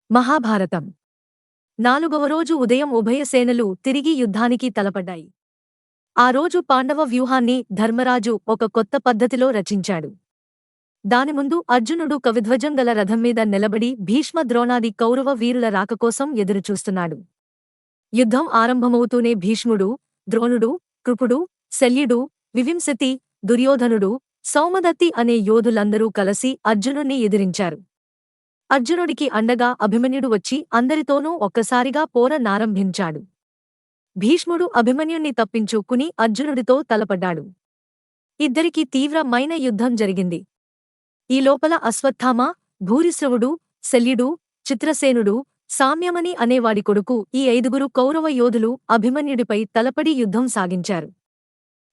మహాభారతం 4వ రోజు ఉదయం ఉభయ సేనలు తిరిగి యుద్ధానికి తలపడ్డాయి. ఆ రోజు పాండవ వ్యూహాన్ని ధర్మరాజు ఒక కొత్త పద్ధతిలో రచించాడు. దాని ముందు అర్జునుడు కవిధ్వజం గల రథం మీద నిలబడి భీష్మ ద్రోణాది కౌరవ వీరుల రాకకోసం ఎదురుచూస్తున్నాడు. యుద్ధం ఆరంభమవుతూనే భీష్ముడు, ద్రోణుడు, కృపుడు, శల్యుడు, వివింశతి, దుర్యోధనుడు, సౌమదత్తి అనే యోధులందరూ కలసి అర్జునుణ్ణి ఎదిరించారు. అర్జునుడికి అండగా అభిమన్యుడు వచ్చి అందరితోనూ ఒక్కసారిగా పోరనారంభించాడు. భీష్ముడు అభిమన్యుణ్ణి తప్పించుకుని అర్జునుడితో తలపడ్డాడు. ఇద్దరికీ తీవ్రమైన యుద్ధం జరిగింది. ఈ లోపల అశ్వత్థామ, భూరిశ్రవుడు, శల్యుడు, చిత్రసేనుడు, సామ్యమని అనేవాడి కొడుకు ఈ 5గురు కౌరవ యోధులు అభిమన్యుడిపై తలపడి యుద్ధం సాగించారు.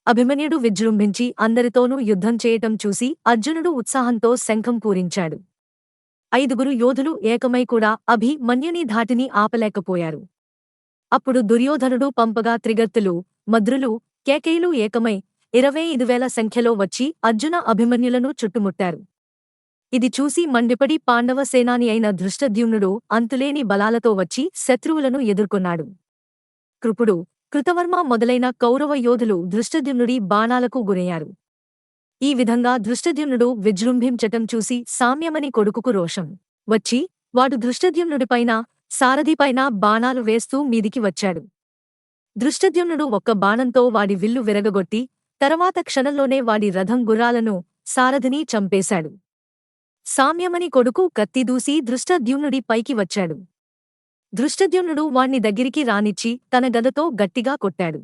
అభిమన్యుడు విజృంభించి అందరితోనూ యుద్ధం చేయటం చూసి అర్జునుడు ఉత్సాహంతో శంఖం పూరించాడు. 5గురు యోధులు ఏకమై కూడా అభిమన్యుని ధాటిని ఆపలేకపోయారు. అప్పుడు దుర్యోధనుడు పంపగా త్రిగర్తులు, మద్రులు, కేకయులు ఏకమై 25,000 సంఖ్యలో వచ్చి అర్జున అభిమన్యులను చుట్టుముట్టారు. ఇది చూసి మండిపడి పాండవ సేనాని అయిన ధృష్టద్యుమ్నుడు అంతులేని బలాలతో వచ్చి శత్రువులను ఎదుర్కొన్నాడు. కృపుడు, కృతవర్మ మొదలైన కౌరవ యోధులు ధృష్టద్యుమ్నుడి బాణాలకు గురయ్యారు. ఈ విధంగా ధృష్టద్యుమ్నుడు విజృంభించటం చూసి సామ్యమని కొడుకుకు రోషం వచ్చి వాడు ధృష్టద్యుమ్నుడిపైన, సారథిపైన బాణాలు వేస్తూ మీదికి వచ్చాడు. ధృష్టద్యుమ్నుడు ఒక్క బాణంతో వాడి విల్లు విరగగొట్టి తర్వాత క్షణంలోనే వాడి రథం గుర్రాలను, సారథిని చంపేశాడు. సామ్యమని కొడుకు కత్తిదూసి ధృష్టద్యుమ్నుడి పైకి వచ్చాడు. ధృష్టద్యుమ్నుడు వాణ్ణి దగ్గరికి రానిచ్చి తన గదతో గట్టిగా కొట్టాడు.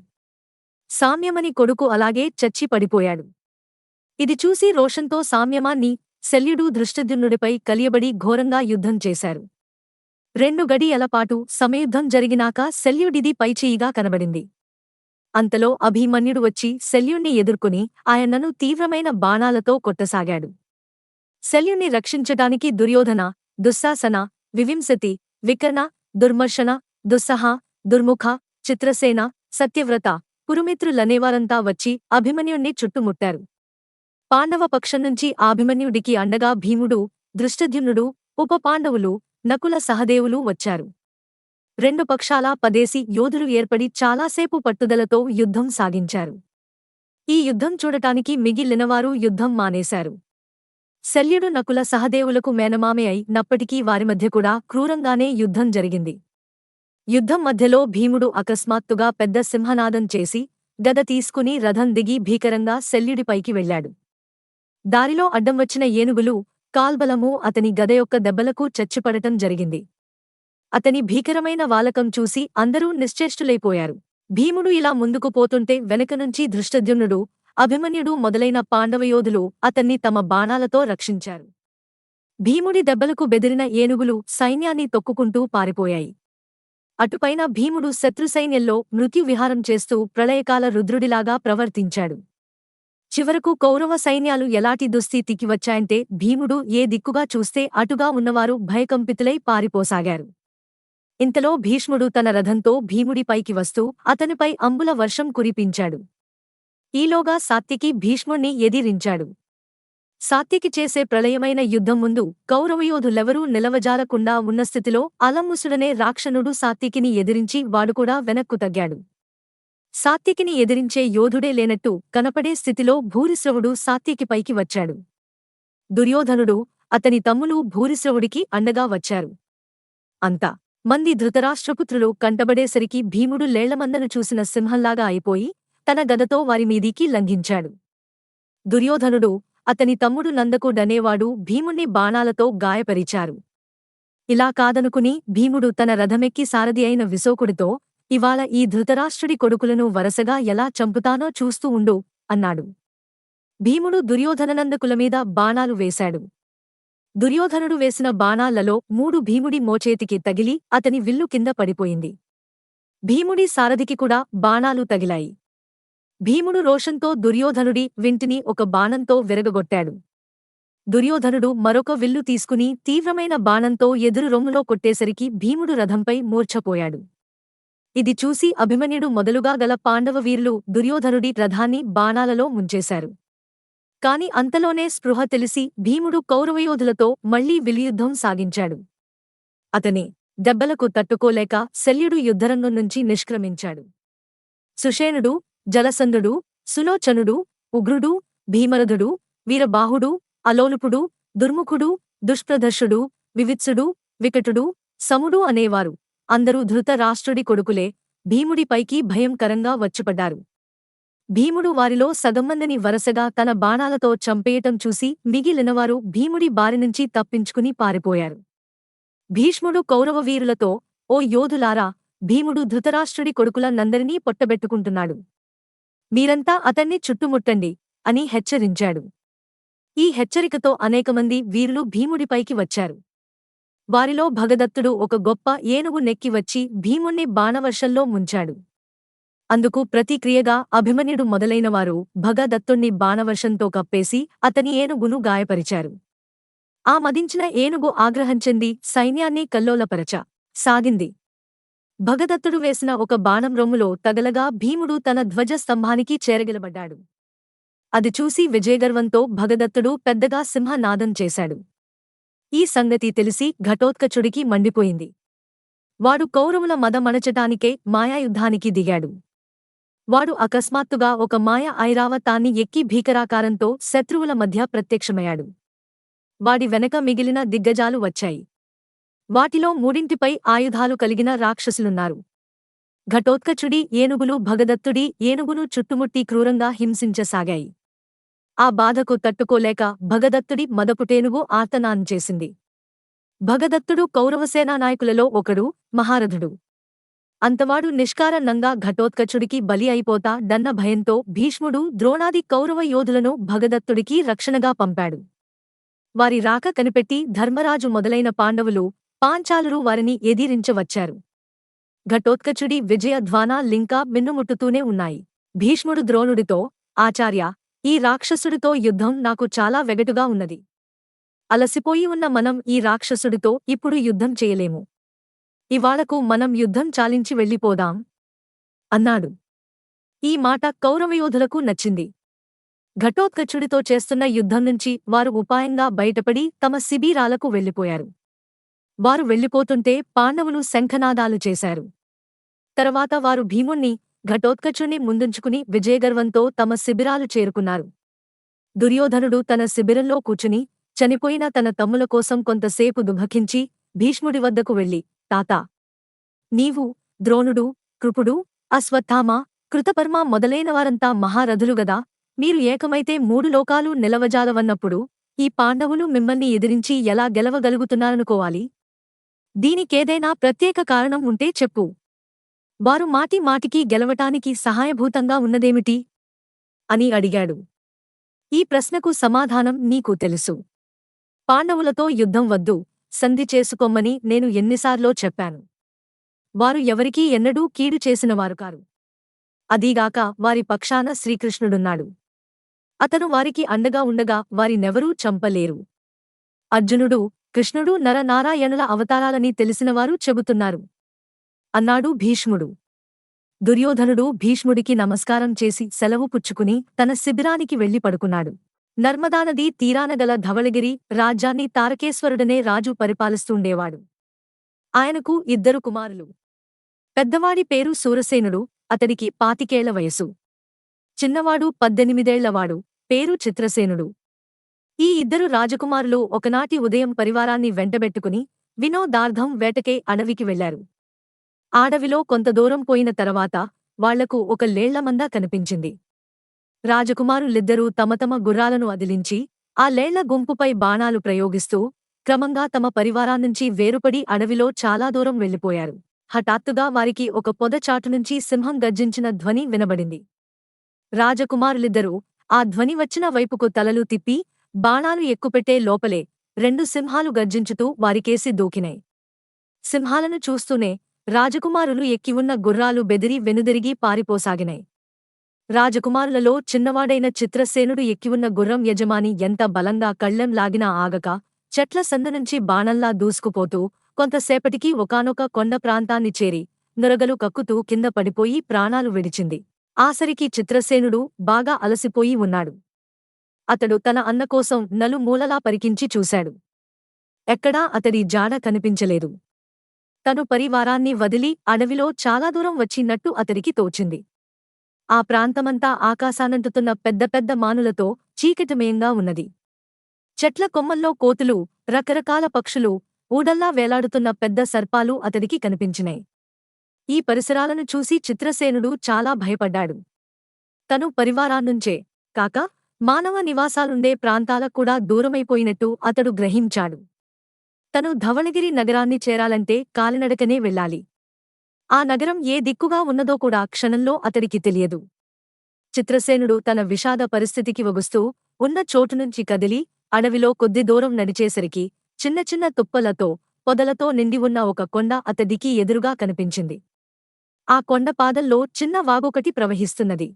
సామ్యమని కొడుకు అలాగే చచ్చి పడిపోయాడు. ఇది చూసి రోషంతో సామ్యమాన్ని, శల్యుడు ధృష్టద్యుమ్నుడిపై కలియబడి ఘోరంగా యుద్ధం చేశారు. 2 గడియలపాటు సమయుద్ధం జరిగినాక శల్యుడిది పైచేయిగా కనబడింది. అంతలో అభిమన్యుడు వచ్చి శల్యుణ్ణి ఎదుర్కొని ఆయనను తీవ్రమైన బాణాలతో కొట్టసాగాడు. శల్యుణ్ణి రక్షించటానికి దుర్యోధన, దుశ్శాసన, వివింశతి, వికర్ణ, దుర్మర్షణ, దుస్సహ, దుర్ముఖ, చిత్రసేన, సత్యవ్రత, కురుమిత్రులనేవారంతా వచ్చి అభిమన్యుణ్ణి చుట్టుముట్టారు. పాండవ పక్షం నుంచి అభిమన్యుడికి అండగా భీముడు, ధృష్టద్యుమ్నుడు, ఉప పాండవులు, నకుల సహదేవులు వచ్చారు. 2 పక్షాల పదేసి యోధులు ఏర్పడి చాలాసేపు పట్టుదలతో యుద్ధం సాగించారు. ఈ యుద్ధం చూడటానికి మిగిలినవారు యుద్ధం మానేశారు. శల్యుడు నకుల సహదేవులకు మేనమామే అయినప్పటికీ వారి మధ్య కూడా క్రూరంగానే యుద్ధం జరిగింది. యుద్ధం మధ్యలో భీముడు అకస్మాత్తుగా పెద్ద సింహనాదం చేసి గద తీసుకుని రథం దిగి భీకరంగా శల్యుడిపైకి వెళ్లాడు. దారిలో అడ్డం వచ్చిన ఏనుగులు, కాల్బలము అతని గద యొక్క దెబ్బలకు చచ్చిపడటం జరిగింది. అతని భీకరమైన వాలకం చూసి అందరూ నిశ్చేష్టులైపోయారు. భీముడు ఇలా ముందుకు పోతుంటే వెనకనుంచి ధృష్టద్యుమ్నుడు, అభిమన్యుడు మొదలైన పాండవయోధులు అతన్ని తమ బాణాలతో రక్షించారు. భీముడి దెబ్బలకు బెదిరిన ఏనుగులు సైన్యాన్ని తొక్కుకుంటూ పారిపోయాయి. అటుపైన భీముడు శత్రుసైన్యంలో మృత్యువిహారం చేస్తూ ప్రళయకాల రుద్రుడిలాగా ప్రవర్తించాడు. చివరకు కౌరవ సైన్యాలు ఎలాంటి దుస్థితికి వచ్చాయంటే భీముడు ఏ దిక్కుగా చూస్తే అటుగా ఉన్నవారు భయకంపితులై పారిపోసాగారు. ఇంతలో భీష్ముడు తన రథంతో భీముడి పైకి వస్తూ అతనిపై అంబుల వర్షం కురిపించాడు. ఈలోగా సాత్యకి భీష్ముణ్ణి ఎదిరించాడు. సాత్యకి చేసే ప్రళయమైన యుద్ధం ముందు కౌరవయోధులెవరూ నిలవజాలకుండా ఉన్న స్థితిలో అలముసుడనే రాక్షణుడు సాత్యకిని ఎదిరించి వాడుకూడా వెనక్కు తగ్గాడు. సాత్యకిని ఎదిరించే యోధుడే లేనట్టు కనపడే స్థితిలో భూరిశ్రవుడు సాత్యకిపైకి వచ్చాడు. దుర్యోధనుడు, అతని తమ్ములు భూరిశ్రవుడికి అండగా వచ్చారు. అంత మంది ధృతరాష్ట్రపుత్రులు కంటబడేసరికి భీముడు లేళ్లమందను చూసిన సింహంలాగా అయిపోయి తన గదతో వారిమీదికి లంఘించాడు. దుర్యోధనుడు, అతని తమ్ముడు నందకుడనేవాడు భీముణ్ణి బాణాలతో గాయపరిచారు. ఇలా కాదనుకుని భీముడు తన రథమెక్కి సారథి అయిన విశోకుడితో, ఇవాళ ఈ ధృతరాష్ట్రుడి కొడుకులను వరసగా ఎలా చంపుతానో చూస్తూ ఉండు అన్నాడు. భీముడు దుర్యోధననందకులమీద బాణాలు వేశాడు. దుర్యోధనుడు వేసిన బాణాలలో 3 భీముడి మోచేతికి తగిలి అతని విల్లు కింద పడిపోయింది. భీముడి సారథికి కూడా బాణాలు తగిలాయి. భీముడు రోషంతో దుర్యోధనుడి వింటిని ఒక బాణంతో విరగగొట్టాడు. దుర్యోధనుడు మరొక విల్లు తీసుకుని తీవ్రమైన బాణంతో ఎదురు రొమ్ములో కొట్టేసరికి భీముడు రథంపై మూర్ఛపోయాడు. ఇది చూసి అభిమన్యుడు మొదలుగా గల పాండవ వీరులు దుర్యోధనుడి రథాన్ని బాణాలలో ముంచేశారు. కాని అంతలోనే స్పృహ తెలిసి భీముడు కౌరవయోధులతో మళ్లీ విలుయుద్ధం సాగించాడు. అతని దెబ్బలకు తట్టుకోలేక శల్యుడు యుద్ధరంగం నుంచి నిష్క్రమించాడు. సుషేణుడు, జలసంధుడు, సులోచనుడు, ఉగ్రుడు, భీమరథుడు, వీరబాహుడు, అలోలుపుడు, దుర్ముఖుడు, దుష్ప్రదర్శుడు, వివిత్సుడు, వికటుడు, సముడు అనేవారు అందరూ ధృతరాష్ట్రుడి కొడుకులే భీముడిపైకి భయంకరంగా వచ్చిపడ్డారు. భీముడు వారిలో సగంమందిని వరసగా తన బాణాలతో చంపేయటం చూసి మిగిలినవారు భీముడి బారినుంచి తప్పించుకుని పారిపోయారు. భీష్ముడు కౌరవ వీరులతో, ఓ యోధులారా, భీముడు ధృతరాష్ట్రుడి కొడుకుల నందరినీ పొట్టబెట్టుకుంటున్నాడు. మీరంతా అతన్ని చుట్టుముట్టండి అని హెచ్చరించాడు. ఈ హెచ్చరికతో అనేకమంది వీరులు భీముడిపైకి వచ్చారు. వారిలో భగదత్తుడు ఒక గొప్ప ఏనుగు నెక్కి వచ్చి భీముణ్ణి బాణవర్షంలో ముంచాడు. అందుకు ప్రతిక్రియగా అభిమన్యుడు మొదలైనవారు భగదత్తుణ్ణి బాణవర్షంతో కప్పేసి అతని ఏనుగును గాయపరిచారు. ఆ మదించిన ఏనుగు ఆగ్రహం చెంది సైన్యాన్ని కల్లోలపరచ సాగింది. భగదత్తుడు వేసిన ఒక బాణం రొమ్ములో తగలగా భీముడు తన ధ్వజస్తంభానికి చేరగిలబడ్డాడు. అది చూసి విజయగర్వంతో భగదత్తుడు పెద్దగా సింహనాదం చేశాడు. ఈ సంగతి తెలిసి ఘటోత్కచుడికి మండిపోయింది. వాడు కౌరవుల మదమణచటానికే మాయాయుద్ధానికి దిగాడు. వాడు అకస్మాత్తుగా ఒక మాయ ఐరావతాన్ని ఎక్కి భీకరాకారంతో శత్రువుల మధ్య ప్రత్యక్షమయ్యాడు. వాడి వెనక మిగిలిన దిగ్గజాలు వచ్చాయి. వాటిలో మూడింటిపై ఆయుధాలు కలిగిన రాక్షసులున్నారు. ఘటోత్కచుడి ఏనుగులు భగదత్తుడి ఏనుగును చుట్టుముట్టి క్రూరంగా హింసించసాగాయి. ఆ బాధకు తట్టుకోలేక భగదత్తుడి మదపుటేనుగు ఆర్తనాదం చేసింది. భగదత్తుడు కౌరవసేనా నాయకులలో ఒకడు, మహారథుడు. అంతవాడు నిష్కారణంగా ఘటోత్కచుడికి బలి అయిపోతా డన్న భయంతో భీష్ముడు ద్రోణాది కౌరవ యోధులను భగదత్తుడికి రక్షణగా పంపాడు. వారి రాక కనిపెట్టి ధర్మరాజు మొదలైన పాండవులు, పాంచాలురు వారిని ఎదిరించవచ్చారు. ఘటోత్కచుడి విజయ ధ్వానాలింకా మిన్నుముట్టుతూనే ఉన్నాయి. భీష్ముడు ద్రోణుడితో, ఆచార్య, ఈ రాక్షసుడితో యుద్ధం నాకు చాలా వెగటుగా ఉన్నది. అలసిపోయి ఉన్న మనం ఈ రాక్షసుడితో ఇప్పుడు యుద్ధం చేయలేము. ఇవాళకు మనం యుద్ధం చాలించి వెళ్ళిపోదాం అన్నాడు. ఈ మాట కౌరవయోధులకు నచ్చింది. ఘటోత్కచుడితో చేస్తున్న యుద్ధం నుంచి వారు ఉపాయంగా బయటపడి తమ శిబిరాలకు వెళ్ళిపోయారు. వారు వెళ్ళిపోతుంటే పాండవులు శంఖనాదాలు చేశారు. తర్వాత వారు భీముణ్ణి, ఘటోత్కచుణ్ణి ముందుంచుకుని విజయగర్వంతో తమ శిబిరాలు చేరుకున్నారు. దుర్యోధనుడు తన శిబిరంలో కూచుని చనిపోయిన తన తమ్ముల కోసం కొంతసేపు దుఃఖించి భీష్ముడి వద్దకు వెళ్ళి, తాతా, నీవు, ద్రోణుడు, కృపుడు, అశ్వత్థామ, కృతపర్మ మొదలైనవారంతా మహారథులుగదా, మీరు ఏకమైతే మూడు లోకాలు నిలవజాలవన్నప్పుడు ఈ పాండవులు మిమ్మల్ని ఎదిరించి ఎలా గెలవగలుగుతున్నారనుకోవాలి? దీనికేదైనా ప్రత్యేక కారణం ఉంటే చెప్పు. వారు మాటి మాటికి గెలవటానికి సహాయభూతంగా ఉన్నదేమిటి అని అడిగాడు. ఈ ప్రశ్నకు సమాధానం నీకు తెలుసు. పాండవులతో యుద్ధం వద్దు, సంధి చేసుకోమ్మని నేను ఎన్నిసార్లో చెప్పాను. వారు ఎవరికీ ఎన్నడూ కీడు చేసినవారు కారు. అదీగాక వారి పక్షాన శ్రీకృష్ణుడున్నాడు. అతను వారికి అండగా ఉండగా వారినెవరూ చంపలేరు. అర్జునుడు, కృష్ణుడు నరనారాయణుల అవతారాలని తెలిసినవారు చెబుతున్నారు అన్నాడు భీష్ముడు. దుర్యోధనుడు భీష్ముడికి నమస్కారం చేసి సెలవు పుచ్చుకుని తన శిబిరానికి వెళ్లి పడుకున్నాడు. నర్మదానదీ తీరానగల ధవళగిరి రాజ్యాన్ని తారకేశ్వరుడనే రాజు పరిపాలిస్తూండేవాడు. ఆయనకు 2 కుమారులు. పెద్దవాడి పేరు సూరసేనుడు, అతడికి 25 వయసు. చిన్నవాడు 18 పేరు చిత్రసేనుడు. ఈ 2 రాజకుమారులు ఒకనాటి ఉదయం పరివారాన్ని వెంటబెట్టుకుని వినోదార్థం వేటకే అడవికి వెళ్లారు. అడవిలో కొంత దూరం పోయిన తర్వాత వాళ్లకు ఒక లేళ్లమంద కనిపించింది. రాజకుమారులిద్దరూ తమ తమ గుర్రాలను అదిలించి ఆ లేళ్ల గుంపుపై బాణాలు ప్రయోగిస్తూ క్రమంగా తమ పరివారాన్నించి వేరుపడి అడవిలో చాలా దూరం వెళ్లిపోయారు. హఠాత్తుగా వారికి ఒక పొదచాటునుంచి సింహం గర్జించిన ధ్వని వినబడింది. రాజకుమారులిద్దరూ ఆ ధ్వని వచ్చిన వైపుకు తలలు తిప్పి బాణాలు ఎక్కుపెట్టే లోపలే 2 సింహాలు గర్జించుతూ వారికేసి దూకినాయి. సింహాలను చూస్తూనే రాజకుమారులు ఎక్కి ఉన్న గుర్రాలు బెదిరి వెనుదిరిగి పారిపోసాగినాయి. రాజకుమారులలో చిన్నవాడైన చిత్రసేనుడు ఎక్కివున్న గుర్రం యజమాని ఎంత బలంగా కళ్ళెం లాగినా ఆగక చెట్ల సందునుంచి బాణంలా దూసుకుపోతూ కొంతసేపటికి ఒకానొక కొండ ప్రాంతాన్ని చేరి నురగలు కక్కుతూ కింద పడిపోయి ప్రాణాలు విడిచింది. ఆసరికి చిత్రసేనుడు బాగా అలసిపోయి ఉన్నాడు. అతడు తన అన్నకోసం నలుమూలలా పరికించి చూశాడు. ఎక్కడా అతడి జాడ కనిపించలేదు. తను పరివారాన్ని వదిలి అడవిలో చాలా దూరం వచ్చినట్టు అతడికి తోచింది. ఆ ప్రాంతమంతా ఆకాశానంటుతున్న పెద్ద పెద్ద మానులతో చీకటిమయంగా ఉన్నది. చెట్ల కొమ్మల్లో కోతులు, రకరకాల పక్షులు, ఊడల్లా వేలాడుతున్న పెద్ద సర్పాలు అతడికి కనిపించినాయి. ఈ పరిసరాలను చూసి చిత్రసేనుడు చాలా భయపడ్డాడు. తను పరివారాన్నుంచే కాక మానవ నివాసాలుండే ప్రాంతాలకు కూడా దూరమైపోయినట్టు అతడు గ్రహించాడు. తను ధవళగిరి నగరాన్ని చేరాలంటే కాలినడకనే వెళ్ళాలి. ఆ నగరం ఏ దిక్కుగా ఉన్నదో కూడా క్షణంలో అతడికి తెలియదు. చిత్రసేనుడు తన విషాద పరిస్థితికి వగుస్తూ ఉన్న చోటునుంచి కదిలి అడవిలో కొద్ది దూరం నడిచేసరికి చిన్న చిన్న తుప్పలతో, పొదలతో నిండి ఉన్న ఒక కొండ అతడికి ఎదురుగా కనిపించింది. ఆ కొండ పాదల్లో చిన్న వాగొకటి ప్రవహిస్తున్నది.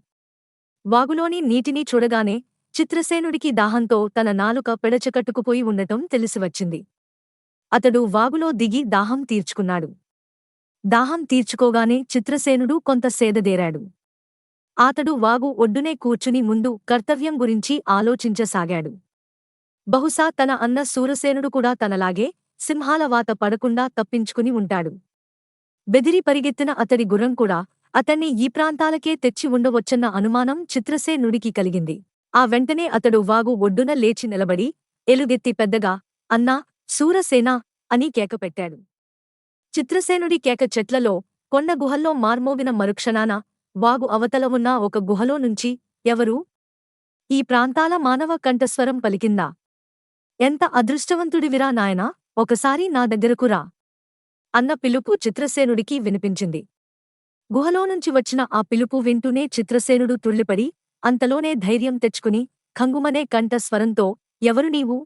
వాగులోని నీటిని చూడగానే చిత్రసేనుడికి దాహంతో తన నాలుక పెడచెకట్టుకుపోయి ఉండటం తెలిసివచ్చింది. అతడు వాగులో దిగి దాహం తీర్చుకున్నాడు. దాహం తీర్చుకోగానే చిత్రసేనుడు కొంత సేదదేరాడు. అతడు వాగు ఒడ్డునే కూర్చుని ముందు కర్తవ్యం గురించి ఆలోచించసాగాడు. బహుశా తన అన్న శూరసేనుడు కూడా తనలాగే సింహాల వాత పడకుండా తప్పించుకుని ఉంటాడు. బెదిరి పరిగెత్తిన అతడి గుర్రం కూడా అతన్ని ఈ ప్రాంతాలకే తెచ్చి ఉండవచ్చన్న అనుమానం చిత్రసేనుడికి కలిగింది. ఆ వెంటనే అతడు వాగు ఒడ్డున లేచి నిలబడి ఎలుగెత్తి పెద్దగా అన్నా శూరసేనా అని కేకపెట్టాడు. చిత్రసేనుడి కేక చెట్లలో, కొండ గుహల్లో మార్మోగిన మరుక్షణాన వాగు అవతల ఉన్న ఒక గుహలో నుంచి ఎవరూ? ఈ ప్రాంతాల మానవ కంఠస్వరం పలికిందా? ఎంత అదృష్టవంతుడివిరా నాయనా, ఒకసారి నా దగ్గరకు రా అన్న పిలుపు చిత్రసేనుడికి వినిపించింది. గుహలోనుంచి వచ్చిన ఆ పిలుపు వింటూనే చిత్రసేనుడు తుళ్ళిపడి అంతలోనే ధైర్యం తెచ్చుకుని ఖంగుమనే కంఠస్వరంతో ఎవరు నీవు?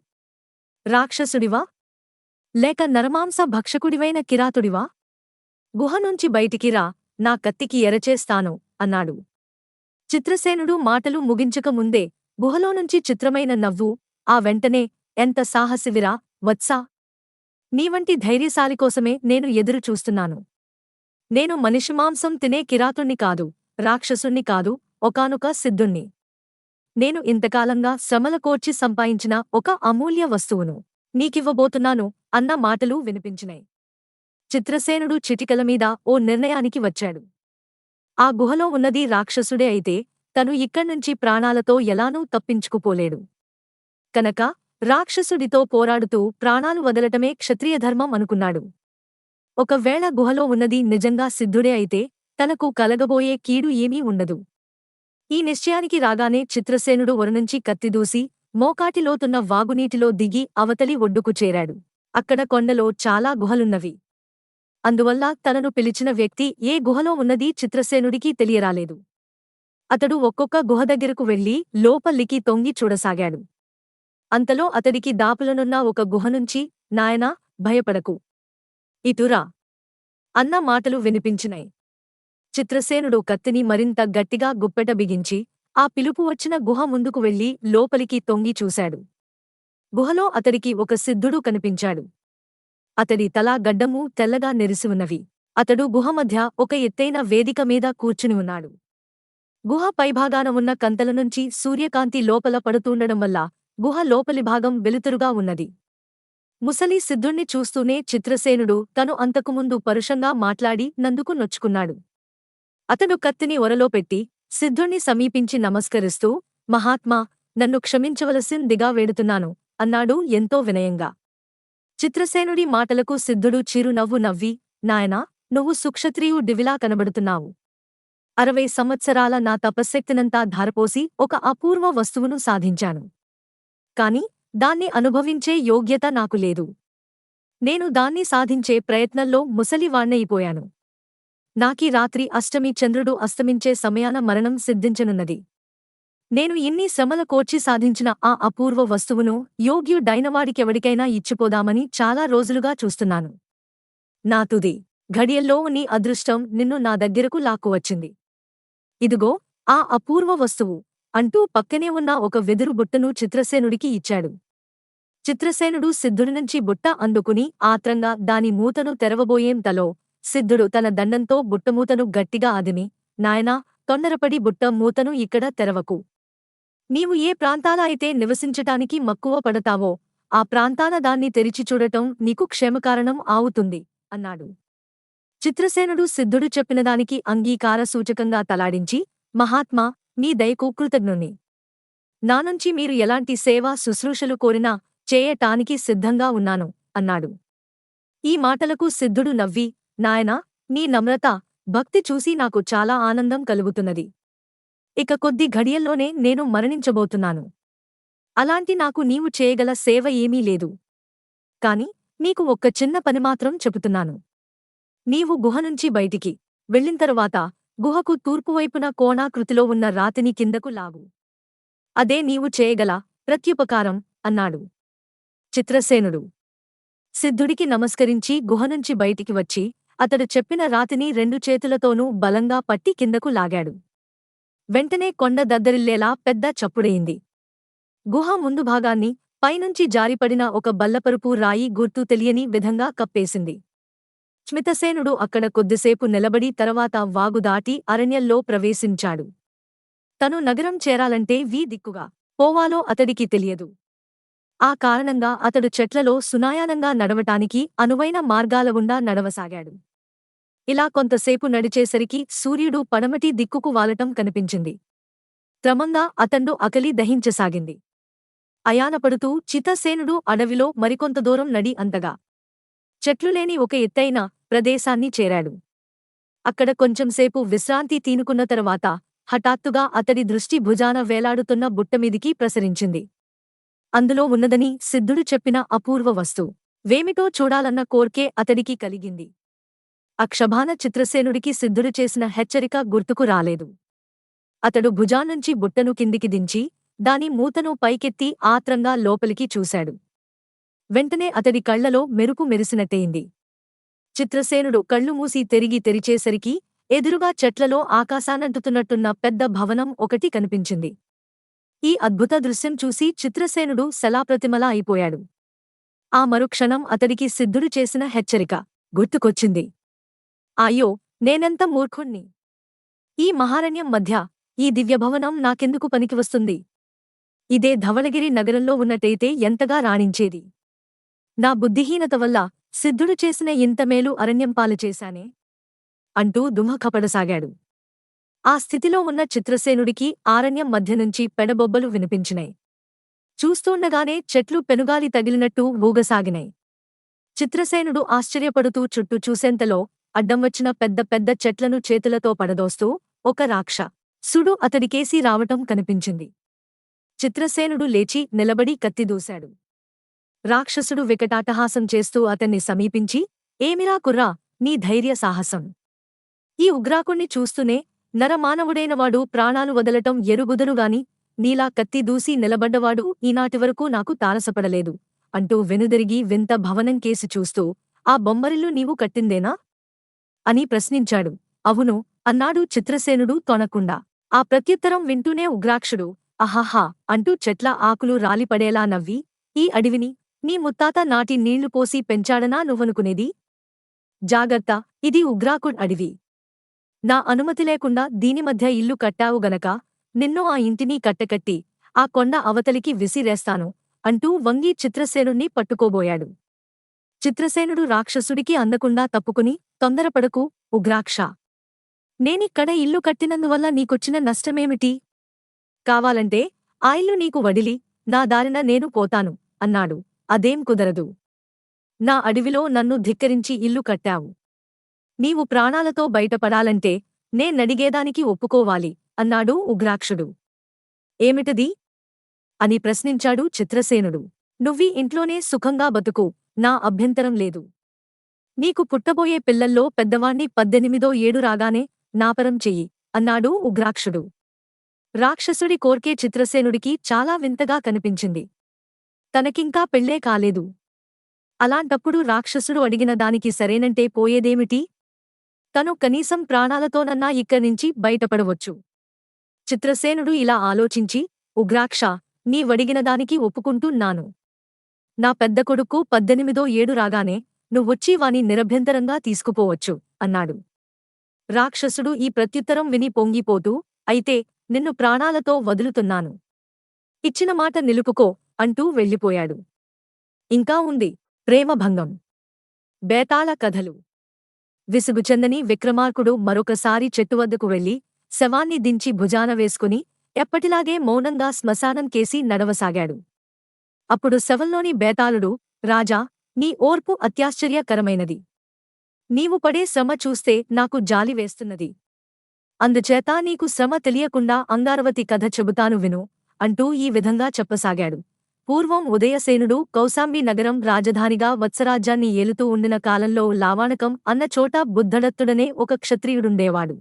రాక్షసుడివా? లేక నరమాంస భక్షకుడివైన కిరాతుడివా? గుహనుంచి బయటికి రా, నా కత్తికి ఎరచేస్తాను అన్నాడు. చిత్రసేనుడు మాటలు ముగించక ముందే గుహలోనుంచి చిత్రమైన నవ్వు, ఆ వెంటనే ఎంత సాహసివిరా వత్సా! నీవంటి ధైర్యశాలికోసమే నేను ఎదురు చూస్తున్నాను. నేను మనిషిమాంసం తినే కిరాతుణ్ణి కాదు, రాక్షసుణ్ణి కాదు, ఒకానొక సిద్ధుణ్ణి. నేను ఇంతకాలంగా శ్రమల కోర్చి సంపాదించిన ఒక అమూల్య వస్తువును నీకివ్వబోతున్నాను అన్న మాటలు వినిపించినాయి. చిత్రసేనుడు చిటికల మీద ఓ నిర్ణయానికి వచ్చాడు. ఆ గుహలో ఉన్నది రాక్షసుడే అయితే తను ఇక్కడ్నుంచి ప్రాణాలతో ఎలానూ తప్పించుకుపోలేడు. కనుక రాక్షసుడితో పోరాడుతూ ప్రాణాలు వదలటమే క్షత్రియధర్మం అనుకున్నాడు. ఒకవేళ గుహలో ఉన్నది నిజంగా సిద్ధుడే అయితే తనకు కలగబోయే కీడు ఏమీ ఉండదు. ఈ నిశ్చయానికి రాగానే చిత్రసేనుడు ఒరనుంచి కత్తిదూసి మోకాటిలోతున్న వాగునీటిలో దిగి అవతలి ఒడ్డుకు చేరాడు. అక్కడ కొండలో చాలా గుహలున్నవి. అందువల్ల తనను పిలిచిన వ్యక్తి ఏ గుహలో ఉన్నదీ చిత్రసేనుడికి తెలియరాలేదు. అతడు ఒక్కొక్క గుహ దగ్గరకు వెళ్లి లోపలికి తొంగి చూడసాగాడు. అంతలో అతడికి దాపులనున్న ఒక గుహనుంచి నాయనా, భయపడకు, ఇటురా అన్న మాటలు వినిపించినాయి. చిత్రసేనుడు కత్తిని మరింత గట్టిగా గుప్పెట బిగించి ఆ పిలుపు వచ్చిన గుహ ముందుకు వెళ్లి లోపలికి తొంగి చూశాడు. గుహలో అతడికి ఒక సిద్ధుడు కనిపించాడు. అతడి తల గడ్డమూ తెల్లగా నెరిసి ఉన్నవి. అతడు గుహ మధ్య ఒక ఎత్తైన వేదిక మీద కూర్చుని ఉన్నాడు. గుహ పైభాగాన ఉన్న కంతలనుంచి సూర్యకాంతి లోపల పడుతూండడం వల్ల గుహ లోపలి భాగం వెలుతురుగా ఉన్నది. ముసలి సిద్ధుణ్ణి చూస్తూనే చిత్రసేనుడు తను అంతకుముందు పరుషంగా మాట్లాడి నందుకు నొచ్చుకున్నాడు. అతడు కత్తిని ఒరలో పెట్టి సిద్ధుణ్ణి సమీపించి నమస్కరిస్తూ మహాత్మా, నన్ను క్షమించవలసిందిగా వేడుతున్నాను అన్నాడు ఎంతో వినయంగా. చిత్రసేనుడి మాటలకు సిద్ధుడు చిరునవ్వు నవ్వి, నాయనా, నువ్వు సుక్షత్రియుడివిలా కనబడుతున్నావు. 60 సంవత్సరాల నా తపశ్శక్తినంతా ధారపోసి ఒక అపూర్వ వస్తువును సాధించాను. కాని దాన్ని అనుభవించే యోగ్యత నాకు లేదు. నేను దాన్ని సాధించే ప్రయత్నంలో ముసలివాణ్ణయిపోయాను. నాకీ రాత్రి అష్టమి చంద్రుడు అస్తమించే సమయాన మరణం సిద్ధించనున్నది. నేను ఇన్ని శ్రమల కోర్చి సాధించిన ఆ అపూర్వ వస్తువును యోగ్యుడైనవాడికెవడికైనా ఇచ్చిపోదామని చాలా రోజులుగా చూస్తున్నాను. నా తుది ఘడియల్లో నీ అదృష్టం నిన్ను నా దగ్గరకు లాక్కువచ్చింది. ఇదిగో ఆ అపూర్వ వస్తువు అంటూ పక్కనే ఉన్న ఒక వెదురు బుట్టను చిత్రసేనుడికి ఇచ్చాడు. చిత్రసేనుడు సిద్ధుడినుంచి బుట్ట అందుకుని ఆత్రంగా దాని మూతను తెరవబోయేంతలో సిద్ధుడు తన దండంతో బుట్టమూతను గట్టిగా అదిమి, నాయనా, తొందరపడి బుట్ట మూతను ఇక్కడ తెరవకు. నీవు ఏ ప్రాంతాల అయితే నివసించటానికి మక్కువ పడతావో ఆ ప్రాంతాన దాన్ని తెరిచి చూడటం నీకు క్షేమకారణం ఆవుతుంది అన్నాడు. చిత్రసేనుడు సిద్ధుడు చెప్పినదానికి అంగీకార సూచకంగా తలాడించి, మహాత్మా, మీ దయకు కృతజ్ఞుణ్ణి. నానుంచి మీరు ఎలాంటి సేవా శుశ్రూషలు కోరినా చేయటానికి సిద్ధంగా ఉన్నాను అన్నాడు. ఈ మాటలకు సిద్ధుడు నవ్వి, నాయనా, నీ నమ్రత, భక్తి చూసి నాకు చాలా ఆనందం కలుగుతున్నది. ఇక కొద్ది ఘడియల్లోనే నేను మరణించబోతున్నాను. అలాంటి నాకు నీవు చేయగల సేవ ఏమీ లేదు. కాని నీకు ఒక్క చిన్న పని మాత్రం చెబుతున్నాను. నీవు గుహనుంచి బయటికి వెళ్ళింతరువాత గుహకు తూర్పువైపున కోణాకృతిలో ఉన్న రాతిని కిందకు లాగు. అదే నీవు చేయగల ప్రత్యుపకారం అన్నాడు. చిత్రసేనుడు సిద్ధుడికి నమస్కరించి గుహనుంచి బయటికి వచ్చి అతడు చెప్పిన రాతిని రెండు చేతులతోనూ బలంగా పట్టి కిందకు లాగాడు. వెంటనే కొండ దద్దరిల్లేలా పెద్ద చప్పుడయింది. గుహ ముందు భాగాన్ని పైనుంచి జారిపడిన ఒక బల్లపరుపు రాయి గుర్తు తెలియని విధంగా కప్పేసింది. స్మితసేనుడు అక్కడ కొద్దిసేపు నిలబడి తర్వాత వాగు దాటి అరణ్యంలో ప్రవేశించాడు. తను నగరం చేరాలంటే దిక్కుగా పోవాలో అతడికి తెలియదు. ఆ కారణంగా అతడు చెట్లలో సునాయానంగా నడవటానికి అనువైన మార్గాల గుండా నడవసాగాడు. ఇలా కొంతసేపు నడిచేసరికి సూర్యుడు పడమటి దిక్కుకు వాలటం కనిపించింది. క్రమంగా అతడు ఆకలి దహించసాగింది. అయానపడుతూ చిత్రసేనుడు అడవిలో మరికొంత దూరం నడి అంతగా చెట్లులేని ఒక ఎత్తైన ప్రదేశాన్ని చేరాడు. అక్కడ కొంచెంసేపు విశ్రాంతి తీనుకున్న తరువాత హఠాత్తుగా అతడి దృష్టి భుజాన వేలాడుతున్న బుట్టమీదికి ప్రసరించింది. అందులో ఉన్నదని సిద్ధుడు చెప్పిన అపూర్వ వస్తు వేమిటో చూడాలన్న కోర్కే అతడికి కలిగింది. అక్షభాన చిత్రసేనుడికి సిద్ధుడు చేసిన హెచ్చరిక గుర్తుకు రాలేదు. అతడు భుజాన్నుంచి బుట్టను కిందికి దించి దాని మూతను పైకెత్తి ఆత్రంగా లోపలికి చూశాడు. వెంటనే అతడి కళ్లలో మెరుపు మెరిసినట్టయింది. చిత్రసేనుడు కళ్ళు మూసి తెరిచేసరికి ఎదురుగా చెట్లలో ఆకాశానంటుతున్నట్టున్న పెద్ద భవనం ఒకటి కనిపించింది. ఈ అద్భుత దృశ్యం చూసి చిత్రసేనుడు శలాప్రతిమలా అయిపోయాడు. ఆ మరుక్షణం అతడికి సిద్ధుడు చేసిన హెచ్చరిక గుర్తుకొచ్చింది. అయ్యో, నేనెంత మూర్ఖుణ్ణి! ఈ మహారణ్యం మధ్య ఈ దివ్యభవనం నాకెందుకు పనికివస్తుంది? ఇదే ధవళగిరి నగరంలో ఉన్నట్టయితే ఎంతగా రాణించేది. నా బుద్ధిహీనత వల్ల సిద్ధుడు చేసిన ఇంత మేలు అరణ్యంపాలు చేశానే అంటూ దుమఖపడసాగాడు. ఆ స్థితిలో ఉన్న చిత్రసేనుడికి ఆరణ్యం మధ్యనుంచి పెడబొబ్బలు వినిపించినాయి. చూస్తూండగానే చెట్లు పెనుగాలి తగిలినట్టు ఊగసాగినాయి. చిత్రసేనుడు ఆశ్చర్యపడుతూ చుట్టూ చూసేంతలో అడ్డం వచ్చిన పెద్ద పెద్ద చెట్లను చేతులతో పడదోస్తూ ఒక రాక్షసుడు అతడికేసి రావటం కనిపించింది. చిత్రసేనుడు లేచి నిలబడి కత్తి దూశాడు. రాక్షసుడు వికటాటహాసం చేస్తూ అతన్ని సమీపించి, ఏమిరా కుర్రా, నీ ధైర్య సాహసం! ఈ ఉగ్రాకుణ్ణి చూస్తూనే నరమానవుడైనవాడు ప్రాణాలు వదలటం ఎరుగుదరుగాని నీలా కత్తి దూసి నిలబడ్డవాడు ఈనాటివరకు నాకు తారసపడలేదు అంటూ వెనుదిరిగి వింత భవనం కేసి చూస్తూ, ఆ బొమ్మరిల్లు నీవు కట్టిందేనా అని ప్రశ్నించాడు. అవును అన్నాడు చిత్రసేనుడు తొణకుండా. ఆ ప్రత్యుత్తరం వింటూనే ఉగ్రాక్షుడు అహాహా అంటూ చెట్ల ఆకులు రాలిపడేలా నవ్వి, ఈ అడవిని నీ ముత్తాత నాటి నీళ్లు పోసి పెంచాడనా నువ్వనుకునేది? జాగ్రత్త, ఇది ఉగ్రాకుడ్ అడవి. నా అనుమతి లేకుండా దీని మధ్య ఇల్లు కట్టావు గనక నిన్ను ఆ ఇంటిని కట్టకట్టి ఆ కొండ అవతలికి విసిరేస్తాను అంటూ వంగి చిత్రసేనుణ్ణి పట్టుకోబోయాడు. చిత్రసేనుడు రాక్షసుడికి అందకుండా తప్పుకుని, తొందరపడకు ఉగ్రాక్ష! నేనిక్కడ ఇల్లు కట్టినందువల్ల నీకొచ్చిన నష్టమేమిటి? కావాలంటే ఆ ఇల్లు నీకు వడిలి నా దారిన నేను పోతాను అన్నాడు. అదేం కుదరదు. నా అడవిలో నన్ను ధిక్కరించి ఇల్లు కట్టావు. నీవు ప్రాణాలతో బయటపడాలంటే నేనడిగేదానికి ఒప్పుకోవాలి అన్నాడు ఉగ్రాక్షుడు. ఏమిటది అని ప్రశ్నించాడు చిత్రసేనుడు. నువ్వీ ఇంట్లోనే సుఖంగా బతుకు, నా అభ్యంతరం లేదు. నీకు పుట్టబోయే పిల్లల్లో పెద్దవాణ్ణి 18ో ఏడు రాగానే నాపరం చెయ్యి అన్నాడు ఉగ్రాక్షుడు. రాక్షసుడి కోర్కే చిత్రసేనుడికి చాలా వింతగా కనిపించింది. తనకింకా పెళ్ళే కాలేదు. అలాంటప్పుడు రాక్షసుడు అడిగిన దానికి సరేనంటే పోయేదేమిటి? తను కనీసం ప్రాణాలతోనన్నా ఇక్కడ్నించి బయటపడవచ్చు. చిత్రసేనుడు ఇలా ఆలోచించి, ఉగ్రాక్ష, నీవడిగిన దానికి ఒప్పుకుంటున్నాను. నా పెద్ద కొడుకు 18ో ఏడు రాగానే నువ్వొచ్చి వాని నిరభ్యంతరంగా తీసుకుపోవచ్చు అన్నాడు. రాక్షసుడు ఈ ప్రత్యుత్తరం విని పొంగిపోతూ, అయితే నిన్ను ప్రాణాలతో వదులుతున్నాను. ఇచ్చిన మాట నిలుపుకో అంటూ వెళ్ళిపోయాడు. ఇంకా ఉంది ప్రేమభంగం. బేతాళ కథలు. విసుగు చెందని విక్రమార్కుడు మరొకసారి చెట్టు వద్దకు వెళ్లి శవాన్ని దించి భుజాన వేసుకుని ఎప్పటిలాగే మౌనంగా శ్మశానం కేసి నడవసాగాడు. అప్పుడు శవంలోని బేతాళుడు, రాజా, నీ ఓర్పు అత్యాశ్చర్యకరమైనది. నీవు పడే శ్రమ చూస్తే నాకు జాలి వేస్తున్నది. అందుచేత నీకు శ్రమ తెలియకుండా అంగారవతి కథ చెబుతాను విను అంటూ ఈ విధంగా చెప్పసాగాడు. పూర్వం ఉదయసేనుడు కౌశాంబి నగరం రాజధానిగా వత్సరాజ్యాన్ని ఏలుతూ ఉండిన కాలంలో లావాణకం అన్న చోట బుద్ధదత్తుడనే ఒక క్షత్రియుడుండేవాడు.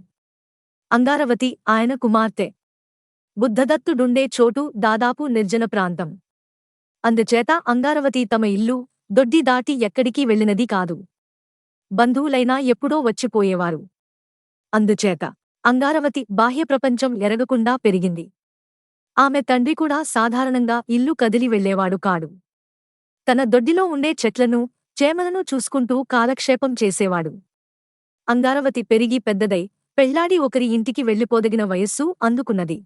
అంగారవతి ఆయన కుమార్తె. బుద్ధదత్తుడుండే చోటు దాదాపు నిర్జన ప్రాంతం. అందుచేత అంగారవతి తమ ఇల్లు, దొడ్డి దాటి ఎక్కడికి వెళ్ళినది కాదు. బంధువులైనా ఎప్పుడో వచ్చిపోయేవారు. అందుచేత అంగారవతి బాహ్యప్రపంచం ఎరగకుండా పెరిగింది. ఆమె తండ్రి కూడా సాధారణంగా ఇల్లు కదిలి వెళ్లేవాడు కాడు. తన దొడ్డిలో ఉండే చెట్లను, చేమలను చూసుకుంటూ కాలక్షేపం చేసేవాడు. అంగారవతి పెరిగి పెద్దదై, పెళ్లాడి ఒకరి ఇంటికి వెళ్లిపోదగిన వయస్సు అందుకున్నది.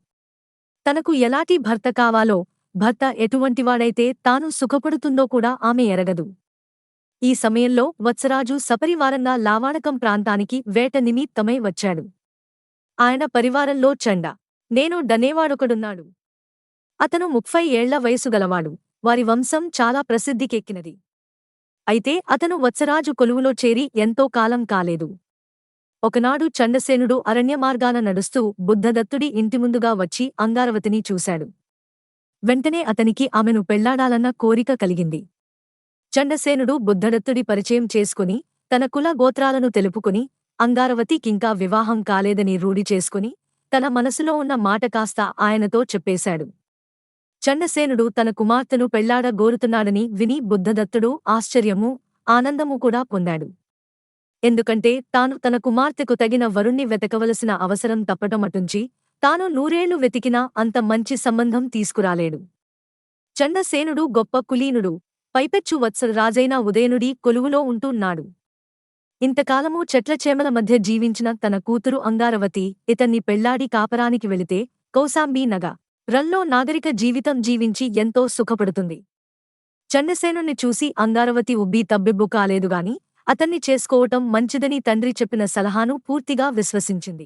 తనకు ఎలాంటి భర్త కావాలో, భర్త ఎటువంటివాడైతే తాను సుఖపడుతుందో కూడా ఆమె ఎరగదు. ఈ సమయంలో వత్సరాజు సపరివారంగా లావాణకం ప్రాంతానికి వేట నిమిత్తమై వచ్చాడు. ఆయన పరివారంలో చండ, నేను డనేవాడొకడున్నాడు. అతను 30 ఏళ్ల వయసుగలవాడు. వారి వంశం చాలా ప్రసిద్ధికెక్కినది. అయితే అతను వత్సరాజు కొలువులో చేరి ఎంతో కాలం కాలేదు. ఒకనాడు చండసేనుడు అరణ్యమార్గాన నడుస్తూ బుద్ధదత్తుడి ఇంటి ముందుగా వచ్చి అంగారవతిని చూశాడు. వెంటనే అతనికి ఆమెను పెళ్లాడాలన్న కోరిక కలిగింది. చండసేనుడు బుద్ధదత్తుడి పరిచయం చేసుకుని, తన కుల గోత్రాలను తెలుపుకుని, అంగారవతికింకా వివాహం కాలేదని రూఢి చేసుకుని, తన మనసులో ఉన్న మాట కాస్త ఆయనతో చెప్పేశాడు. చండసేనుడు తన కుమార్తెను పెళ్లాడ గోరుతున్నాడని విని బుద్ధదత్తుడు ఆశ్చర్యమూ, ఆనందమూ కూడా పొందాడు. ఎందుకంటే తాను తన కుమార్తెకు తగిన వరుణ్ణి వెతకవలసిన అవసరం తప్పటమటుంచి, తాను 100 ఏళ్లు వెతికినా అంత మంచి సంబంధం తీసుకురాలేడు. చండసేనుడు గొప్ప కులీనుడు, పైపెచ్చు వత్సరాజైన ఉదయనుడి కొలువులో ఉంటున్నాడు. ఇంతకాలమూ చెట్లచేమల మధ్య జీవించిన తన కూతురు అంగారవతి ఇతన్ని పెళ్లాడి కాపరానికి వెళితే కౌశాంబీ నగరంలో నాగరిక జీవితం జీవించి ఎంతో సుఖపడుతుంది. చండసేనుణ్ణి చూసి అంగారవతి ఉబ్బి తబ్బిబ్బు కాలేదుగాని అతన్ని చేసుకోవటం మంచిదని తండ్రి చెప్పిన సలహాను పూర్తిగా విశ్వసించింది.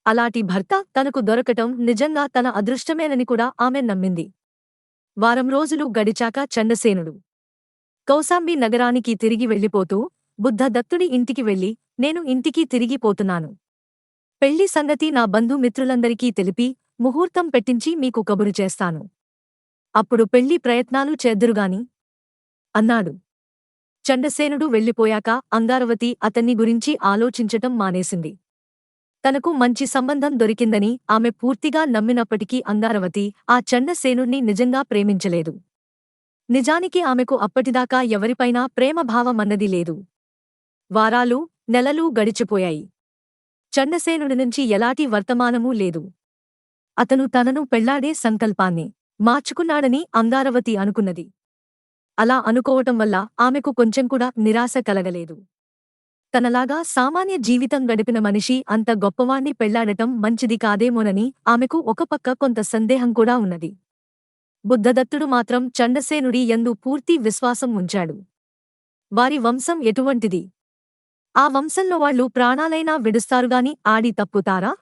అలాంటి భర్త తనకు దొరకటం నిజంగా తన అదృష్టమేనని కూడా ఆమె నమ్మింది. వారం రోజులు గడిచాక చండసేనుడు కౌశాంబి నగరానికి తిరిగి వెళ్ళిపోతూ బుద్ధదత్తుడి ఇంటికి వెళ్లి, నేను ఇంటికి తిరిగి పోతున్నాను. పెళ్లి సంగతి నా బంధుమిత్రులందరికీ తెలిపి ముహూర్తం పెట్టించి మీకు కబురు చేస్తాను. అప్పుడు పెళ్లి ప్రయత్నాలు చేద్దురుగాని అన్నాడు. చండసేనుడు వెళ్ళిపోయాక అంగారవతి అతన్ని గురించి ఆలోచించటం మానేసింది. తనకు మంచి సంబంధం దొరికిందని ఆమె పూర్తిగా నమ్మినప్పటికీ అంగారవతి ఆ చండసేనుణ్ణి నిజంగా ప్రేమించలేదు. నిజానికి ఆమెకు అప్పటిదాకా ఎవరిపైనా ప్రేమభావమన్నది లేదు. వారాలు, నెలలు గడిచిపోయాయి. చండసేనుడి నుంచి ఎలాంటి వర్తమానమూ లేదు. అతను తనను పెళ్లాడే సంకల్పాన్ని మార్చుకున్నాడని అంగారవతి అనుకున్నది. అలా అనుకోవటం వల్ల ఆమెకు కొంచెం కూడా నిరాశ కలగలేదు. తనలాగా సామాన్య జీవితం గడిపిన మనిషి అంత గొప్పవాణ్ణి పెళ్లాడటం మంచిది కాదేమోనని ఆమెకు ఒక పక్క కొంత సందేహం కూడా ఉన్నది. బుద్ధదత్తుడు మాత్రం చండసేనుడి యందు పూర్తి విశ్వాసం ఉంచాడు. వారి వంశం ఎటువంటిది? ఆ వంశంలో వాళ్ళు ప్రాణాలైనా విడుస్తారుగాని ఆడి తప్పుతారా?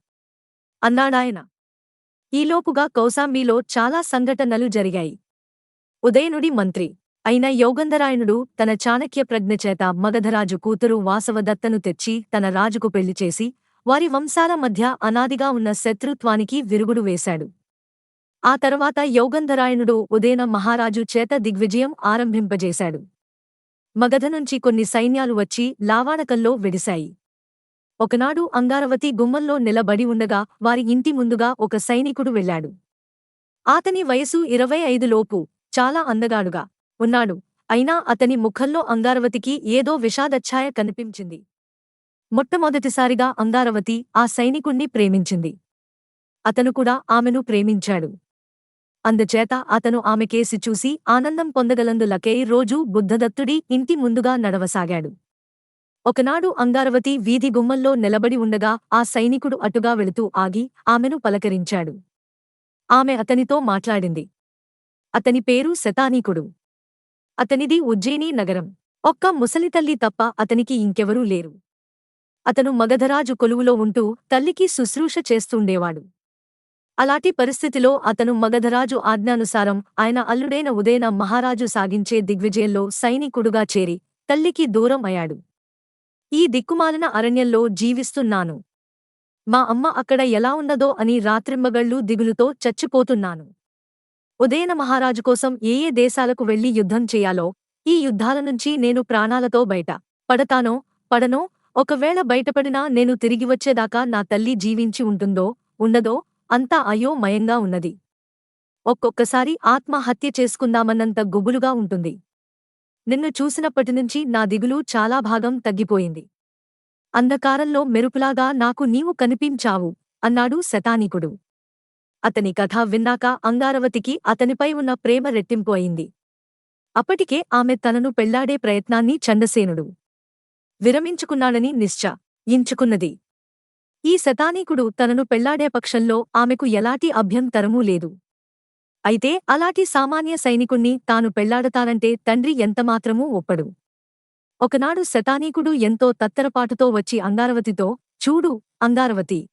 అన్నాడాయన. ఈలోపుగా కౌశాంబిలో చాలా సంఘటనలు జరిగాయి. ఉదయనుడి మంత్రి అయిన యోగంధరాయణుడు తన చాణక్య ప్రజ్ఞచేత మగధరాజు కూతురు వాసవదత్తను తెచ్చి తన రాజుకు పెళ్లి చేసి వారి వంశాల మధ్య అనాదిగా ఉన్న శత్రుత్వానికి విరుగుడు వేశాడు. ఆ తర్వాత యోగంధరాయణుడు ఉదయన మహారాజు చేత దిగ్విజయం ఆరంభింపజేశాడు. మగధ నుంచి కొన్ని సైన్యాలు వచ్చి లావాణకంలో వెడిశాయి. ఒకనాడు అంగారవతి గుమ్మంలో నిలబడి ఉండగా వారి ఇంటి ముందుగా ఒక సైనికుడు వెళ్ళాడు. అతని వయసు 25 లోపు, చాలా అందగాడుగా ఉన్నాడు. అయినా అతని ముఖంలో అంగారవతికి ఏదో విషాదఛాయ కనిపించింది. మొట్టమొదటిసారిగా అంగారవతి ఆ సైనికుణ్ణి ప్రేమించింది. అతను కూడా ఆమెను ప్రేమించాడు. అందుచేత అతను ఆమె కేసి చూసి ఆనందం పొందగలందులకై రోజూ బుద్ధదత్తుడి ఇంటి ముందుగా నడవసాగాడు. ఒకనాడు అంగారవతి వీధి గుమ్మంలో నిలబడి ఉండగా ఆ సైనికుడు అటుగా వెళుతూ ఆగి ఆమెను పలకరించాడు. ఆమె అతనితో మాట్లాడింది. అతని పేరు శతానీకుడు. అతనిది ఉజ్జయిని నగరం. ఒక్క ముసలితల్లి తప్ప అతనికి ఇంకెవరూ లేరు. అతను మగధరాజు కొలువులో ఉంటూ తల్లికి శుశ్రూష చేస్తుండేవాడు. అలాంటి పరిస్థితిలో అతను మగధరాజు ఆజ్ఞానుసారం ఆయన అల్లుడైన ఉదయన మహారాజు సాగించే దిగ్విజయంలో సైనికుడుగా చేరి తల్లికి దూరం అయ్యాడు. ఈ దిక్కుమాలిన అరణ్యంలో జీవిస్తున్నాను. మా అమ్మ అక్కడ ఎలా ఉన్నదో అని రాత్రింబగళ్ళూ దిగులుతో చచ్చిపోతున్నాను. ఉదయన మహారాజు కోసం ఏ ఏ దేశాలకు వెళ్లి యుద్ధం చేయాలో, ఈ యుద్ధాల నుంచి నేను ప్రాణాలతో బయట పడతానో పడనో, ఒకవేళ బయటపడినా నేను తిరిగి వచ్చేదాకా నా తల్లి జీవించి ఉంటుందో ఉండదో అంతా అయోమయంగా ఉన్నది. ఒక్కొక్కసారి ఆత్మహత్య చేసుకుందామన్నంత గుబులుగా ఉంటుంది. నిన్ను చూసినప్పటినుంచి నా దిగులు చాలా భాగం తగ్గిపోయింది. అంధకారంలో మెరుపులాగా నాకు నీవు కనిపించావు అన్నాడు శతానీకుడు. అతని కథ విన్నాక అంగారవతికి అతనిపై ఉన్న ప్రేమ రెట్టింపు అయింది. అప్పటికే ఆమె తనను పెళ్లాడే ప్రయత్నాన్ని చండసేనుడు విరమించుకున్నాడని నిశ్చయించుకున్నది. ఈ శతానీకుడు తనను పెళ్లాడే పక్షంలో ఆమెకు ఎలాంటి అభ్యంతరమూ లేదు. అయితే అలాంటి సామాన్య సైనికుణ్ణి తాను పెళ్లాడతానంటే తండ్రి ఎంతమాత్రమూ ఒప్పడు. ఒకనాడు శతానీకుడు ఎంతో తత్తరపాటుతో వచ్చి అంగారవతితో, చూడు అంగారవతి,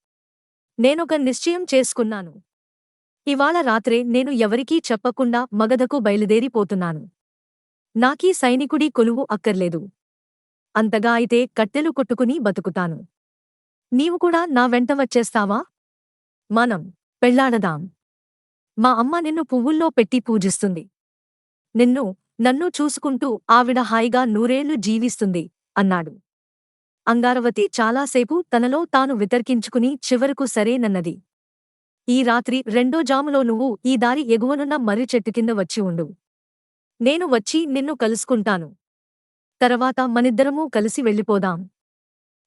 నేనొక నిశ్చయం చేసుకున్నాను. ఇవాళ రాత్రే నేను ఎవరికీ చెప్పకుండా మగధకు బయలుదేరిపోతున్నాను. నాకీ సైనికుడి కొలువు అక్కర్లేదు. అంతగా అయితే కట్టెలు కొట్టుకుని బతుకుతాను. నీవు కూడా నా వెంట వచ్చేస్తావా? మనం పెళ్లాడదాం. మా అమ్మ నిన్ను పువ్వుల్లో పెట్టి పూజిస్తుంది. నన్ను చూసుకుంటూ ఆవిడ హాయిగా నూరేళ్లు జీవిస్తుంది అన్నాడు. అంగారవతి చాలాసేపు తనలో తాను వితర్కించుకుని చివరకు సరేనన్నది. ఈ రాత్రి రెండో జాములో నువ్వు ఈ దారి ఎగువనున్న మర్రి చెట్టు కింద వచ్చి ఉండు. నేను వచ్చి నిన్ను కలుసుకుంటాను. తర్వాత మనిద్దరమూ కలిసి వెళ్ళిపోదాం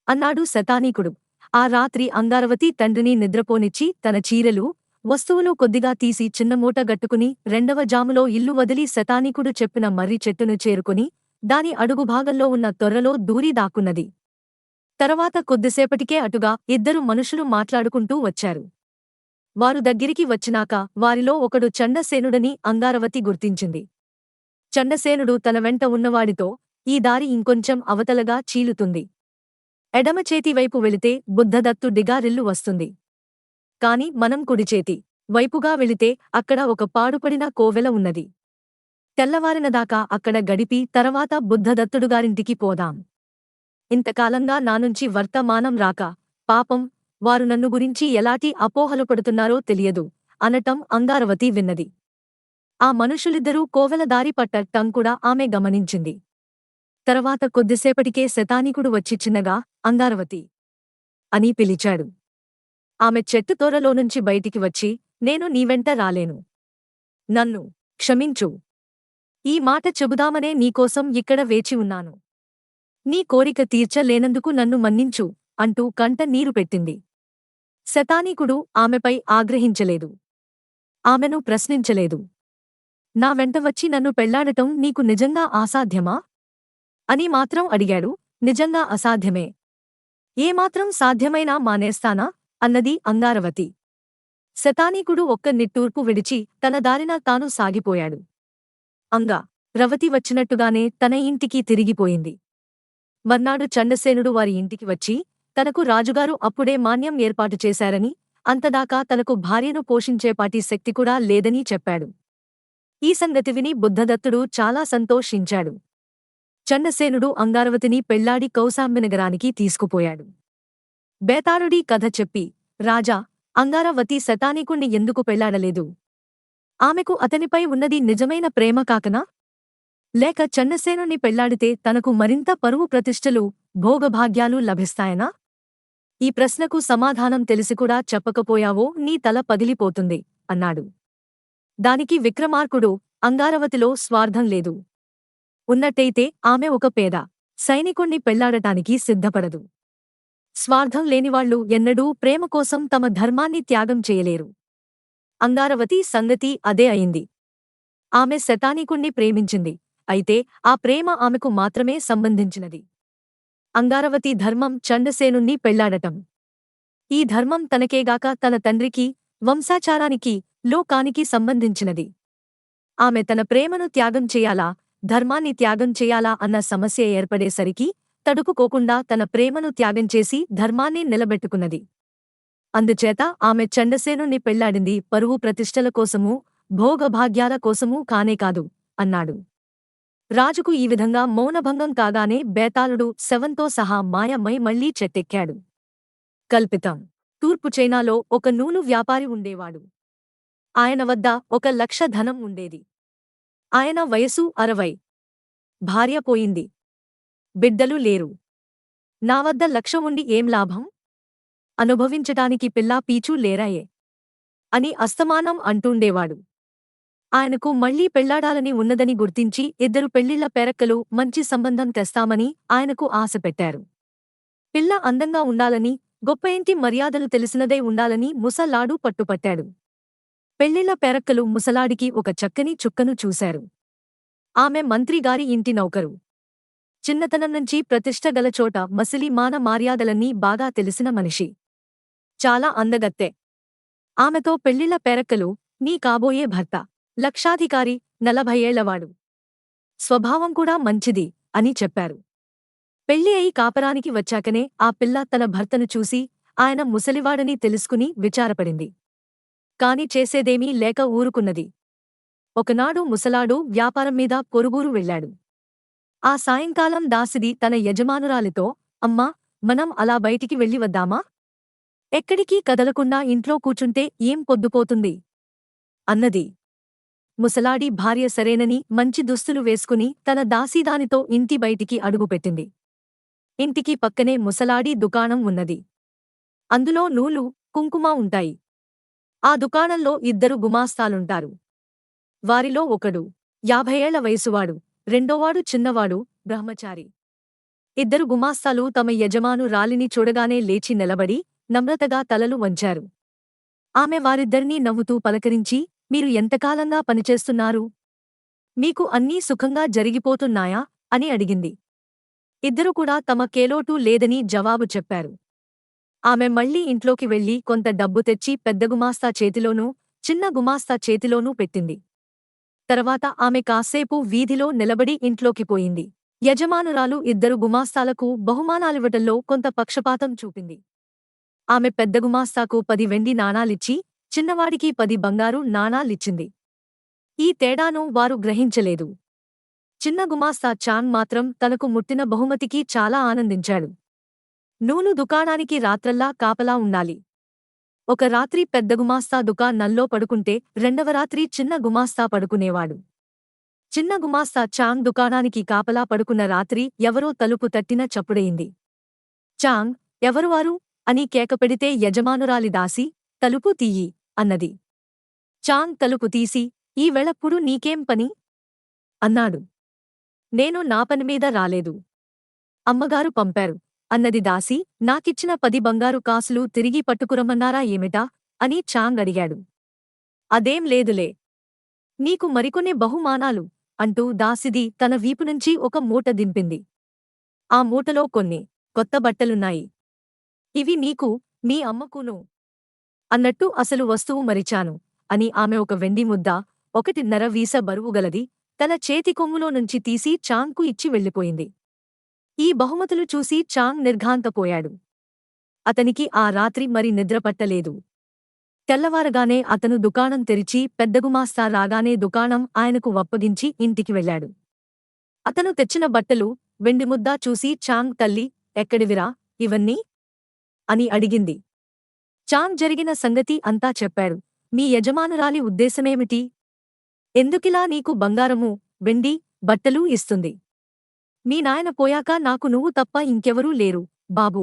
అన్నాడు శతానీకుడు. ఆ రాత్రి అంగారవతి తండ్రిని నిద్రపోనిచ్చి తన చీరెలు, వస్తువులు కొద్దిగా తీసి చిన్నమూట గట్టుకుని రెండవ జాములో ఇల్లు వదిలి శతానీకుడు చెప్పిన మర్రి చెట్టును చేరుకుని దాని అడుగు భాగంలో ఉన్న తొర్రలో దూరి దాక్కున్నది. తర్వాత కొద్దిసేపటికే అటుగా ఇద్దరు మనుషులు మాట్లాడుకుంటూ వచ్చారు. వారు దగ్గరికి వచ్చినాక వారిలో ఒకడు చండసేనుడని అంగారవతి గుర్తించింది. చండసేనుడు తన వెంట ఉన్నవాడితో, ఈ దారి ఇంకొంచెం అవతలగా చీలుతుంది. ఎడమచేతివైపు వెళితే బుద్ధదత్తు డిగారిల్లు వస్తుంది. కాని మనం కుడిచేతి వైపుగా వెళితే అక్కడ ఒక పాడుపడిన కోవెల ఉన్నది. తెల్లవారినదాకా అక్కడ గడిపి తర్వాత బుద్ధదత్తుడుగారింటికి పోదాం. ఇంతకాలంగా నానుంచి వర్తమానం రాక, పాపం, వారు నన్ను గురించి ఎలాంటి అపోహలు పడుతున్నారో తెలియదు అనటం అంగారవతి విన్నది. ఆ మనుషులిద్దరూ కోవెల దారి పట్టటం కూడా ఆమె గమనించింది. తర్వాత కొద్దిసేపటికే శతానీకుడు వచ్చి చిన్నగా, అంగారవతి అని పిలిచాడు. ఆమె చెట్టు తోరలోనుంచి బయటికి వచ్చి, నేను నీవెంట రాలేను. నన్ను క్షమించు. ఈ మాట చెబుదామనే నీకోసం ఇక్కడ వేచి ఉన్నాను. నీ కోరిక తీర్చలేనందుకు నన్ను మన్నించు అంటూ కంట నీరు పెట్టింది. శతానీకుడు ఆమెపై ఆగ్రహించలేదు. ఆమెను ప్రశ్నించలేదు. నా వెంట వచ్చి నన్ను పెళ్లాడటం నీకు నిజంగా అసాధ్యమా అని మాత్రం అడిగాడు. నిజంగా అసాధ్యమే. ఏమాత్రం సాధ్యమైనా మానేస్తానా అన్నది అంగారవతి. శతానీకుడు ఒక్క నిట్టూర్పు విడిచి తన దారిన తాను సాగిపోయాడు. రవతి వచ్చినట్టుగానే తన ఇంటికి తిరిగిపోయింది. మర్నాడు చండసేనుడు వారి ఇంటికి వచ్చి, తనకు రాజుగారు అప్పుడే మాన్యం ఏర్పాటు చేశారని, అంతదాకా తనకు భార్యను పోషించేపాటి శక్తి కూడా లేదని చెప్పాడు. ఈ సంగతి విని బుద్ధదత్తుడు చాలా సంతోషించాడు. చండసేనుడు అంగారవతిని పెళ్లాడి కౌశాంబినగరానికి తీసుకుపోయాడు. బేతాళుడి కథ చెప్పి, రాజా, అంగారవతి శతానీకుణ్ణి ఎందుకు పెళ్లాడలేదు? ఆమెకు అతనిపై ఉన్నది నిజమైన ప్రేమ కాకనా? లేక చండసేనుణ్ణి పెళ్లాడితే తనకు మరింత పరువు ప్రతిష్టలు, భోగభాగ్యాలు లభిస్తాయనా? ఈ ప్రశ్నకు సమాధానం తెలిసికూడా చెప్పకపోయావో నీ తల పగిలిపోతుంది అన్నాడు. దానికి విక్రమార్కుడు, అంగారవతిలో స్వార్థం లేదు. ఉన్నట్టయితే ఆమె ఒక పేద సైనికుణ్ణి పెళ్లాడటానికి సిద్ధపడదు. స్వార్థం లేనివాళ్లు ఎన్నడూ ప్రేమ కోసం తమ ధర్మాన్ని త్యాగం చేయలేరు. అంగారవతి సంగతి అదే అయింది. ఆమె శతానీకుణ్ణి ప్రేమించింది. అయితే ఆ ప్రేమ ఆమెకు మాత్రమే సంబంధించినది. అంగారవతి ధర్మం చండసేనుణ్ణి పెళ్లాడటం. ఈ ధర్మం తనకేగాక తన తండ్రికి, వంశాచారానికి, లోకానికి సంబంధించినది. ఆమె తన ప్రేమను త్యాగం చేయాలా, ధర్మాన్ని త్యాగం చేయాలా అన్న సమస్య ఏర్పడేసరికి తడుపుకోకుండా తన ప్రేమను త్యాగం చేసి ధర్మాన్ని నిలబెట్టుకున్నది. అందుచేత ఆమె చండసేనుణ్ణి పెళ్లాడింది పరువు ప్రతిష్టల కోసమూ, భోగభాగ్యాల కోసమూ కానేకాదు అన్నాడు. రాజుకు ఈ విధంగా మౌనభంగం కాగానే బేతాళుడు శవంతో సహా మాయమై మళ్లీ చెట్టెక్కాడు. కల్పితం. తూర్పు చైనాలో ఒక నూలు వ్యాపారి ఉండేవాడు. ఆయన వద్ద 1,00,000 ధనం ఉండేది. ఆయన వయసు 60. భార్య పోయింది. బిడ్డలు లేరు. నా వద్ద 1,00,000 ఉండి ఏం లాభం? అనుభవించటానికి పిల్లా పీచూ లేరాయే అని అస్తమానం అంటూండేవాడు. ఆయనకు మళ్లీ పెళ్లాడాలని ఉన్నదని గుర్తించి 2 పెళ్లిళ్ల పేరక్కలు మంచి సంబంధం తెస్తామని ఆయనకు ఆశ పెట్టారు. పిల్ల అందంగా ఉండాలని, గొప్ప ఇంటి మర్యాదలు తెలిసినదే ఉండాలని ముసలాడు పట్టుపట్టాడు. పెళ్లిళ్ల పేరక్కలు ముసలాడికి ఒక చక్కని చుక్కను చూశారు. ఆమె మంత్రిగారి ఇంటి నౌకరు. చిన్నతనం నుంచి ప్రతిష్ఠ గలచోట మసిలి మాన మర్యాదలన్నీ బాగా తెలిసిన మనిషి. చాలా అందగత్తె. ఆమెతో పెళ్లిళ్ల పేరక్కలు, నీ కాబోయే భర్త లక్షాధికారి, 40 ఏళ్లవాడు. స్వభావం కూడా మంచిది అని చెప్పారు. పెళ్లి అయి కాపరానికి వచ్చాకనే ఆ పిల్ల తన భర్తను చూసి ఆయన ముసలివాడని తెలుసుకుని విచారపడింది. కాని చేసేదేమీ లేక ఊరుకున్నది. ఒకనాడు ముసలాడు వ్యాపారం మీద పొరుగురు వెళ్ళాడు. ఆ సాయంకాలం దాసిది తన యజమానురాలితో, అమ్మా, మనం అలా బయటికి వెళ్ళి వద్దామా? ఎక్కడికీ కదలకుండా ఇంట్లో కూచుంటే ఏం పొద్దుపోతుంది అన్నది. ముసలాడి భార్య సరేనని మంచి దుస్తులు వేసుకుని తన దాసీదానితో ఇంటి బయటికి అడుగుపెట్టింది. ఇంటికి పక్కనే ముసలాడి దుకాణం ఉన్నది. అందులో నూలు, కుంకుమ ఉంటాయి. ఆ దుకాణంలో 2 గుమాస్తాలుంటారు. వారిలో ఒకడు 50 ఏళ్ల వయసువాడు, రెండోవాడు చిన్నవాడు, బ్రహ్మచారి. 2 గుమాస్తాలు తమ యజమాను రాలిని చూడగానే లేచి నిలబడి నమ్రతగా తలలు వంచారు. ఆమె వారిద్దరినీ నవ్వుతూ పలకరించి, మీరు ఎంతకాలంగా పనిచేస్తున్నారు? మీకు అన్నీ సుఖంగా జరిగిపోతున్నాయా అని అడిగింది. 2 కూడా తమ కేలోటూ లేదని జవాబు చెప్పారు. ఆమె మళ్లీ ఇంట్లోకి వెళ్లి కొంత డబ్బు తెచ్చి పెద్ద గుమాస్తా చేతిలోనూ, చిన్న గుమాస్తా చేతిలోనూ పెట్టింది. తర్వాత ఆమె కాసేపు వీధిలో నిలబడి ఇంట్లోకి పోయింది. యజమానురాలు 2 గుమాస్తాలకు బహుమానాలివ్వటంలో కొంత పక్షపాతం చూపింది. ఆమె పెద్ద గుమాస్తాకు 10 వెండి నాణాలిచ్చి, చిన్నవాడికి 10 బంగారు నాణాలిచ్చింది. ఈ తేడాను వారు గ్రహించలేదు. చిన్న గుమాస్తా చాంగ్ మాత్రం తనకు ముట్టిన బహుమతికి చాలా ఆనందించాడు. నూలు దుకాణానికి రాత్రల్లా కాపలా ఉండాలి. ఒక రాత్రి పెద్ద గుమాస్తా దుకాణంలో పడుకుంటే రెండవ రాత్రి చిన్న గుమాస్తా పడుకునేవాడు. చిన్న గుమాస్తా చాంగ్ దుకాణానికి కాపలా పడుకున్న రాత్రి ఎవరో తలుపు తట్టిన చప్పుడయింది. చాంగ్, ఎవరువారు అని కేకపెడితే యజమానురాలి దాసి, తలుపు తీయి అన్నది. చాంగ్ తలుపు తీసి, ఈ వేళప్పుడు నీకేం పని? అన్నాడు. నేను నా పనిమీద రాలేదు. అమ్మగారు పంపారు అన్నది దాసి. నాకిచ్చిన 10 బంగారు కాసులు తిరిగి పట్టుకురమ్మన్నారా ఏమిటా అని చాంగ్ అడిగాడు. అదేం లేదులే. నీకు మరికొన్ని బహుమానాలు అంటూ దాసిది తన వీపునుంచి ఒక మూట దింపింది. ఆ మూటలో కొన్ని కొత్త బట్టలున్నాయి. ఇవి నీకు, మీ అమ్మకును అన్నట్టు అసలు వస్తువు మరిచాను అని ఆమె ఒక వెండి ముద్ద, 1.5 వీస బరువుగలది తన చేతి కొమ్ములో నుంచి తీసి చాంగ్కు ఇచ్చి వెళ్ళిపోయింది. ఈ బహుమతులు చూసి చాంగ్ నిర్ఘాంతపోయాడు. అతనికి ఆ రాత్రి మరి నిద్రపట్టలేదు. తెల్లవారగానే అతను దుకాణం తెరిచి పెద్దగుమాస్తా రాగానే దుకాణం ఆయనకు వప్పగించి ఇంటికి వెళ్ళాడు. అతను తెచ్చిన బట్టలు, వెండిముద్ద చూసి చాంగ్ తల్లి, ఎక్కడివిరా ఇవన్నీ అని అడిగింది. చాంగ్ జరిగిన సంగతి అంతా చెప్పాడు. మీ యజమానురాలి ఉద్దేశమేమిటి? ఎందుకిలా నీకు బంగారమూ, వెండి, బట్టలూ ఇస్తుంది? మీ నాయన పోయాక నాకు నువ్వు తప్ప ఇంకెవరూ లేరు, బాబూ.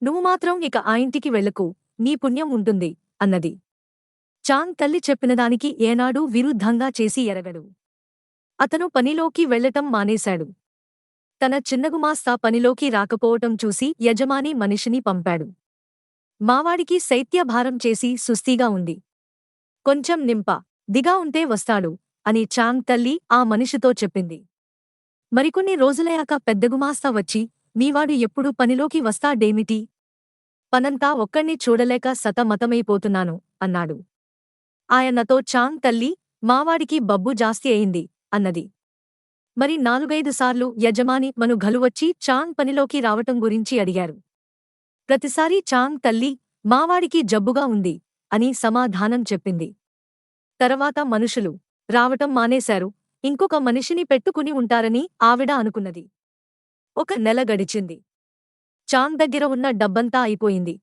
నువ్వు మాత్రం ఇక ఆ ఇంటికి వెళ్ళకు, నీ పుణ్యం ఉంటుంది అన్నది. చాంగ్ తల్లి చెప్పినదానికి ఏనాడూ విరుద్ధంగా చేసి ఎరగడు. అతను పనిలోకి వెళ్లటం మానేశాడు. తన చిన్నగుమాస్తా పనిలోకి రాకపోవటం చూసి యజమాని మనిషిని పంపాడు. మావాడికి శైత్యభారం చేసి సుస్తీగా ఉంది. కొంచెం దిగా ఉంటే వస్తాడు అని చాంగ్ తల్లి ఆ మనిషితో చెప్పింది. మరికొన్ని రోజులయాక పెద్దగుమాస్తా వచ్చి, మీవాడు ఎప్పుడు పనిలోకి వస్తాడేమిటి? పనంతా ఒక్కణ్ణి చూడలేక సతమతమైపోతున్నాను అన్నాడు. ఆయనతో చాంగ్ తల్లి, మావాడికి బబ్బు జాస్తి అయింది అన్నది. మరి 4-5 సార్లు యజమాని మను ఘలువచ్చి చాంగ్ పనిలోకి రావటం గురించి అడిగారు. ప్రతిసారీ చాంగ్ తల్లి, మావాడికి జబ్బుగా ఉంది అని సమాధానం చెప్పింది. తర్వాత మనుషులు రావటం మానేశారు, ఇంకొక మనిషిని పెట్టుకుని ఉంటారని ఆవిడ అనుకున్నది. 1 నెల గడిచింది. చాంగ్ దగ్గర ఉన్న డబ్బంతా అయిపోయింది.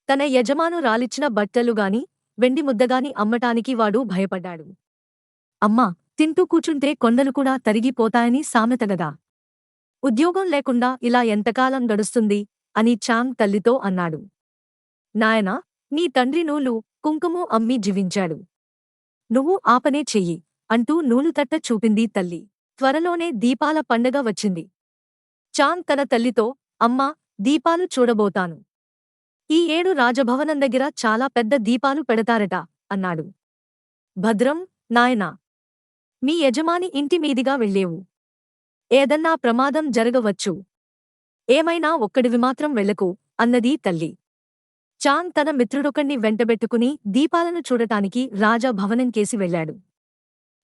తన యజమానురాలిచ్చిన బట్టలుగాని, వెండి ముద్దగాని అమ్మటానికి వాడు భయపడ్డాడు. అమ్మా, తింటూ కూచుంటే కొండలు కూడా తరిగిపోతాయని సామెతగదా. ఉద్యోగం లేకుండా ఇలా ఎంతకాలం గడుస్తుంది అని చాంగ్ తల్లితో అన్నాడు. నాయనా, నీ తండ్రి నూలు, కుంకుమ అమ్మి జీవించాడు. నువ్వు ఆ పనే చెయ్యి అంటూ నూలుతట్ట చూపింది తల్లి. త్వరలోనే దీపాల పండగ వచ్చింది. చాంగ్ తన తల్లితో, అమ్మా, దీపాలు చూడబోతాను. ఈ ఏడు రాజభవనం దగ్గర చాలా పెద్ద దీపాలు పెడతారట అన్నాడు. భద్రం నాయనా, మీ యజమాని ఇంటి మీదిగా వెళ్ళేవు. ఏదన్నా ప్రమాదం జరగవచ్చు. ఏమైనా ఒక్కడివి మాత్రం వెళ్ళకు అన్నది తల్లి. చాంగ్ తన మిత్రుడొకణ్ణి వెంటబెట్టుకుని దీపాలను చూడటానికి రాజభవనంకేసి వెళ్ళాడు.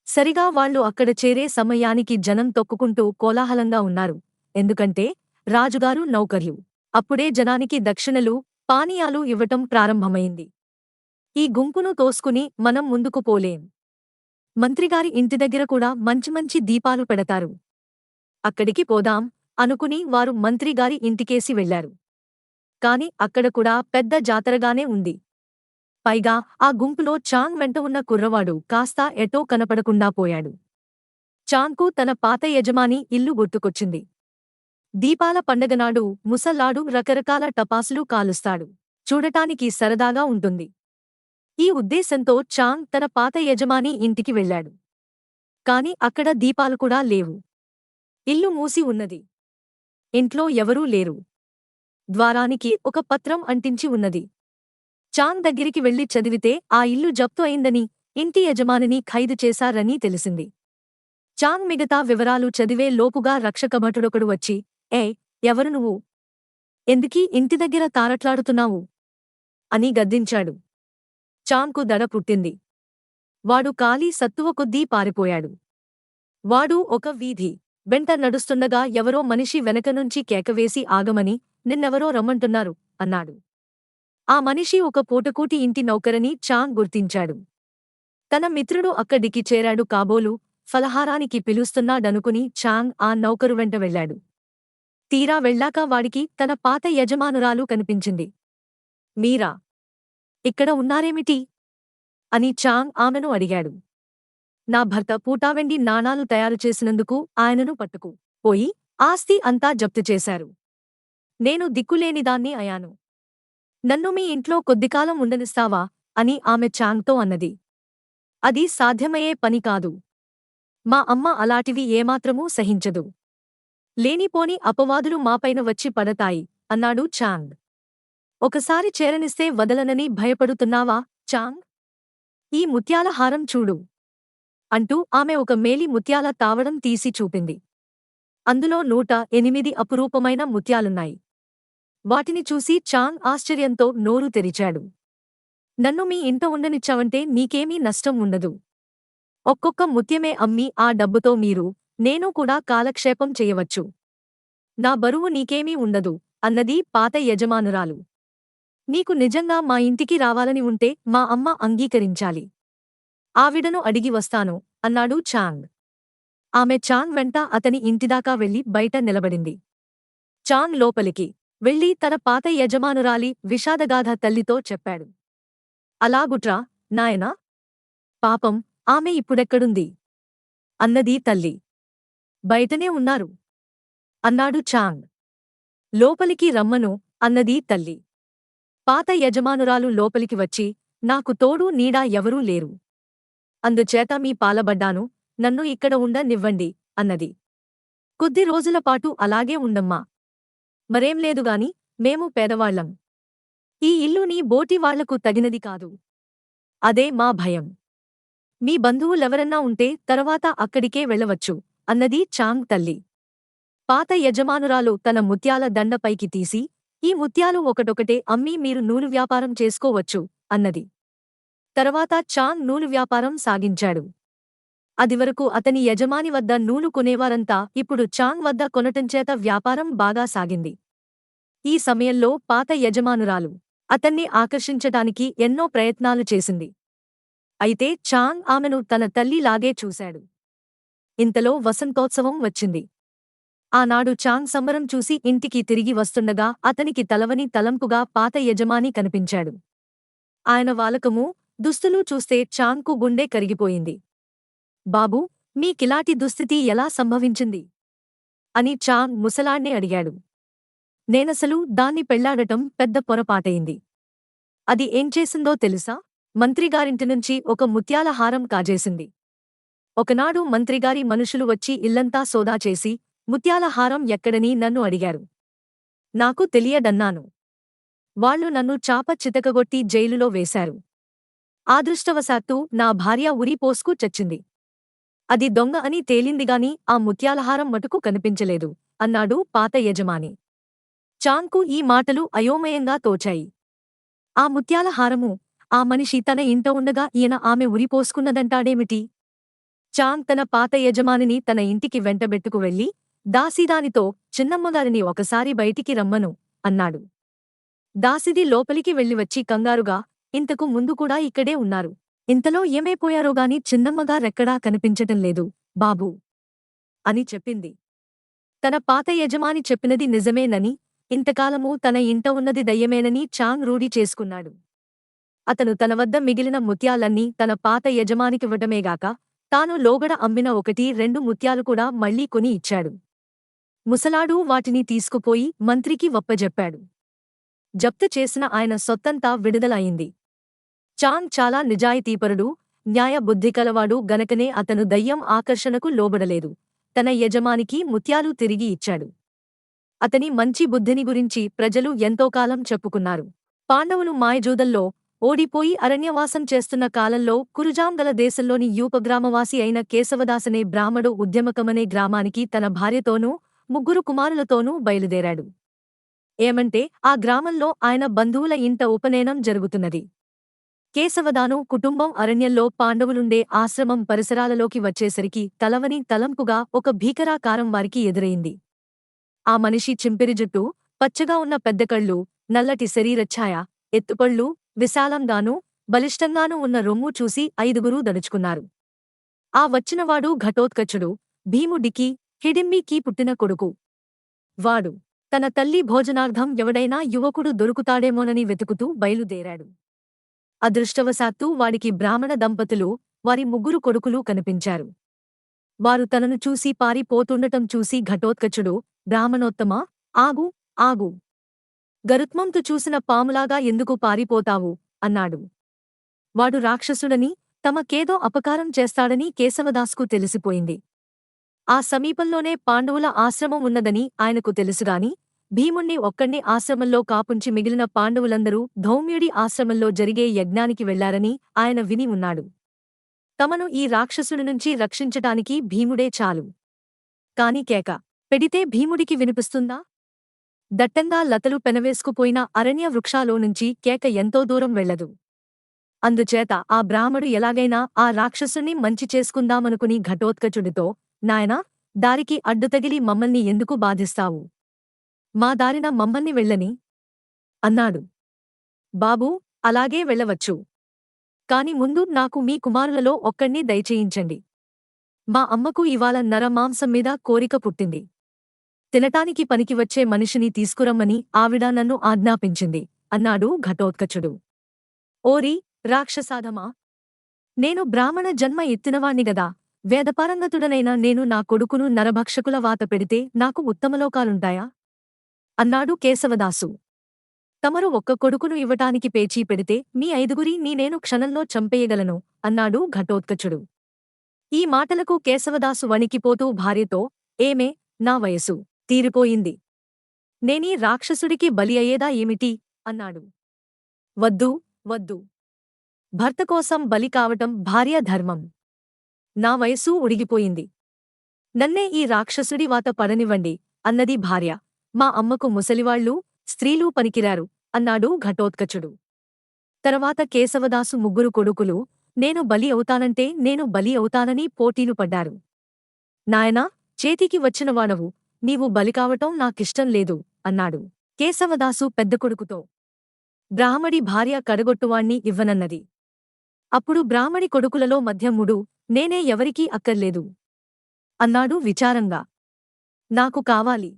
సరిగా వాళ్లు అక్కడ చేరే సమయానికి జనం తొక్కుకుంటూ కోలాహలంగా ఉన్నారు. ఎందుకంటే రాజుగారు నౌకర్లు. అప్పుడే జనానికి దక్షిణలు, పానీయాలు ఇవ్వటం ప్రారంభమైంది. ఈ గుంపును తోసుకుని మనం ముందుకు పోలేం. మంత్రిగారి ఇంటి దగ్గర కూడా మంచి మంచి దీపాలు పెడతారు. అక్కడికి పోదాం అనుకుని వారు మంత్రిగారి ఇంటికేసి వెళ్లారు. కాని అక్కడ కూడా పెద్ద జాతరగానే ఉంది. పైగా ఆ గుంపులో చాంగ్ వెంట ఉన్న కుర్రవాడు కాస్త ఎటో కనపడకుండా పోయాడు. చాంగ్కు తన పాత యజమాని ఇల్లు గుర్తుకొచ్చింది. దీపాల పండగనాడు ముసల్లాడు రకరకాల టపాసులు కాలుస్తాడు. చూడటానికి సరదాగా ఉంటుంది. ఈ ఉద్దేశంతో చాంగ్ తన పాత యజమాని ఇంటికి వెళ్ళాడు. కాని అక్కడ దీపాలు కూడా లేవు. ఇల్లు మూసి ఉన్నది. ఇంట్లో ఎవరూ లేరు. ద్వారానికి ఒక పత్రం అంటించి ఉన్నది. చాంగ్ దగ్గరికి వెళ్లి చదివితే ఆ ఇల్లు జప్తు అయిందని, ఇంటి యజమానిని ఖైదు చేశారని తెలిసింది. చాంగ్ మిగతా వివరాలు చదివే లోపుగా రక్షకభటుడొకడు వచ్చి, ఎవరు నువ్వు? ఎందుకీ ఇంటి దగ్గర తారట్లాడుతున్నావు అని గద్దించాడు. చాంగ్కు దడ పుట్టింది. వాడు ఖాళీ సత్తువ కొద్దీ పారిపోయాడు. వాడు ఒక వీధి వెంట నడుస్తుండగా ఎవరో మనిషి వెనకనుంచి కేకవేసి ఆగమని, నిన్నెవరో రమ్మంటున్నారు అన్నాడు. ఆ మనిషి ఒక పూటకూటి ఇంటి నౌకరని చాంగ్ గుర్తించాడు. తన మిత్రుడు అక్కడికి చేరాడు కాబోలు ఫలహారానికి పిలుస్తున్నాడనుకుని చాంగ్ ఆ నౌకరు వెంట వెళ్ళాడు. తీరా వెళ్ళాక వాడికి తన పాత యజమానురాలు కనిపించింది. మీరా ఇక్కడ ఉన్నారేమిటి అని చాంగ్ ఆమెను అడిగాడు. నా భర్త పూటావెండి నాణాలు తయారు చేసినందుకు ఆయనను పట్టుకు పోయి ఆస్తి అంతా జప్తు చేశారు. నేను దిక్కులేనిదాన్ని అయాను. నన్ను మీ ఇంట్లో కొద్దికాలం ఉండనిస్తావా అని ఆమె చాంగ్తో అన్నది. అది సాధ్యమయ్యే పని కాదు. మా అమ్మ అలాంటివి ఏమాత్రమూ సహించదు. లేనిపోని అపవాదులు మాపైన వచ్చి పడతాయి అన్నాడు చాంగ్. ఒకసారి చేరనిస్తే వదలనని భయపడుతున్నావా చాంగ్? ఈ ముత్యాల హారం చూడు అంటూ ఆమె ఒక మేలి ముత్యాల తావడం తీసి చూపింది. అందులో 108 అపురూపమైన ముత్యాలున్నాయి. వాటిని చూసి చాంగ్ ఆశ్చర్యంతో నోరు తెరిచాడు. నన్ను మీ ఇంట ఉండనిచ్చావంటే నీకేమీ నష్టం ఉండదు. ఒక్కొక్క ముత్యమే అమ్మి ఆ డబ్బుతో మీరు, నేను కూడా కాలక్షేపం చేయవచ్చు. నా బరువు నీకేమీ ఉండదు అన్నది పాత యజమానురాలు. నీకు నిజంగా మా ఇంటికి రావాలని ఉంటే మా అమ్మ అంగీకరించాలి. ఆవిడను అడిగి వస్తాను అన్నాడు చాంగ్. ఆమె చాంగ్ వెంట అతని ఇంటిదాకా వెళ్లి బయట నిలబడింది. చాంగ్ లోపలికి వెళ్లి తన పాత యజమానురాలి విషాదగాథ తల్లితో చెప్పాడు. అలాగుట్రా నాయనా, పాపం ఆమె ఇప్పుడెక్కడుంది అన్నది తల్లి. బయటనే ఉన్నారు అన్నాడు చాంగ్. లోపలికి రమ్మను అన్నది తల్లి. పాత యజమానురాలు లోపలికి వచ్చి, నాకు తోడు నీడా ఎవరూ లేరు. అందుచేత మీ పాలబడ్డాను, నన్ను ఇక్కడ ఉండనివ్వండి అన్నది. కొద్ది రోజులపాటు అలాగే ఉండమ్మా. మరేం లేదుగాని మేము పేదవాళ్లం. ఈ ఇల్లు నీ బోటి వాళ్లకు తగినది కాదు. అదే మా భయం. మీ బంధువులెవరన్నా ఉంటే తర్వాత అక్కడికే వెళ్ళవచ్చు అన్నది చాంగ్ తల్లి. పాత యజమానురాలు తన ముత్యాల దండ పైకి తీసి, ఈ ముత్యాలు ఒకటొకటే అమ్మి మీరు నూలు వ్యాపారం చేసుకోవచ్చు అన్నది. తర్వాత చాంగ్ నూలు వ్యాపారం సాగించాడు. అదివరకు అతని యజమాని వద్ద నూలు కొనేవారంతా ఇప్పుడు చాంగ్ వద్ద కొనటంచేత వ్యాపారం బాగా సాగింది. ఈ సమయంలో పాత యజమానురాలు అతన్ని ఆకర్షించటానికి ఎన్నో ప్రయత్నాలు చేసింది. అయితే చాంగ్ ఆమెను తన తల్లిలాగే చూశాడు. ఇంతలో వసంతోత్సవం వచ్చింది. ఆనాడు చాంగ్ సంబరం చూసి ఇంటికి తిరిగి వస్తుండగా అతనికి తలవని తలంపుగా పాత యజమాని కనిపించాడు. ఆయన వాలకమూ, దుస్తులు చూస్తే చాంగ్కు గుండె కరిగిపోయింది. బాబూ, మీకిలాటి దుస్థితి ఎలా సంభవించింది అని చాంగ్ ముసలాణ్ణి అడిగాడు. నేనసలు దాన్ని పెళ్లాడటం పెద్ద పొరపాటయింది. అది ఏం చేసిందో తెలుసా? మంత్రిగారింటినుంచి ఒక ముత్యాల హారం కాజేసింది. ఒకనాడు మంత్రిగారి మనుషులు వచ్చి ఇల్లంతా సోదా చేసి ముత్యాల హారం ఎక్కడని నన్ను అడిగారు. నాకు తెలియదన్నాను. వాళ్లు నన్ను చాప చితకగొట్టి జైలులో వేశారు. అదృష్టవశాత్తు నా భార్య ఉరిపోసుకు చచ్చింది. అది దొంగ అని తేలిందిగాని ఆ ముత్యాలహారం మటుకు కనిపించలేదు అన్నాడు పాత యజమాని. చాంగ్కు ఈ మాటలు అయోమయంగా తోచాయి. ఆ ముత్యాల హారము ఆ మనిషి తన ఇంట ఉండగా ఈయన ఆమె ఉరిపోసుకున్నదంటాడేమిటి? చాంగ్ తన పాత యజమానిని తన ఇంటికి వెంటబెట్టుకు వెళ్లి దాసీదానితో చిన్నమ్మగారిని ఒకసారి బయటికి రమ్మను అన్నాడు. దాసిది లోపలికి వెళ్ళివచ్చి కంగారుగా, ఇంతకు ముందు కూడా ఇక్కడే ఉన్నారు. ఇంతలో ఏమైపోయారోగాని చిన్నమ్మగారెక్కడా కనిపించటం లేదు బాబూ అని చెప్పింది. తన పాత యజమాని చెప్పినది నిజమేనని, ఇంతకాలమూ తన ఇంట ఉన్నది దయ్యమేనని చాంగ్ రూఢి చేసుకున్నాడు. అతను తన వద్ద మిగిలిన ముత్యాలన్నీ తన పాత యజమానికివ్వటమేగాక తాను లోగడ అమ్మిన 1-2 ముత్యాలు కూడా మళ్లీ కొని ఇచ్చాడు. ముసలాడు వాటిని తీసుకుపోయి మంత్రికి వప్పజెప్పాడు. జప్తు చేసిన ఆయన సొత్తంతా విడుదల అయింది. చాంగ్ చాలా నిజాయితీపరుడు, న్యాయ బుద్ధికలవాడు గనకనే అతను దయ్యం ఆకర్షణకు లోబడలేదు. తన యజమానికి ముత్యాలు తిరిగి ఇచ్చాడు. అతని మంచి బుద్ధిని గురించి ప్రజలు ఎంతోకాలం చెప్పుకున్నారు. పాండవులు మాయజూదంలో ఓడిపోయి అరణ్యవాసం చేస్తున్న కాలంలో కురుజాంగల దేశంలోని యూపగ్రామవాసి అయిన కేశవదాసనే బ్రాహ్మడు ఉద్యమకమనే గ్రామానికి తన భార్యతోనూ 3 కుమారులతోనూ బయలుదేరాడు. ఏమంటే ఆ గ్రామంలో ఆయన బంధువుల ఇంట ఉపనయనం జరుగుతున్నది. కేశవదాను కుటుంబం అరణ్యంలో పాండవులుండే ఆశ్రమం పరిసరాలలోకి వచ్చేసరికి తలవని తలంపుగా ఒక భీకరాకారం వారికి ఎదురైంది. ఆ మనిషి చింపిరి జుట్టు, పచ్చగా ఉన్న పెద్ద కళ్ళు, నల్లటి శరీరఛాయ, ఎత్తుపళ్ళు, విశాలంగానూ బలిష్టంగానూ ఉన్న రొమ్ము చూసి 5 దడుచుకున్నారు. ఆ వచ్చినవాడు ఘటోత్కచుడు, భీముడికి హిడింబీకి పుట్టిన కొడుకు. వాడు తన తల్లి భోజనార్థం ఎవడైనా యువకుడు దొరుకుతాడేమోనని వెతుకుతూ బయలుదేరాడు. అదృష్టవశాత్తు వాడికి బ్రాహ్మణ దంపతులు, వారి 3 కొడుకులు కనిపించారు. వారు తనను చూసి పారిపోతుండటం చూసి ఘటోత్కచుడు, బ్రాహ్మణోత్తమా, ఆగు, ఆగు. గరుత్మంతు చూసిన పాములాగా ఎందుకు పారిపోతావు అన్నాడు. వాడు రాక్షసుడని, తమకేదో అపకారం చేస్తాడని కేశవదాస్కు తెలిసిపోయింది. ఆ సమీపంలోనే పాండవుల ఆశ్రమం ఉన్నదని ఆయనకు తెలుసుగాని, భీముణ్ణి ఒక్కణ్ణి ఆశ్రమంలో కాపుంచి మిగిలిన పాండవులందరూ ధౌమ్యుడి ఆశ్రమంలో జరిగే యజ్ఞానికి వెళ్లారని ఆయన విని ఉన్నాడు. తమను ఈ రాక్షసుడి నుంచి రక్షించటానికి భీముడే చాలు. కాని కేక పెడితే భీముడికి వినిపిస్తుందా? దట్టంగా లతలు పెనవేసుకుపోయిన అరణ్య వృక్షాలోనుంచి కేక ఎంతో దూరం వెళ్లదు. అందుచేత ఆ బ్రాహ్మడు ఎలాగైనా ఆ రాక్షసుణ్ణి మంచి చేసుకుందామనుకుని ఘటోత్కచుడితో, నాయనా, దారికి అడ్డుతగిలి మమ్మల్ని ఎందుకు బాధిస్తావు? మా దారిన మమ్మల్ని వెళ్ళని అన్నాడు. బాబూ, అలాగే వెళ్ళవచ్చు. కాని ముందు నాకు మీ కుమారులలో ఒక్కణ్ణి దయచేయించండి. మా అమ్మకు ఇవాళ నరమాంసం మీద కోరిక పుట్టింది. తినటానికి పనికివచ్చే మనిషిని తీసుకురమ్మని ఆవిడ నన్ను ఆజ్ఞాపించింది అన్నాడు ఘటోత్కచుడు. ఓరి రాక్షసాధమా! నేను బ్రాహ్మణ జన్మ ఎత్తినవాణ్ణిగదా, వేదపారంగతుడనైన నేను నా కొడుకును నరభక్షకుల వాత పెడితే నాకు ఉత్తమలోకాలుంటాయా? అన్నాడు కేశవదాసు. తమరు ఒక్క కొడుకును ఇవ్వటానికి పేచీ పెడితే మీ 5 నేను క్షణంలో చంపేయగలను అన్నాడు ఘటోత్కచుడు. ఈ మాటలకు కేశవదాసు వణికిపోతూ భార్యతో, ఏమే, నా వయసు తీరిపోయింది. నేనీ రాక్షసుడికి బలి అయ్యేదా ఏమిటి అన్నాడు. వద్దు, వద్దు. భర్త కోసం బలి కావటం భార్య ధర్మం. నా వయసు ఉడిగిపోయింది. నన్నే ఈ రాక్షసుడి వాత పడనివ్వండి అన్నది భార్య. మా అమ్మకు ముసలివాళ్లూ, స్త్రీలూ పనికిరారు అన్నాడు ఘటోత్కచుడు. తర్వాత కేశవదాసు 3 కొడుకులు, నేను బలి అవుతానంటే నేను బలి అవుతానని పోటీలు పడ్డారు. నాయనా, చేతికి వచ్చినవాడవు, నీవు బలికావటం నాకిష్టం లేదు అన్నాడు కేశవదాసు పెద్ద కొడుకుతో. బ్రాహ్మడి భార్య కడగొట్టువాణ్ణి ఇవ్వనన్నది. అప్పుడు బ్రాహ్మడి కొడుకులలో మధ్యముడు, నేనే ఎవరికీ అక్కర్లేదు అన్నాడు విచారంగా. నాకు కావాలి.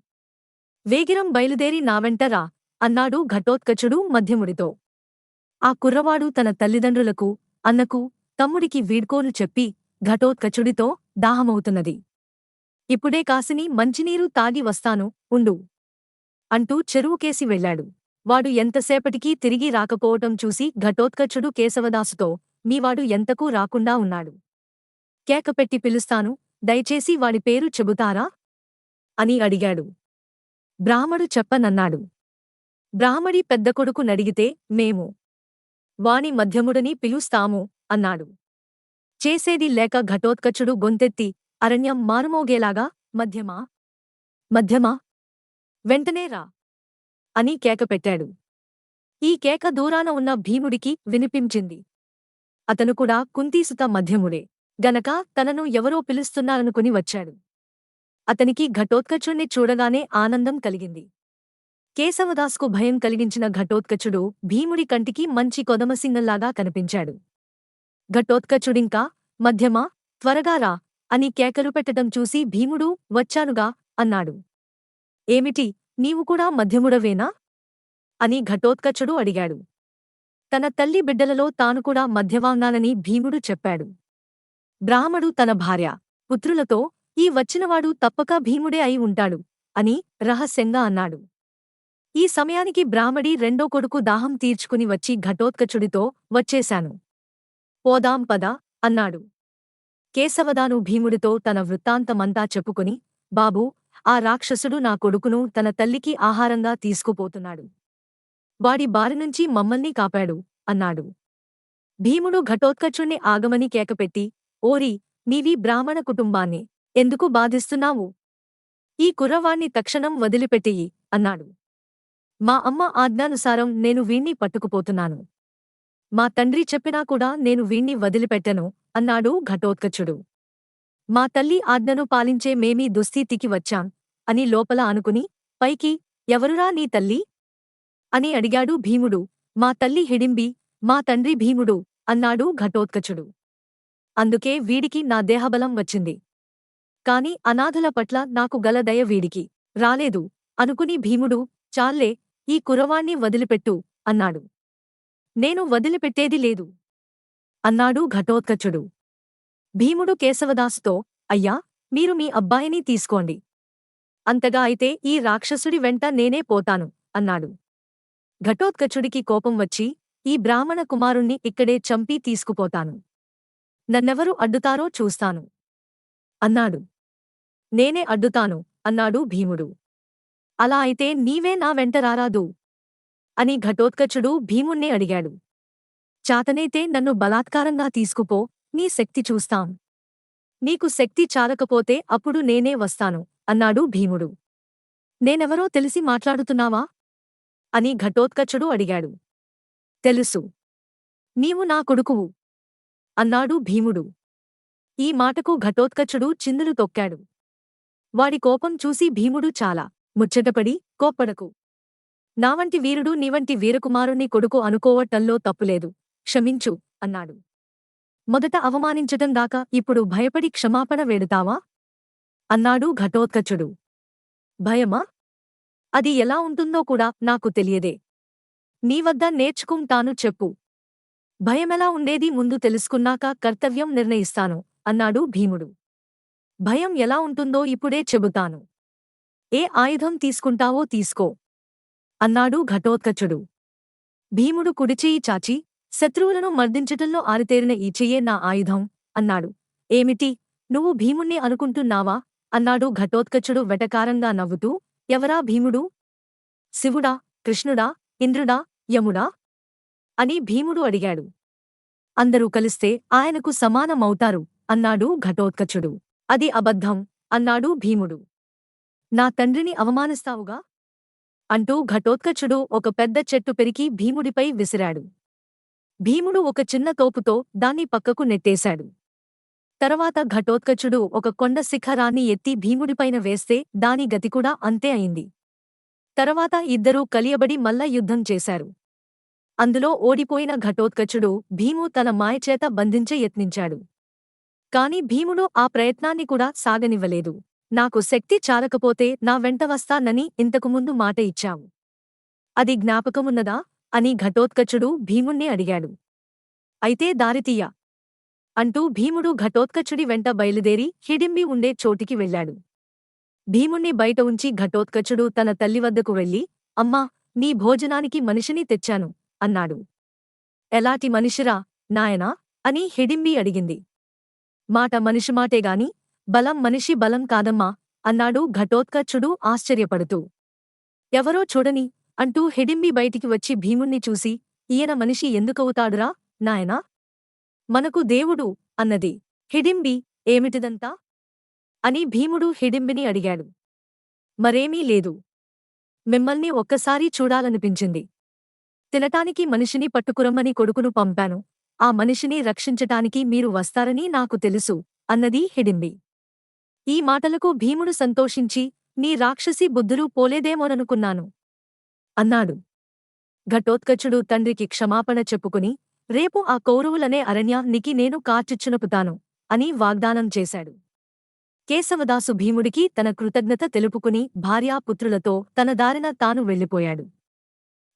వేగిరం బయలుదేరి నావెంట రా అన్నాడు ఘటోత్కచుడు మధ్యముడితో. ఆ కుర్రవాడు తన తల్లిదండ్రులకు, అన్నకు, తమ్ముడికి వీడ్కోలు చెప్పి ఘటోత్కచుడితో దాహమవుతున్నది. ఇప్పుడే కాసిని మంచినీరు తాగి వస్తాను, ఉండు అంటూ చెరువుకేసి వెళ్ళాడు. వాడు ఎంతసేపటికీ తిరిగి రాకపోవటం చూసి ఘటోత్కచుడు కేశవదాసుతో, మీవాడు ఎంతకూ రాకుండా ఉన్నాడు. కేకపెట్టి పిలుస్తాను, దయచేసి వాడి పేరు చెబుతారా అని అడిగాడు. బ్రాహ్మడు చెప్పనన్నాడు. బ్రాహ్మడి పెద్ద కొడుకు నడిగితే, మేము వాని మధ్యముడని పిలుస్తాము అన్నాడు. చేసేది లేక ఘటోత్కచుడు గొంతెత్తి, అరణ్యం మారుమోగేలాగా, మధ్యమా మధ్యమా వెంటనే రా అని కేకపెట్టాడు. ఈ కేక దూరాన ఉన్న భీముడికి వినిపించింది. అతను కూడా కుంతీసుత మధ్యముడే గనక తనను ఎవరో పిలుస్తున్నారనుకుని వచ్చాడు. అతనికి ఘటోత్కచుణ్ణి చూడగానే ఆనందం కలిగింది. కేశవదాస్కు భయం కలిగించిన ఘటోత్కచుడు భీముడి కంటికి మంచి కొదమసింగంలాగా కనిపించాడు. ఘటోత్కచుడింకా, మధ్యమా, త్వరగా రా అని కేకలు పెట్టడం చూసి భీముడు, వచ్చానుగా అన్నాడు. ఏమిటి, నీవు కూడా మధ్యముడవేనా అని ఘటోత్కచుడు అడిగాడు. తన తల్లి బిడ్డలలో తాను కూడా మధ్యవాంగానని భీముడు చెప్పాడు. బ్రాహ్మడు తన భార్య, పుత్రులతో, ఈ వచ్చినవాడు తప్పక భీముడే అయి ఉంటాడు అని రహస్యంగా అన్నాడు. ఈ సమయానికి బ్రాహ్మడి రెండో కొడుకు దాహం తీర్చుకుని వచ్చి ఘటోత్కచుడితో, వచ్చేశాను, పోదాం పద అన్నాడు. కేశవదాను భీముడితో తన వృత్తాంతమంతా చెప్పుకుని, బాబూ, ఆ రాక్షసుడు నా కొడుకును తన తల్లికి ఆహారంగా తీసుకుపోతున్నాడు. వాడి బారినుంచి మమ్మల్ని కాపాడు అన్నాడు. భీముడు ఘటోత్కచుణ్ణి ఆగమని కేకపెట్టి, ఓరి, నీవీ బ్రాహ్మణ కుటుంబాన్ని ఎందుకు బాధిస్తున్నావు? ఈ కుర్రవాణ్ణి తక్షణం వదిలిపెట్టెయ్యి అన్నాడు. మా అమ్మ ఆజ్ఞానుసారం నేను వీణ్ణి పట్టుకుపోతున్నాను. మా తండ్రి చెప్పినా కూడా నేను వీణ్ణి వదిలిపెట్టను అన్నాడు ఘటోత్కచుడు. మా తల్లి ఆజ్ఞను పాలించే మేమీ దుస్థితికి వచ్చాం అని లోపల అనుకుని, పైకి, ఎవరురా నీ తల్లి అని అడిగాడు భీముడు. మా తల్లి హిడింబి, మా తండ్రి భీముడు అన్నాడు ఘటోత్కచుడు. అందుకే వీడికి నా దేహబలం వచ్చింది. కాని అనాథల పట్ల నాకు గల దయ వీడికి రాలేదు అనుకుని భీముడు, చాల్లే, ఈ కుర్రవాణ్ణి వదిలిపెట్టు అన్నాడు. నేను వదిలిపెట్టేది లేదు అన్నాడు ఘటోత్కచుడు. భీముడు కేశవదాసుతో, అయ్యా, మీరు మీ అబ్బాయిని తీసుకోండి. అంతగా అయితే ఈ రాక్షసుడి వెంట నేనే పోతాను అన్నాడు. ఘటోత్కచుడికి కోపం వచ్చి, ఈ బ్రాహ్మణ కుమారుణ్ణి ఇక్కడే చంపి తీసుకుపోతాను. నన్నెవరు అడ్డుతారో చూస్తాను అన్నాడు. నేనే అడ్డుతాను అన్నాడు భీముడు. అలా అయితే నీవే నా వెంట రారాదు అని ఘటోత్కచుడు భీముణ్ణి అడిగాడు. చాతనైతే నన్ను బలాత్కారంగా తీసుకుపో, నీ శక్తి చూస్తాం. నీకు శక్తి చాలకపోతే అప్పుడు నేనే వస్తాను అన్నాడు భీముడు. నేనెవరో తెలిసి మాట్లాడుతున్నావా అని ఘటోత్కచుడు అడిగాడు. తెలుసు. నీవు నా కొడుకువు అన్నాడు భీముడు. ఈ మాటకు ఘటోత్కచుడు చిందులు తొక్కాడు. వాడి కోపం చూసి భీముడు చాలా ముచ్చటపడి, కోప్పడకు. నావంటి వీరుడు నీవంటి వీరకుమారుని కొడుకు అనుకోవటంలో తప్పులేదు, క్షమించు అన్నాడు. మొదట అవమానించటం దాకా ఇప్పుడు భయపడి క్షమాపణ వేడుతావా అన్నాడు ఘటోత్కచుడు. భయమా? అది ఎలా ఉంటుందో కూడా నాకు తెలియదే. నీవద్ద నేర్చుకుంటాను చెప్పు. భయమెలా ఉండేది ముందు తెలుసుకున్నాక కర్తవ్యం నిర్ణయిస్తాను అన్నాడు భీముడు. భయం ఎలా ఉంటుందో ఇప్పుడే చెబుతాను. ఏ ఆయుధం తీసుకుంటావో తీసుకో అన్నాడు ఘటోత్కచుడు. భీముడు కుడిచెయ్యి చాచి, శత్రువులను మర్దించటంలో ఆరితేరిన ఈ చెయ్యే నా ఆయుధం అన్నాడు. ఏమిటి, నువ్వు భీముణ్ణి అనుకుంటున్నావా అన్నాడు ఘటోత్కచుడు వెటకారంగా నవ్వుతూ. ఎవరా భీముడు? శివుడా, కృష్ణుడా, ఇంద్రుడా, యముడా అని భీముడు అడిగాడు. అందరూ కలిస్తే ఆయనకు సమానమవుతారు అన్నాడు ఘటోత్కచుడు. అది అబద్ధం అన్నాడు భీముడు. నా తండ్రిని అవమానిస్తావుగా అంటూ ఘటోత్కచుడు ఒక పెద్ద చెట్టు పెరికి భీముడిపై విసిరాడు. భీముడు ఒక చిన్న తోపుతో దాన్ని పక్కకు నెట్టేశాడు. తరువాత ఘటోత్కచుడు ఒక కొండ శిఖరాన్ని ఎత్తి భీముడిపైన వేస్తే దాని గతి కూడా అంతే అయింది. తరువాత ఇద్దరూ కలియబడి మల్ల యుద్ధం చేశారు. అందులో ఓడిపోయిన ఘటోత్కచుడు భీము తన మాయచేత బంధించ యత్నించాడు. కాని భీముడు ఆ ప్రయత్నాన్ని కూడా సాగనివ్వలేదు. నాకు శక్తి చాలకపోతే నా వెంట వస్తానని ఇంతకుముందు మాట ఇచ్చావు. అది జ్ఞాపకమున్నదా అని ఘటోత్కచుడు భీముణ్ణి అడిగాడు. అయితే దారితీయ అంటూ భీముడు ఘటోత్కచుడి వెంట బయలుదేరి హిడింబి ఉండే చోటికి వెళ్ళాడు. భీముణ్ణి బయట ఉంచి ఘటోత్కచుడు తన తల్లి వద్దకు వెళ్ళి, అమ్మా, నీ భోజనానికి మనిషిని తెచ్చాను అన్నాడు. ఎలాటి మనిషిరా, నాయనా అని హిడింబి అడిగింది. మాట మనిషిమాటేగాని బలం మనిషి బలం కాదమ్మా అన్నాడు ఘటోత్కచుడు ఆశ్చర్యపడుతూ. ఎవరో చూడని అంటూ హిడింబి బయటికి వచ్చి భీముణ్ణి చూసి, ఈయన మనిషి ఎందుకవుతాడురా, నాయనా? మనకు దేవుడు అన్నది. హిడింబి, ఏమిటిదంతా అని భీముడు హిడింబిని అడిగాడు. మరేమీ లేదు. మిమ్మల్ని ఒక్కసారి చూడాలనిపించింది. తినటానికి మనిషిని పట్టుకురమ్మని కొడుకును పంపాను. ఆ మనిషిని రక్షించటానికి మీరు వస్తారని నాకు తెలుసు అన్నది హిడింబి. ఈ మాటలకు భీముడు సంతోషించి, నీ రాక్షసి బుద్ధులు పోలేదేమోననుకున్నాను అన్నాడు. ఘటోత్కచుడు తండ్రికి క్షమాపణ చెప్పుకుని, రేపు ఆ కౌరవులనే అరణ్యానికి నేను కార్చిచ్చునపుతాను అని వాగ్దానం చేశాడు. కేశవదాసు భీముడికి తన కృతజ్ఞత తెలుపుకుని భార్యాపుత్రులతో తన దారిన తాను వెళ్ళిపోయాడు.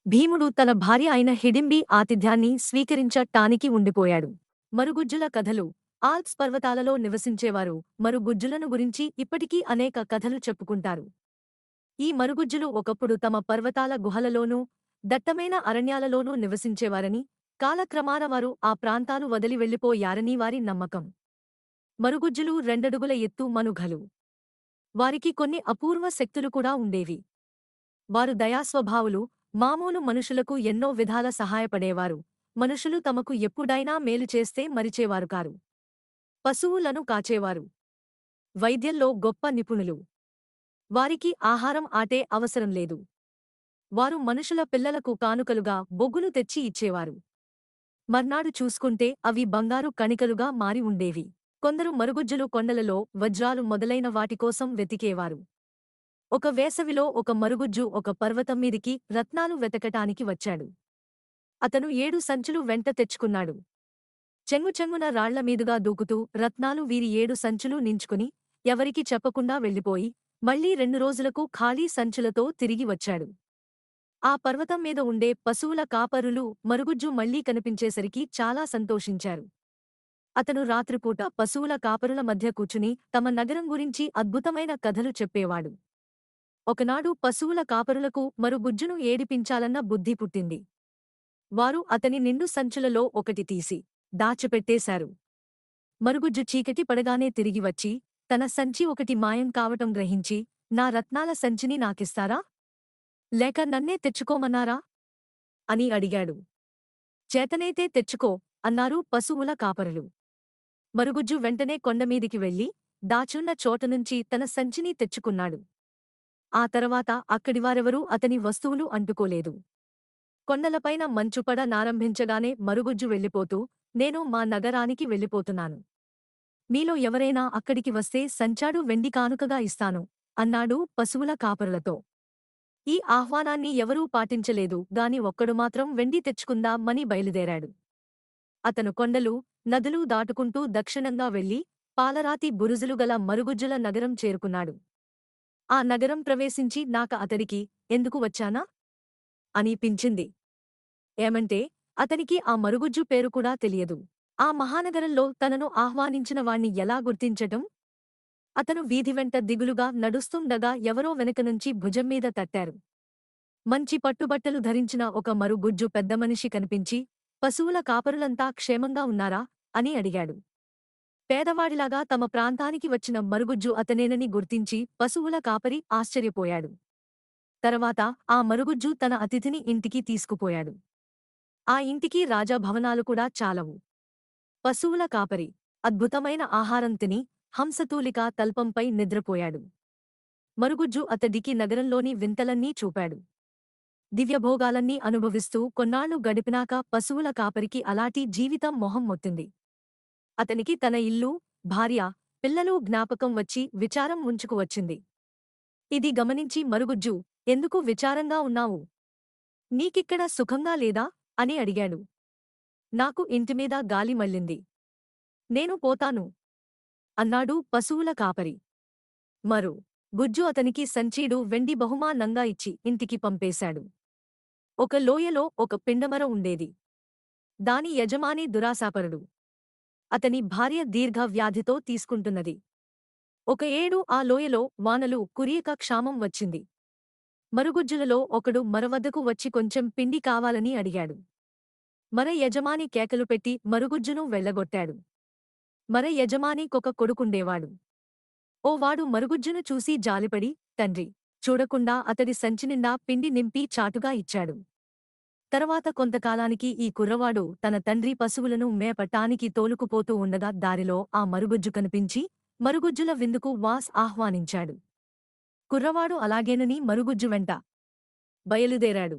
భీముడు తన భార్య అయిన హిడింబి ఆతిథ్యాన్ని స్వీకరించటానికి ఉండిపోయాడు. మరుగుజ్జుల కథలు. ఆల్ప్స్ పర్వతాలలో నివసించేవారు మరుగుజ్జులను గురించి ఇప్పటికీ అనేక కథలు చెప్పుకుంటారు. ఈ మరుగుజ్జులు ఒకప్పుడు తమ పర్వతాల గుహలలోనూ దట్టమైన అరణ్యాలలోనూ నివసించేవారని, కాలక్రమాన వారు ఆ ప్రాంతాలు వదిలి వెళ్ళిపోయారని వారి నమ్మకం. మరుగుజ్జులు 2 అడుగుల ఎత్తు మనుఘలు. వారికి కొన్ని అపూర్వ శక్తులు కూడా ఉండేవి. వారు దయాస్వభావులు, మామూలు మనుషులకు ఎన్నో విధాల సహాయపడేవారు. మనుషులు తమకు ఎప్పుడైనా మేలు చేస్తే మరిచేవారు కారు. పశువులను కాచేవారు. వైద్యంలో గొప్ప నిపుణులు. వారికి ఆహారం ఆటే అవసరం లేదు. వారు మనుషుల పిల్లలకు కానుకలుగా బొగ్గును తెచ్చి ఇచ్చేవారు. మర్నాడు చూసుకుంటే అవి బంగారు కణికలుగా మారి ఉండేవి. కొందరు మరుగుజ్జులు కొండలలో వజ్రాలు మొదలైన వాటికోసం వెతికేవారు. ఒక వేసవిలో ఒక మరుగుజ్జు ఒక పర్వతం మీదికి రత్నాలు వెతకటానికి వచ్చాడు. అతను 7 సంచులు వెంట తెచ్చుకున్నాడు. చెంగుచెంగున రాళ్లమీదుగా దూకుతూ రత్నాలు వీరి 7 సంచులు నించుకుని ఎవరికీ చెప్పకుండా వెళ్ళిపోయి మళ్లీ 2 రోజులకు ఖాళీ సంచులతో తిరిగి వచ్చాడు. ఆ పర్వతం మీద ఉండే పశువుల కాపరులు మరుగుజ్జు మళ్లీ కనిపించేసరికి చాలా సంతోషించారు. అతను రాత్రిపూట పశువుల కాపరుల మధ్య కూర్చుని తమ నగరం గురించి అద్భుతమైన కథలు చెప్పేవాడు. ఒకనాడు పశువుల కాపరులకు మరుగుజ్జును ఏడిపించాలన్న బుద్ధి పుట్టింది. వారు అతని నిండు సంచులలో ఒకటి తీసి దాచిపెట్టేశారు. మరుగుజ్జు చీకటి పడగానే తిరిగి వచ్చి తన సంచి ఒకటి మాయం కావటం గ్రహించి, నా రత్నాల సంచిని నాకిస్తారా? లేక నన్నే తెచ్చుకోమన్నారా అని అడిగాడు. చేతనైతే తెచ్చుకో అన్నారు పశువుల కాపరులు. మరుగుజ్జు వెంటనే కొండమీదికి వెళ్లి దాచున్న చోటనుంచి తన సంచిని తెచ్చుకున్నాడు. ఆ తర్వాత అక్కడివారెవరూ అతని వస్తువులు అంటుకోలేదు. కొండలపైన మంచుపడ నారంభించగానే మరుగుజ్జు వెళ్ళిపోతూ, నేను మా నగరానికి వెళ్ళిపోతున్నాను. మీలో ఎవరైనా అక్కడికి వస్తే సంచాడు వెండి కానుకగా ఇస్తాను అన్నాడు పశువుల కాపరులతో. ఈ ఆహ్వానాన్ని ఎవరూ పాటించలేదు గాని ఒక్కడు మాత్రం వెండి తెచ్చుకుందామని బయలుదేరాడు. అతను కొండలు, నదులు దాటుకుంటూ దక్షిణంగా వెళ్లి పాలరాతి బురుజులు గల మరుగుజ్జుల నగరం చేరుకున్నాడు. ఆ నగరం ప్రవేశించి నాక అతడికి ఎందుకు వచ్చానా అనిపించింది. ఏమంటే అతనికి ఆ మరుగుజ్జు పేరు కూడా తెలియదు. ఆ మహానగరంలో తనను ఆహ్వానించిన వాణ్ణి ఎలా గుర్తించటం? అతను వీధి వెంట దిగులుగా నడుస్తుండగా ఎవరో వెనకనుంచి భుజంమీద తట్టారు. మంచి పట్టుబట్టలు ధరించిన ఒక మరుగుజ్జు పెద్దమనిషి కనిపించి, పశువుల కాపరులంతా క్షేమంగా ఉన్నారా అని అడిగాడు. పేదవాడిలాగా తమ ప్రాంతానికి వచ్చిన మరుగుజ్జు అతనేనని గుర్తించి పశువుల కాపరి ఆశ్చర్యపోయాడు. తర్వాత ఆ మరుగుజ్జు తన అతిథిని ఇంటికి తీసుకుపోయాడు. ఆ ఇంటికి రాజభవనాలు కూడా చాలవు. పశువుల కాపరి అద్భుతమైన ఆహారం తిని హంసతూలికా తల్పంపై నిద్రపోయాడు. మరుగుజ్జు అతడికి నగరంలోని వింతలన్నీ చూపాడు. దివ్యభోగాలన్నీ అనుభవిస్తూ కొన్నాళ్లు గడిపినాక పశువుల కాపరికి అలాటి జీవితం మొహం మొత్తింది. అతనికి తన ఇల్లు, భార్య, పిల్లలు జ్ఞాపకం వచ్చి విచారం ముంచుకు వచ్చింది. ఇది గమనించి మరుగుజ్జు, ఎందుకు విచారంగా ఉన్నావు? నీకిక్కడ సుఖంగా లేదా? అని అడిగాడు. నాకు ఇంటిమీద గాలి మళ్ళింది. నేను పోతాను అన్నాడు పశువుల కాపరి. మరో గుజ్జు అతనికి సంచీడు వెండి బహుమానంగా ఇచ్చి ఇంటికి పంపేశాడు. ఒక లోయలో ఒక పిండమర ఉండేది. దాని యజమాని దురాశాపరుడు. అతని భార్య దీర్ఘ వ్యాధితో తీసుకుంటున్నది. ఒక ఏడు ఆ లోయలో వానలు కురియక క్షామం వచ్చింది. మరుగుజ్జులలో ఒకడు మరవద్దకు వచ్చి కొంచెం పిండి కావాలని అడిగాడు. మర యజమాని కేకలు పెట్టి మరుగుజ్జును వెళ్లగొట్టాడు. మర యజమానికొక కొడుకుండేవాడు. ఓ వాడు మరుగుజ్జును చూసి జాలిపడి, తండ్రి చూడకుండా అతడి సంచినిండా పిండి నింపి చాటుగా ఇచ్చాడు. తర్వాత కొంతకాలానికి ఈ కుర్రవాడు తన తండ్రి పశువులను మేపటానికి తోలుకుపోతూ ఉండగా దారిలో ఆ మరుగుజ్జు కనిపించి మరుగుజ్జుల విందుకు ఆహ్వానించాడు. కుర్రవాడు అలాగేనని మరుగుజ్జు వెంట బయలుదేరాడు.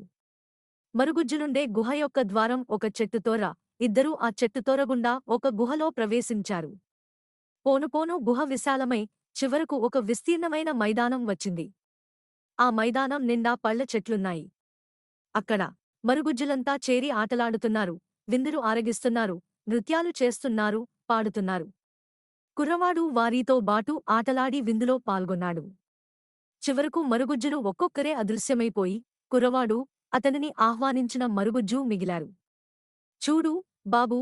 మరుగుజ్జునుండే గుహ యొక్క ద్వారం ఒక చెట్టుతోర. ఇద్దరూ ఆ చెట్టుతోరగుండా ఒక గుహలో ప్రవేశించారు. పోనుపోను గుహ విశాలమై చివరకు ఒక విస్తీర్ణమైన మైదానం వచ్చింది. ఆ మైదానం నిండా పళ్ల చెట్లున్నాయి. అక్కడ మరుగుజ్జులంతా చేరి ఆటలాడుతున్నారు, విందులు ఆరగిస్తున్నారు, నృత్యాలు చేస్తున్నారు, పాడుతున్నారు. కుర్రవాడు వారితో బాటు ఆటలాడి విందులో పాల్గొన్నాడు. చివరకు మరుగుజ్జులు ఒక్కొక్కరే అదృశ్యమైపోయి కుర్రవాడు, అతనిని ఆహ్వానించిన మరుగుజ్జు మిగిలారు. చూడు, బాబూ!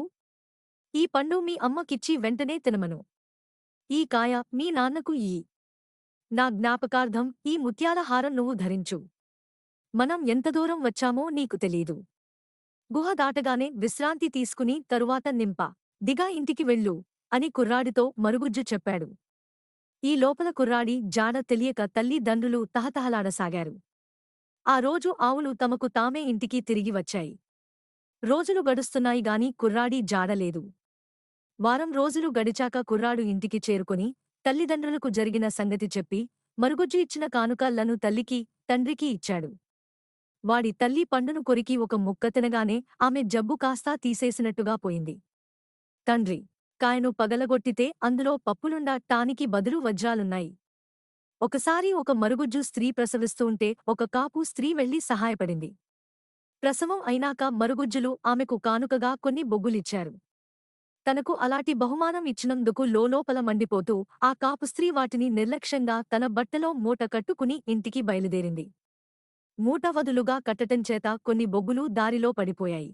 ఈ పండు మీ అమ్మకిచ్చి వెంటనే తినమను. ఈ కాయ మీ నాన్నకు ఇయ్యి. నా జ్ఞాపకార్థం ఈ ముత్యాల హారం నువ్వు ధరించు. మనం ఎంత దూరం వచ్చామో నీకు తెలీదు. గుహ దాటగానే విశ్రాంతి తీసుకుని తరువాత దిగా ఇంటికి వెళ్ళు అని కుర్రాడితో మరుగుజ్జు చెప్పాడు. ఈ లోపల కుర్రాడి జాడ తెలియక తల్లిదండ్రులు తహతహలాడసాగారు. ఆ రోజు ఆవులు తమకు తామే ఇంటికి తిరిగి వచ్చాయి. రోజులు గడుస్తున్నాయి గాని కుర్రాడి జాడలేదు. వారం రోజులు గడిచాక కుర్రాడు ఇంటికి చేరుకుని తల్లిదండ్రులకు జరిగిన సంగతి చెప్పి మరుగుజ్జు ఇచ్చిన కానుకలను తల్లికి, తండ్రికి ఇచ్చాడు. వాడి తల్లి పండును కొరికి ఒక ముక్క తినగానే ఆమె జబ్బు కాస్తా తీసేసినట్టుగా పోయింది. తండ్రి కాయను పగలగొట్టితే అందులో పప్పులుండటానికి బదులు వజ్రాలున్నాయి. ఒకసారి ఒక మరుగుజ్జు స్త్రీ ప్రసవిస్తూంటే ఒక కాపు స్త్రీ వెళ్లి సహాయపడింది. ప్రసవం అయినాక మరుగుజ్జులు ఆమెకు కానుకగా కొన్ని బొగ్గులిచ్చారు. తనకు అలాంటి బహుమానం ఇచ్చినందుకు లోలోపల మండిపోతూ ఆ కాపు స్త్రీ వాటిని నిర్లక్ష్యంగా తన బట్టలో మూట కట్టుకుని ఇంటికి బయలుదేరింది. మూట వదులుగా కట్టటంచేత కొన్ని బొగ్గులు దారిలో పడిపోయాయి.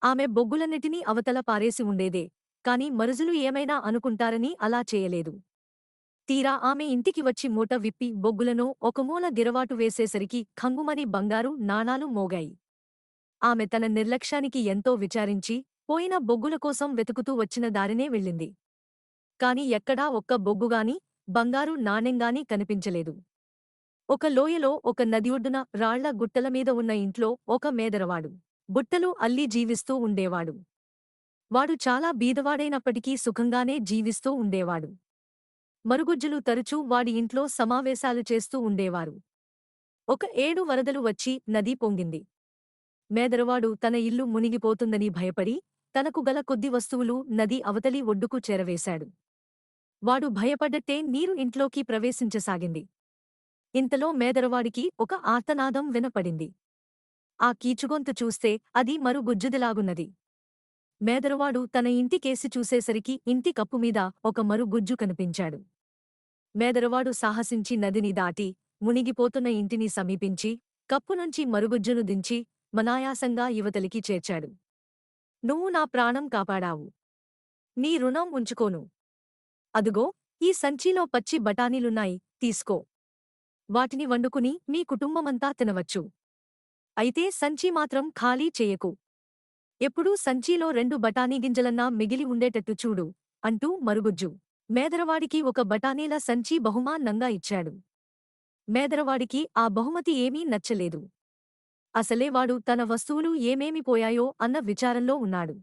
ఆమె బొగ్గులన్నిటినీ అవతల పారేసి ఉండేదే, కాని మరుజులు ఏమైనా అనుకుంటారని అలా చేయలేదు. తీరా ఆమె ఇంటికి వచ్చి మూట విప్పి బొగ్గులను ఒక మూల గిరవాటు వేసేసరికి ఖంగుమని బంగారు నాణాలు మోగాయి. ఆమె తన నిర్లక్ష్యానికి ఎంతో విచారించి పోయిన బొగ్గుల కోసం వెతుకుతూ వచ్చిన దారినే వెళ్ళింది. కాని ఎక్కడా ఒక్క బొగ్గుగాని బంగారు నాణెంగాని కనిపించలేదు. ఒక లోయలో ఒక నది ఒడ్డున రాళ్ల గుట్టలమీద ఉన్న ఇంట్లో ఒక మేదరవాడు బుట్టలు అల్లి జీవిస్తూ ఉండేవాడు. వాడు చాలా బీదవాడైనప్పటికీ సుఖంగానే జీవిస్తూ ఉండేవాడు. మరుగుజ్జులు తరచూ వాడి ఇంట్లో సమావేశాలు చేస్తూ ఉండేవారు. ఒక ఏడు వరదలు వచ్చి నది పొంగింది. మేదరవాడు తన ఇల్లు మునిగిపోతుందని భయపడి తనకు గల కొద్ది వస్తువులు నది అవతలి ఒడ్డుకు చేరవేశాడు. వాడు భయపడ్డట్టే నీరు ఇంట్లోకి ప్రవేశించసాగింది. ఇంతలో మేదరవాడికి ఒక ఆర్తనాదం వినపడింది. ఆ కీచుగొంతు చూస్తే అది మరుగుజ్జుదిలాగున్నది. మేదరవాడు తన ఇంటికేసి చూసేసరికి ఇంటి కప్పుమీద ఒక మరుగుజ్జు కనిపించాడు. మేదరవాడు సాహసించి నదిని దాటి మునిగిపోతున్న ఇంటిని సమీపించి కప్పునుంచి మరుగుజ్జును దించి మనాయాసంగా యువతలికి చేర్చాడు. నువ్వు నా ప్రాణం కాపాడావు. నీ రుణం ఉంచుకోను. అదుగో ఈ సంచీలో పచ్చి బఠానీలున్నాయి, తీసుకో. వాటిని వండుకుని మీ కుటుంబమంతా తినవచ్చు. అయితే సంచీ మాత్రం ఖాళీ చెయ్యకు. ఎప్పుడూ సంచీలో 2 బఠానీ గింజలన్నా మిగిలి ఉండేటట్టు చూడు అంటూ మరుగుజ్జు మేదరవాడికి ఒక బఠానీల సంచీ బహుమానంగా ఇచ్చాడు. మేదరవాడికి ఆ బహుమతి ఏమీ నచ్చలేదు. అసలే వాడు తన వస్తువులు ఏమేమి పోయాయో అన్న విచారంలో ఉన్నాడు.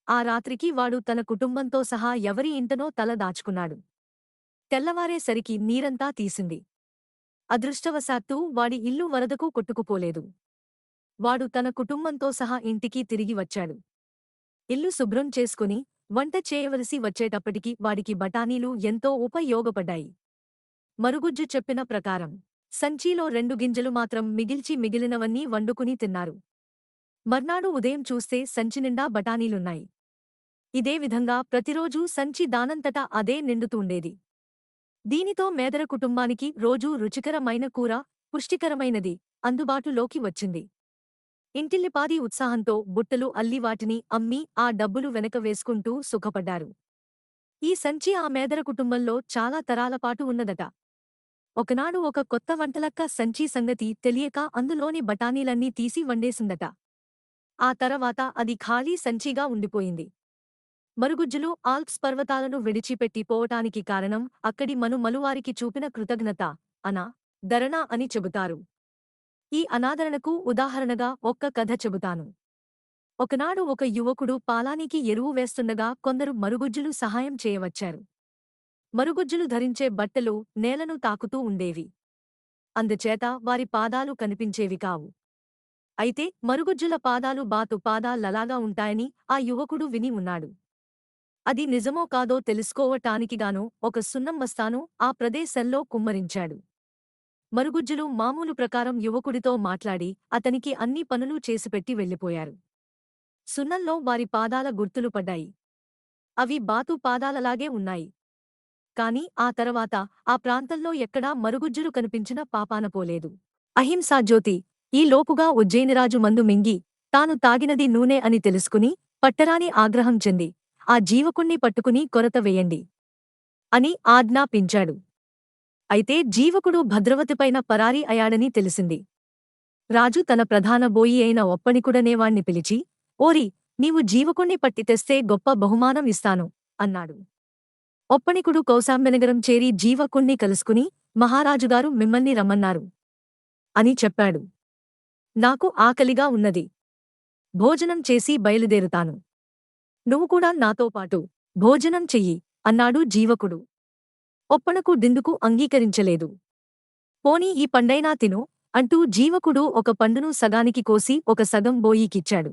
ఆ రాత్రికి వాడు తన కుటుంబంతో సహా ఎవరి ఇంటనో తల దాచుకున్నాడు. తెల్లవారేసరికి నీరంతా తీసింది. అదృష్టవశాత్తు వాడి ఇల్లు వరదకు కొట్టుకుపోలేదు. వాడు తన కుటుంబంతో సహా ఇంటికి తిరిగి వచ్చాడు. ఇల్లు శుభ్రం చేసుకుని వంట చేయవలసి వచ్చేటప్పటికి వాడికి బఠానీలు ఎంతో ఉపయోగపడ్డాయి. మరుగుజ్జు చెప్పిన ప్రకారం సంచీలో 2 గింజలు మాత్రం మిగిల్చి మిగిలినవన్నీ వండుకుని తిన్నారు. మర్నాడు ఉదయం చూస్తే సంచి నిండా బఠానీలున్నాయి. ఇదే విధంగా ప్రతిరోజూ సంచి దానంతటా అదే నిండుతూండేది. దీనితో మేదర కుటుంబానికి రోజూ రుచికరమైన కూర, పుష్టికరమైనది అందుబాటులోకి వచ్చింది. ఇంటిల్లిపాది ఉత్సాహంతో బుట్టలు అల్లి వాటిని అమ్మి ఆ డబ్బులు వెనక వేసుకుంటూ సుఖపడ్డారు. ఈ సంచి ఆ మేదర కుటుంబంలో చాలా తరాలపాటు ఉన్నదట. ఒకనాడు ఒక కొత్త వంటలక్క సంచీ సంగతి తెలియక అందులోని బఠానీలన్నీ తీసి వండేసిందట. ఆ తర్వాత అది ఖాళీ సంచీగా ఉండిపోయింది. మరుగుజ్జులు ఆల్ప్స్ పర్వతాలను విడిచిపెట్టి పోవటానికి కారణం అక్కడి మనుమలువారికి చూపిన కృతజ్ఞత, దరణ అని చెబుతారు. ఈ అనాదరణకు ఉదాహరణగా ఒక్క కథ చెబుతాను. ఒకనాడు ఒక యువకుడు పాలానికి ఎరువు వేస్తుండగా కొందరు మరుగుజ్జులు సహాయం చేయవచ్చారు. మరుగుజ్జులు ధరించే బట్టలు నేలను తాకుతూ ఉండేవి. అందుచేత వారి పాదాలు కనిపించేవి కావు. అయితే మరుగుజ్జుల పాదాలు బాతు పాదాలలాగా ఉంటాయని ఆ యువకుడు విని ఉన్నాడు. అది నిజమో కాదో తెలుసుకోవటానికిగాను ఒక సున్నం బస్తాను ఆ ప్రదేశంలో కుమ్మరించాడు. మరుగుజ్జులు మామూలు ప్రకారం యువకుడితో మాట్లాడి అతనికి అన్ని పనులు చేసిపెట్టి వెళ్ళిపోయారు. సున్నంలో వారి పాదాల గుర్తులు పడ్డాయి. అవి బాతు పాదాలలాగే ఉన్నాయి. కాని ఆ తర్వాత ఆ ప్రాంతంలో ఎక్కడా మరుగుజ్జులు కనిపించిన పాపానపోలేదు. అహింసాజ్యోతి ఈ లోపుగా ఉజ్జయినిరాజు మందు మింగి తాను తాగినది నూనె అని తెలుసుకుని పట్టరాని ఆగ్రహం చెంది ఆ జీవకుణ్ణి పట్టుకుని కొరత వెయ్యండి అని ఆజ్ఞాపించాడు. అయితే జీవకుడు భద్రవతిపైన పరారీ అయాడని తెలిసింది. రాజు తన ప్రధాన బోయి అయిన ఒప్పణికుడనేవాణ్ణి పిలిచి, ఓరి, నీవు జీవకుణ్ణి పట్టి తెస్తే గొప్ప బహుమానం ఇస్తాను అన్నాడు. ఒప్పణికుడు కౌశాంబనగరం చేరి జీవకుణ్ణి కలుసుకుని, మహారాజుగారు మిమ్మల్ని రమ్మన్నారు అని చెప్పాడు. నాకు ఆకలిగా ఉన్నది. భోజనం చేసి బయలుదేరుతాను. నువ్వు కూడా నాతో పాటు భోజనం చెయ్యి అన్నాడు జీవకుడు. ఒప్పణకు దిందుకు అంగీకరించలేదు. పోనీ ఈ పండైనా తిను అంటూ జీవకుడు ఒక పండును సగానికి కోసి ఒక సగం బోయికిచ్చాడు.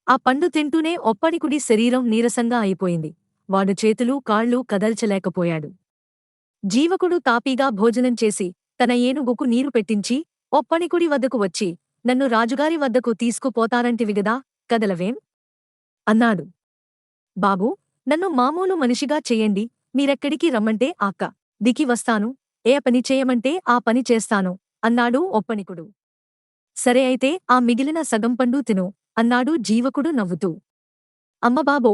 ఆ పండు తింటూనే ఒప్పణికుడి శరీరం నీరసంగా అయిపోయింది. వాడు చేతులు కాళ్ళు కదల్చలేకపోయాడు. జీవకుడు తాపీగా భోజనం చేసి తన ఏనుగుకు నీరు పెట్టించి ఒప్పణికుడి వద్దకు వచ్చి, నన్ను రాజుగారి వద్దకు తీసుకుపోతారంటివిగదా, కదలవేం అన్నాడు. బాబూ, నన్ను మామూలు మనిషిగా చెయ్యండి. మీరెక్కడికి రమ్మంటే దికి వస్తాను. ఏ పని చేయమంటే ఆ పని చేస్తాను అన్నాడు ఒప్పణికుడు. సరే అయితే ఆ మిగిలిన సగం పండు తిను అన్నాడు జీవకుడు నవ్వుతూ. అమ్మబాబో,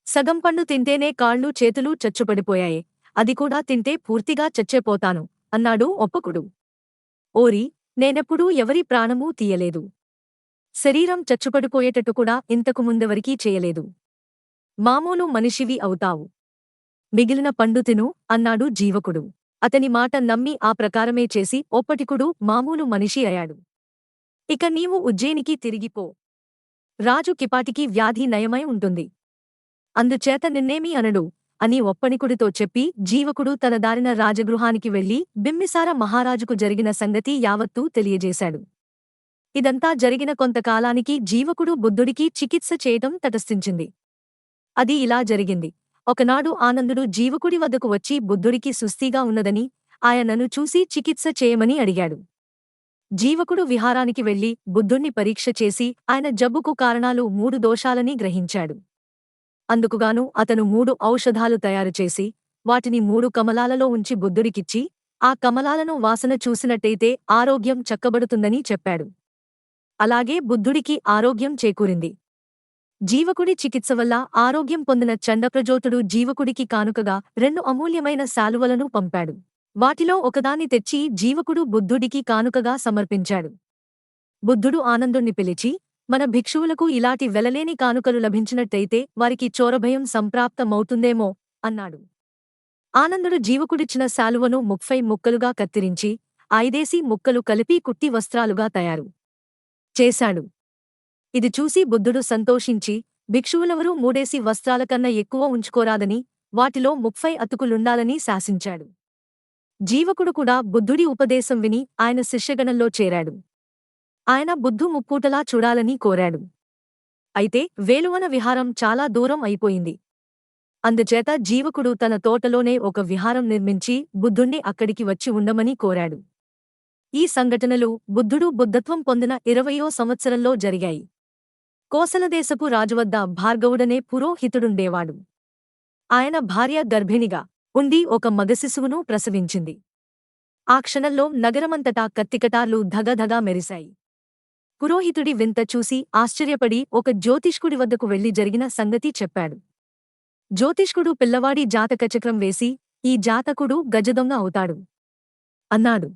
సగం పండు తింటేనే కాళ్ళు చేతులు చచ్చుపడిపోయాయి. అది కూడా తింటే పూర్తిగా చచ్చేపోతాను అన్నాడు ఒప్పకుడు. ఓరి, నేనెప్పుడూ ఎవరి ప్రాణమూ తీయలేదు. శరీరం చచ్చుపడిపోయేటట్టు కూడా ఇంతకు ముందెవరికీ చేయలేదు. మామూలు మనిషివి అవుతావు. మిగిలిన పండు తిను అన్నాడు జీవకుడు. అతని మాట నమ్మి ఆ ప్రకారమే చేసి ఒప్పటికుడు మామూలు మనిషి అయాడు. ఇక నీవు ఉజ్జయినికి తిరిగిపో. రాజు కిపాటికి వ్యాధి నయమై ఉంటుంది. అందుచేత నిన్నేమీ అనడు అని ఒప్పణికుడితో చెప్పి జీవకుడు తన దారిన రాజగృహానికి వెళ్లి బింబిసార మహారాజుకు జరిగిన సంగతి యావత్తూ తెలియజేశాడు. ఇదంతా జరిగిన కొంతకాలానికి జీవకుడు బుద్ధుడికి చికిత్స చేయటం తటస్థించింది. అది ఇలా జరిగింది. ఒకనాడు ఆనందుడు జీవకుడి వద్దకు వచ్చి బుద్ధుడికి సుస్థిగా ఉన్నదని, ఆయనను చూసి చికిత్స చేయమని అడిగాడు. జీవకుడు విహారానికి వెళ్లి బుద్ధుణ్ణి పరీక్ష చేసి ఆయన జబ్బుకు కారణాలు 3 దోషాలని గ్రహించాడు. అందుకుగాను అతను 3 ఔషధాలు తయారుచేసి వాటిని 3 కమలాలలో ఉంచి బుద్ధుడికిచ్చి, ఆ కమలాలను వాసన చూసినట్టయితే ఆరోగ్యం చక్కబడుతుందని చెప్పాడు. అలాగే బుద్ధుడికి ఆరోగ్యం చేకూరింది. జీవకుడి చికిత్స వల్ల ఆరోగ్యం పొందిన చండప్రజోతుడు జీవకుడికి కానుకగా 2 అమూల్యమైన శాలువలను పంపాడు. వాటిలో ఒకదాన్ని తెచ్చి జీవకుడు బుద్ధుడికి కానుకగా సమర్పించాడు. బుద్ధుడు ఆనందుణ్ణి పిలిచి, మన భిక్షువులకు ఇలాంటి వెలలేని కానుకలు లభించినట్టయితే వారికి చోరభయం సంప్రాప్తమవుతుందేమో అన్నాడు. ఆనందుడు జీవకుడిచ్చిన శాలువను 30 ముక్కలుగా కత్తిరించి 5 ముక్కలు కలిపి కుట్టి వస్త్రాలుగా తయారు చేశాడు. ఇది చూసి బుద్ధుడు సంతోషించి, భిక్షువులెవరూ 3 వస్త్రాలకన్నా ఎక్కువ ఉంచుకోరాదని, వాటిలో 30 అతుకులుండాలని శాసించాడు. జీవకుడు కూడా బుద్ధుడి ఉపదేశం విని ఆయన శిష్యగణంలో చేరాడు. ఆయన బుద్ధు ముప్పూటలా చూడాలని కోరాడు. అయితే వేలువన విహారం చాలా దూరం అయిపోయింది. అందుచేత జీవకుడు తన తోటలోనే ఒక విహారం నిర్మించి బుద్ధుణ్ణి అక్కడికి వచ్చి ఉండమని కోరాడు. ఈ సంఘటనలు బుద్ధుడు బుద్ధత్వం పొందిన 20వ సంవత్సరంలో జరిగాయి. కోసలదేశపు రాజువద్ద భార్గవుడనే పురోహితుడుండేవాడు. ఆయన భార్య గర్భిణిగా ఉండి ఒక మగశిశువును ప్రసవించింది. ఆ క్షణంలో నగరమంతటా కత్తికటార్లు ధగధగా మెరిశాయి. పురోహితుడి వింత చూసి ఆశ్చర్యపడి ఒక జ్యోతిష్కుడి వద్దకు వెళ్లి జరిగిన సంగతి చెప్పాడు. జ్యోతిష్కుడు పిల్లవాడి జాతకచక్రం వేసి, ఈ జాతకుడు గజదొంగ అవుతాడు అన్నాడు.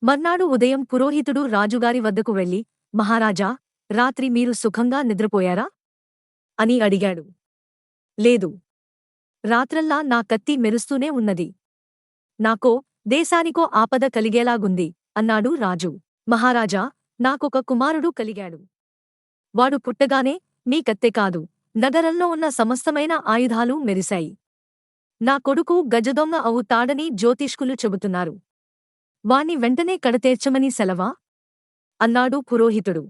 మర్నాడు ఉదయం పురోహితుడు రాజుగారి వద్దకు వెళ్లి, మహారాజా, రాత్రి మీరు సుఖంగా నిద్రపోయారా అని అడిగాడు. లేదు. రాత్రల్లా నా కత్తి మెరుస్తూనే ఉన్నది. నాకో దేశానికో ఆపద కలిగేలాగుంది అన్నాడు రాజు. మహారాజా, నాకొక కుమారుడు కలిగాడు. వాడు పుట్టగానే మీ కత్తె కాదు, నగరంలో ఉన్న సమస్తమైన ఆయుధాలు మెరిశాయి. నా కొడుకు గజదొంగ అవుతాడని జ్యోతిష్కులు చెబుతున్నారు. వాణ్ణి వెంటనే కడతేర్చమని సెలవా అన్నాడు పురోహితుడు.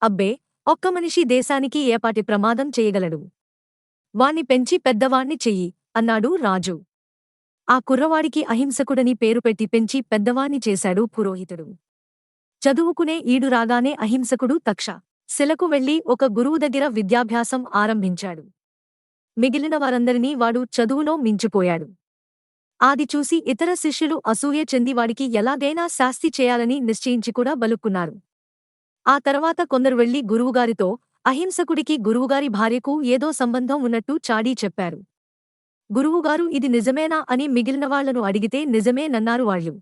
అబ్బే, ఒక్క మనిషి దేశానికి ఏపాటి ప్రమాదం చేయగలడు. వాణ్ణి పెంచి పెద్దవాణ్ణి చెయ్యి అన్నాడు రాజు. ఆ కుర్రవాడికి అహింసకుడని పేరు పెట్టి పెంచి పెద్దవాణ్ణి చేశాడు పురోహితుడు. చదువుకునే ఈడు రాగానే అహింసకుడు తక్షశిలకు వెళ్లి ఒక గురువు దగ్గర విద్యాభ్యాసం ఆరంభించాడు. మిగిలిన వారందరినీ వాడు చదువులో మించిపోయాడు. ఆది చూసి ఇతర శిష్యులు అసూయ చెంది వాడికి ఎలాగైనా శాస్తి చేయాలని నిశ్చయించి కూడా బలుక్కున్నారు. ఆ తర్వాత కొందరు వెళ్లి గురువుగారితో, అహింసకుడికి గురువుగారి భార్యకు ఏదో సంబంధం ఉన్నట్టు చాడీ చెప్పారు. గురువుగారు ఇది నిజమేనా అని మిగిలినవాళ్లను అడిగితే నిజమేనన్నారు వాళ్ళు.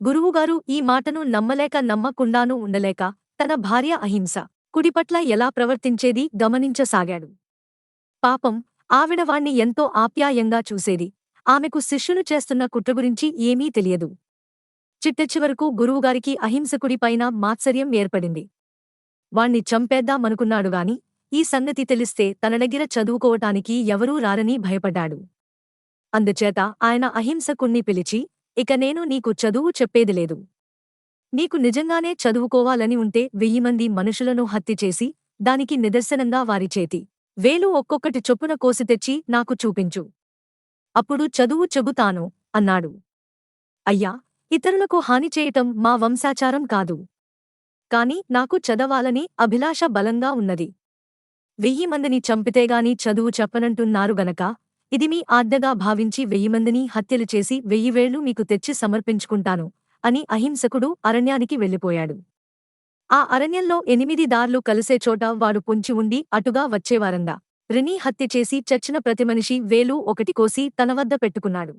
గురువుగారు ఈ మాటను నమ్మలేక నమ్మకుండానూ ఉండలేక తన భార్య అహింస కుడిపట్ల ఎలా ప్రవర్తించేది గమనించసాగాడు. పాపం, ఆవిడ వాణ్ణి ఎంతో ఆప్యాయంగా చూసేది. ఆమెకు శిష్యులు చేస్తున్న కుట్ర గురించి ఏమీ తెలియదు. చిట్టచివరకు గురువుగారికి అహింసకుడిపైన మాత్సర్యం ఏర్పడింది. వాణ్ణి చంపేద్దామనుకున్నాడుగాని ఈ సంగతి తెలిస్తే తన దగ్గర చదువుకోవటానికి ఎవరూ రారని భయపడ్డాడు. అందుచేత ఆయన అహింసకుణ్ణి పిలిచి, ఇక నేను నీకు చదువు చెప్పేదిలేదు. నీకు నిజంగానే చదువుకోవాలని ఉంటే 1000 మంది మనుషులను హత్యచేసి దానికి నిదర్శనంగా వారి చేతి వేలు ఒక్కొక్కటి చొప్పున కోసి తెచ్చి నాకు చూపించు. అప్పుడు చదువు చెబుతాను అన్నాడు. అయ్యా, ఇతరులకు హాని చేయటం మా వంశాచారం కాదు. కాని నాకు చదవాలని అభిలాష బలంగా ఉన్నది. 1000 మందిని చంపితేగాని చదువు చెప్పనంటున్నారు గనక ఇది మీ ఆజ్ఞగా భావించి 1000 మందిని హత్యలు చేసి 1000 వేళ్లు మీకు తెచ్చి సమర్పించుకుంటాను అని అహింసకుడు అరణ్యానికి వెళ్ళిపోయాడు. ఆ అరణ్యంలో 8 దార్లు కలిసే చోట వాడు పొంచి ఉండి అటుగా వచ్చేవారందా రిని హత్య చేసి చచ్చిన ప్రతి మనిషి వేలు ఒకటి కోసి తన వద్ద పెట్టుకున్నాడు.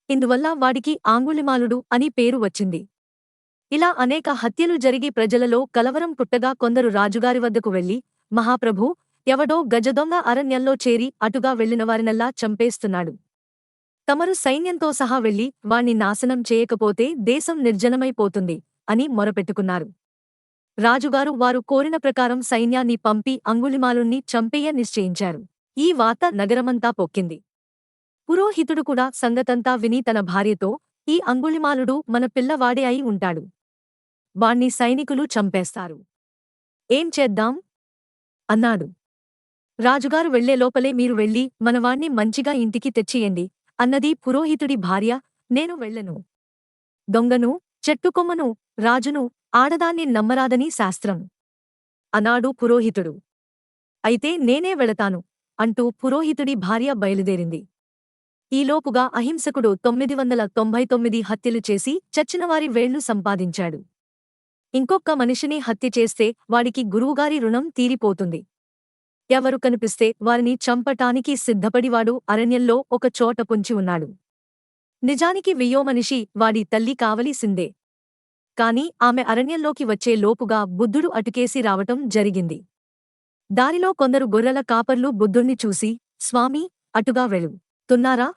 ఇందువల్ల వాడికి ఆంగుళిమాలుడు అని పేరు వచ్చింది. ఇలా అనేక హత్యలు జరిగి ప్రజలలో కలవరం పుట్టగా కొందరు రాజుగారి వద్దకు వెళ్లి, మహాప్రభూ, ఎవడో గజదొంగ అరణ్యంలో చేరి అటుగా వెళ్లినవారినల్లా చంపేస్తున్నాడు. తమరు సైన్యంతో సహా వెళ్లి వాణ్ణి నాశనం చేయకపోతే దేశం నిర్జనమైపోతుంది అని మొరపెట్టుకున్నారు. రాజుగారు వారు కోరిన ప్రకారం సైన్యాన్ని పంపి అంగుళిమాలుణ్ణి చంపేయ నిశ్చయించారు. ఈ వార్త నగరమంతా పొక్కింది. పురోహితుడు కూడా సంగతంతా విని తన భార్యతో, ఈ అంగుళిమాలుడు మన పిల్లవాడే అయి ఉంటాడు. వాణ్ణి సైనికులు చంపేస్తారు. ఏం చేద్దాం అన్నాడు. రాజుగారు వెళ్లే లోపలే మీరు వెళ్లి మనవాణ్ణి మంచిగా ఇంటికి తెచ్చియండి అన్నది పురోహితుడి భార్య. నేను వెళ్ళను. దొంగను, చెట్టుకొమ్మను, రాజును, ఆడదాన్ని నమ్మరాదని శాస్త్రం అన్నాడు పురోహితుడు. అయితే నేనే వెళతాను అంటూ పురోహితుడి భార్య బయలుదేరింది. ఈలోపుగా అహింసకుడు 999 హత్యలు చేసి చచ్చినవారి వేళ్లు సంపాదించాడు. ఇంకొక్క మనిషిని హత్య చేస్తే వాడికి గురువుగారి రుణం తీరిపోతుంది. ఎవరు కనిపిస్తే వారిని చంపటానికి సిద్ధపడివాడు అరణ్యంలో ఒక చోట పొంచి ఉన్నాడు. నిజానికి వెయ్యో మనిషి వాడి తల్లి కావలసిందే. కాని ఆమె అరణ్యంలోకి వచ్చే లోపుగా బుద్ధుడు అటుకేసి రావటం జరిగింది. దారిలో కొందరు గొర్రెల కాపర్లు బుద్ధుణ్ణి చూసి, స్వామీ, అటుగా వెళుతున్నారా?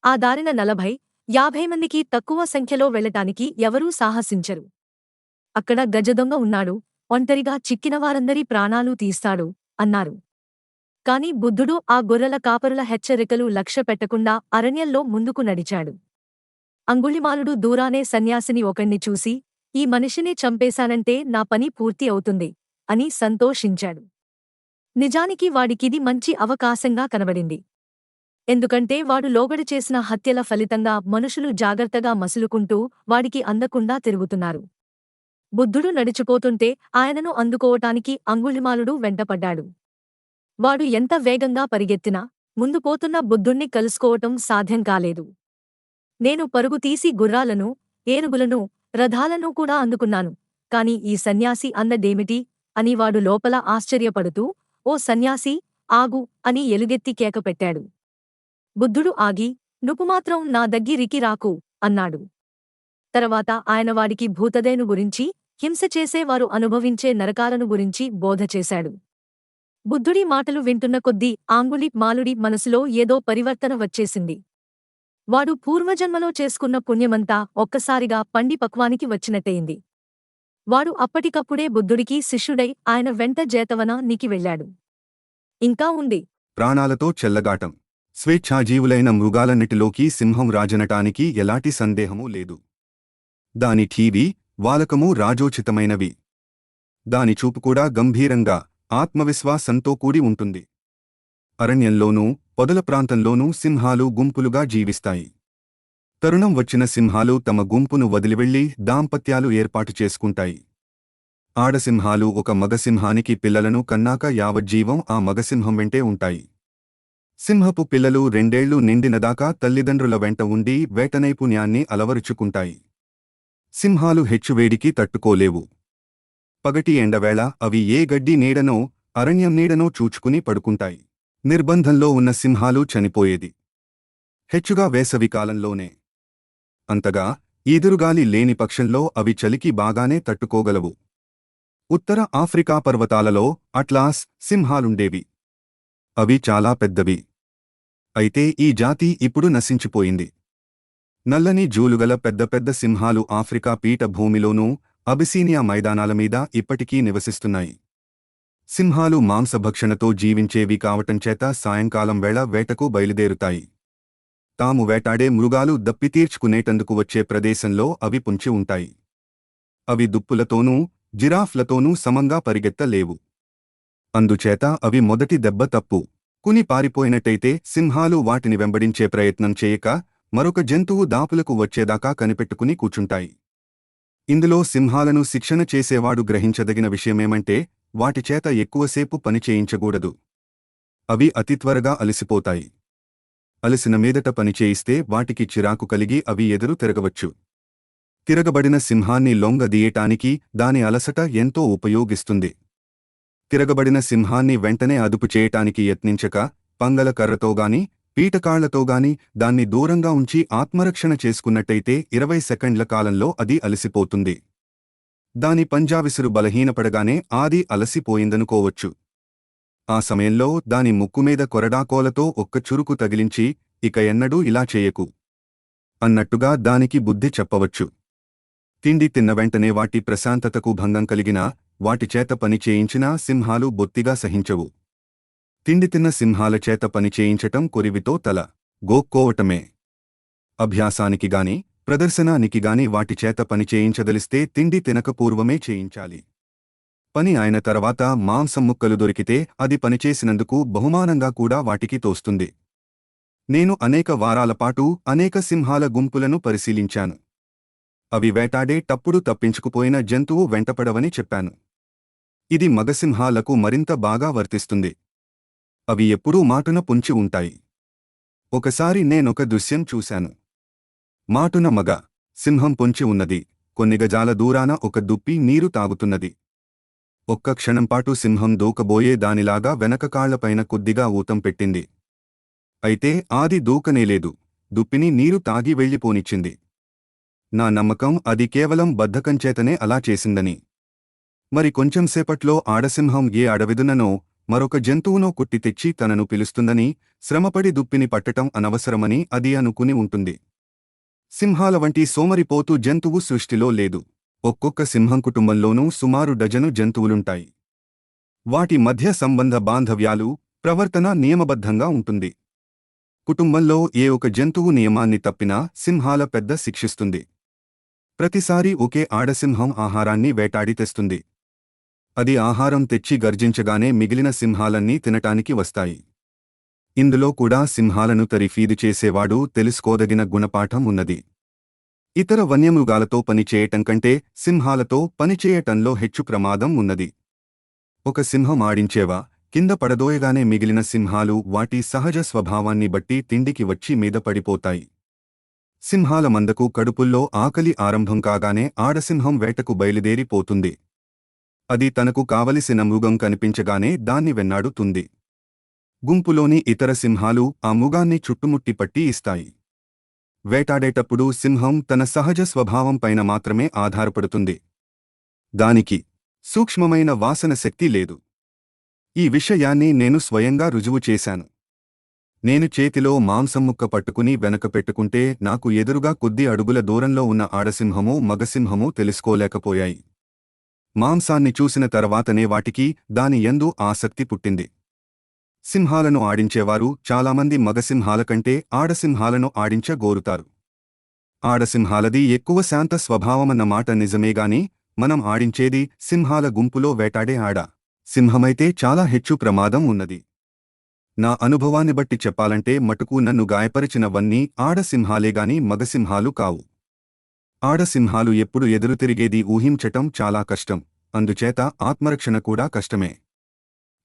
ఆ దారిన 40-50 మందికి తక్కువ సంఖ్యలో వెళ్లటానికి ఎవరూ సాహసించరు. అక్కడ గజదొంగ ఉన్నాడు, ఒంటరిగా చిక్కినవారందరి ప్రాణాలు తీస్తాడు అన్నారు. కాని బుద్ధుడు ఆ గొర్రెల కాపరుల హెచ్చరికలు లక్ష్యపెట్టకుండా అరణ్యంలో ముందుకు నడిచాడు. అంగుళిమాలుడు దూరానే సన్యాసిని ఒకణ్ణి చూసి, ఈ మనిషిని చంపేశానంటే నా పని పూర్తి అవుతుంది అని సంతోషించాడు. నిజానికి వాడికిది మంచి అవకాశంగా కనబడింది. ఎందుకంటే వాడు లోగడ చేసిన హత్యల ఫలితంగా మనుషులు జాగ్రత్తగా మసులుకుంటూ వాడికి అందకుండా తిరుగుతున్నారు. బుద్ధుడు నడిచిపోతుంటే ఆయనను అందుకోవటానికి అంగుళిమాలుడు వెంటపడ్డాడు. వాడు ఎంత వేగంగా పరిగెత్తినా ముందు పోతున్న బుద్ధుణ్ణి కలుసుకోవటం సాధ్యం కాలేదు. నేను పరుగు తీసి గుర్రాలను, ఏనుగులను, రథాలను కూడా అందుకున్నాను, కాని ఈ సన్యాసి అన్నదేమిటి అని వాడు లోపల ఆశ్చర్యపడుతూ, ఓ సన్యాసీ, ఆగు అని ఎలుగెత్తి కేకపెట్టాడు. బుద్ధుడు ఆగి, నువ్వు మాత్రం నా దగ్గరికి రాకు అన్నాడు. తర్వాత ఆయన వాడికి భూతదయను గురించి, హింస చేసే వారు అనుభవించే నరకాలను గురించి బోధ చేశాడు. బుద్ధుడి మాటలు వింటున్న కొద్దీ అంగుళిమాలుడి మనసులో ఏదో పరివర్తన వచ్చేసింది. వాడు పూర్వజన్మలో చేసుకున్న పుణ్యమంతా ఒక్కసారిగా పండి పక్వానికి వచ్చినట్టయింది. వాడు అప్పటికప్పుడే బుద్ధుడికి శిష్యుడై ఆయన వెంట జేతవనానికి వెళ్ళాడు. ఇంకా ఉంది. ప్రాణాలతో చెల్లగాటం. స్వేచ్ఛాజీవులైన మృగాలన్నిటిలోకి సింహం రాజనటానికి ఎలాంటి సందేహమూ లేదు. దాని ఠీవి, వాలకమూ రాజోచితమైనవి. దాని చూపుకూడా గంభీరంగా, ఆత్మవిశ్వాసంతో కూడి ఉంటుంది. అరణ్యంలోనూ, పొదల ప్రాంతంలోనూ సింహాలు గుంపులుగా జీవిస్తాయి. తరుణం వచ్చిన సింహాలు తమ గుంపును వదిలివెళ్లి దాంపత్యాలు ఏర్పాటు చేసుకుంటాయి. ఆడసింహాలు ఒక మగసింహానికి పిల్లలను కన్నాక యావజ్జీవం ఆ మగసింహం వెంటే ఉంటాయి. సింహపు పిల్లలు 2 ఏళ్లు నిండినదాకా తల్లిదండ్రుల వెంట ఉండి వేటనైపుణ్యాన్ని అలవరుచుకుంటాయి. సింహాలు హెచ్చువేడికి తట్టుకోలేవు. పగటి ఎండవేళ అవి ఏ గడ్డి నీడనో, అరణ్యం నీడనో చూచుకుని పడుకుంటాయి. నిర్బంధంలో ఉన్న సింహాలు చనిపోయేది హెచ్చుగా వేసవికాలంలోనే. అంతగా ఈదురుగాలి లేని పక్షంలో అవి చలికి బాగానే తట్టుకోగలవు. ఉత్తర ఆఫ్రికా పర్వతాలలో అట్లాస్ సింహాలుండేవి. అవి చాలా పెద్దవి. అయితే ఈ జాతి ఇప్పుడు నశించిపోయింది. నల్లని జూలుగల పెద్ద పెద్ద సింహాలు ఆఫ్రికా పీఠభూమిలోనూ, అబిసీనియా మైదానాలమీద ఇప్పటికీ నివసిస్తున్నాయి. సింహాలు మాంసభక్షణతో జీవించేవి కావటంచేత సాయంకాలం వేళ వేటకు బయలుదేరుతాయి. తాము వేటాడే మృగాలు దప్పితీర్చుకునేటందుకు వచ్చే ప్రదేశంలో అవి పొంచి ఉంటాయి. అవి దుప్పులతోనూ, జిరాఫ్లతోనూ సమంగా పరిగెత్తలేవు. అందుచేత అవి మొదటి దెబ్బ తప్పు కుని పారిపోయినట్టయితే సింహాలు వాటిని వెంబడించే ప్రయత్నం చేయక మరొక జంతువు దాపులకు వచ్చేదాకా కనిపెట్టుకుని కూచుంటాయి. ఇందులో సింహాలను శిక్షణ చేసేవాడు గ్రహించదగిన విషయమేమంటే వాటిచేత ఎక్కువసేపు పనిచేయించకూడదు. అవి అతి త్వరగా అలసిపోతాయి. అలసిన మీదట పనిచేయిస్తే వాటికి చిరాకు కలిగి అవి ఎదురు తిరగవచ్చు. తిరగబడిన సింహాన్ని లొంగదీయటానికి దాని అలసట ఎంతో ఉపయోగిస్తుంది. తిరగబడిన సింహాన్ని వెంటనే అదుపు చేయటానికి యత్నించక పంగల కర్రతోగాని, పీటకాళ్లతోగాని దాన్ని దూరంగా ఉంచి ఆత్మరక్షణ చేసుకున్నట్టయితే 20 సెకండ్ల కాలంలో అది అలసిపోతుంది. దాని పంజావిసురు బలహీనపడగానే ఆది అలసిపోయిందనుకోవచ్చు. ఆ సమయంలో దాని ముక్కుమీద కొరడాకోలతో ఒక్క చురుకు తగిలించి, ఇక ఎన్నడూ ఇలా చేయకు అన్నట్టుగా దానికి బుద్ధి చెప్పవచ్చు. తిండి తిన్న వెంటనే వాటి ప్రశాంతతకు భంగం కలిగినా, వాటిచేత పని చేయించినా సింహాలు బొత్తిగా సహించవు. తిండి తిన్న సింహాల చేత పని చేయించటం కొరివితో తల గోక్కోవటమే. అభ్యాసానికిగాని, ప్రదర్శనానికిగాని వాటిచేత పని చేయించదలిస్తే తిండి తినక పూర్వమే చేయించాలి. పని అయిన తర్వాత మాంసం ముక్కలు దొరికితే అది పనిచేసినందుకు బహుమానంగా కూడా వాటికి తోస్తుంది. నేను అనేక వారాలపాటు అనేక సింహాల గుంపులను పరిశీలించాను. అవి వేటాడేటప్పుడు తప్పించుకుపోయిన జంతువు వెంటపడవని చెప్పాను. ఇది మగసింహాలకు మరింత బాగా వర్తిస్తుంది. అవి ఎప్పుడూ మాటున పొంచి ఉంటాయి. ఒకసారి నేనొక దృశ్యం చూశాను. మాటున మగ సింహం పొంచి ఉన్నది. కొన్ని గజాల దూరాన ఒక దుప్పి నీరు తాగుతున్నది. ఒక్క క్షణంపాటు సింహం దూకబోయే దానిలాగా వెనక కాళ్లపైన కొద్దిగా ఊతం పెట్టింది. అయితే ఆది దూకనేలేదు. దుప్పిని నీరు తాగి వెళ్ళిపోనిచ్చింది. నా నమ్మకం అది కేవలం బద్ధకంచేతనే అలా చేసిందని. మరి కొంచెంసేపట్లో ఆడసింహం ఏ అడవిదుననో మరొక జంతువునో కొట్టి తెచ్చి తనను పిలుస్తుందని, శ్రమపడి దుప్పిని పట్టటం అనవసరమని అది అనుకుని ఉంటుంది. సింహాల వంటి సోమరిపోతు జంతువు సృష్టిలో లేదు. ఒక్కొక్క సింహం కుటుంబంలోనూ సుమారు డజను జంతువులుంటాయి. వాటి మధ్య సంబంధ బాంధవ్యాలు, ప్రవర్తన నియమబద్ధంగా ఉంటుంది. కుటుంబంలో ఏ ఒక జంతువు నియమాన్ని తప్పినా సింహాల పెద్ద శిక్షిస్తుంది. ప్రతిసారీ ఒకే ఆడసింహం ఆహారాన్ని వేటాడి తెస్తుంది. అది ఆహారం తెచ్చి గర్జించగానే మిగిలిన సింహాలన్నీ తినటానికి వస్తాయి. ఇందులో కూడా సింహాలను తరిఫీదు చేసేవాడు తెలుసుకోదగిన గుణపాఠం ఉన్నది. ఇతర వన్యమృగాలతో పనిచేయటం కంటే సింహాలతో పనిచేయటంలో హెచ్చు ప్రమాదం ఉన్నది. ఒక సింహం ఆడించేవా కింద పడదోయగానే మిగిలిన సింహాలు వాటి సహజ స్వభావాన్ని బట్టి తిండికి వచ్చి మీద పడిపోతాయి. సింహాల మందకు కడుపుల్లో ఆకలి ఆరంభం కాగానే ఆడసింహం వేటకు బయలుదేరిపోతుంది. అది తనకు కావలసిన మృగం కనిపించగానే దాన్ని వెన్నాడుతుంది. గుంపులోని ఇతర సింహాలు ఆ మృగాన్ని చుట్టుముట్టి పట్టి ఇస్తాయి. వేటాడేటప్పుడు సింహం తన సహజ స్వభావం పైన మాత్రమే ఆధారపడుతుంది. దానికి సూక్ష్మమైన వాసన శక్తి లేదు. ఈ విషయాన్ని నేను స్వయంగా రుజువు చేశాను. నేను చేతిలో మాంసం ముక్క పట్టుకుని వెనక పెట్టుకుంటే నాకు ఎదురుగా కొద్ది అడుగుల దూరంలో ఉన్న ఆడసింహమూ మగసింహమూ తెలుసుకోలేకపోయాయి. మాంసాన్ని చూసిన తర్వాతనే వాటికి దాని యందు ఆసక్తి పుట్టింది. సింహాలను ఆడించేవారు చాలామంది మగసింహాల కంటే ఆడసింహాలను ఆడించగోరుతారు. ఆడసింహాలది ఎక్కువ శాంత స్వభావమన్న మాట నిజమేగాని మనం ఆడించేది సింహాల గుంపులో వేటాడే ఆడ సింహమైతే చాలా హెచ్చు ప్రమాదం ఉన్నది. నా అనుభవాన్ని బట్టి చెప్పాలంటే మటుకు నన్ను గాయపరిచినవన్నీ ఆడసింహాలేగాని మగసింహాలు కావు. ఆడసింహాలు ఎప్పుడు ఎదురుతిరిగేది ఊహించటం చాలా కష్టం. అందుచేత ఆత్మరక్షణ కూడా కష్టమే.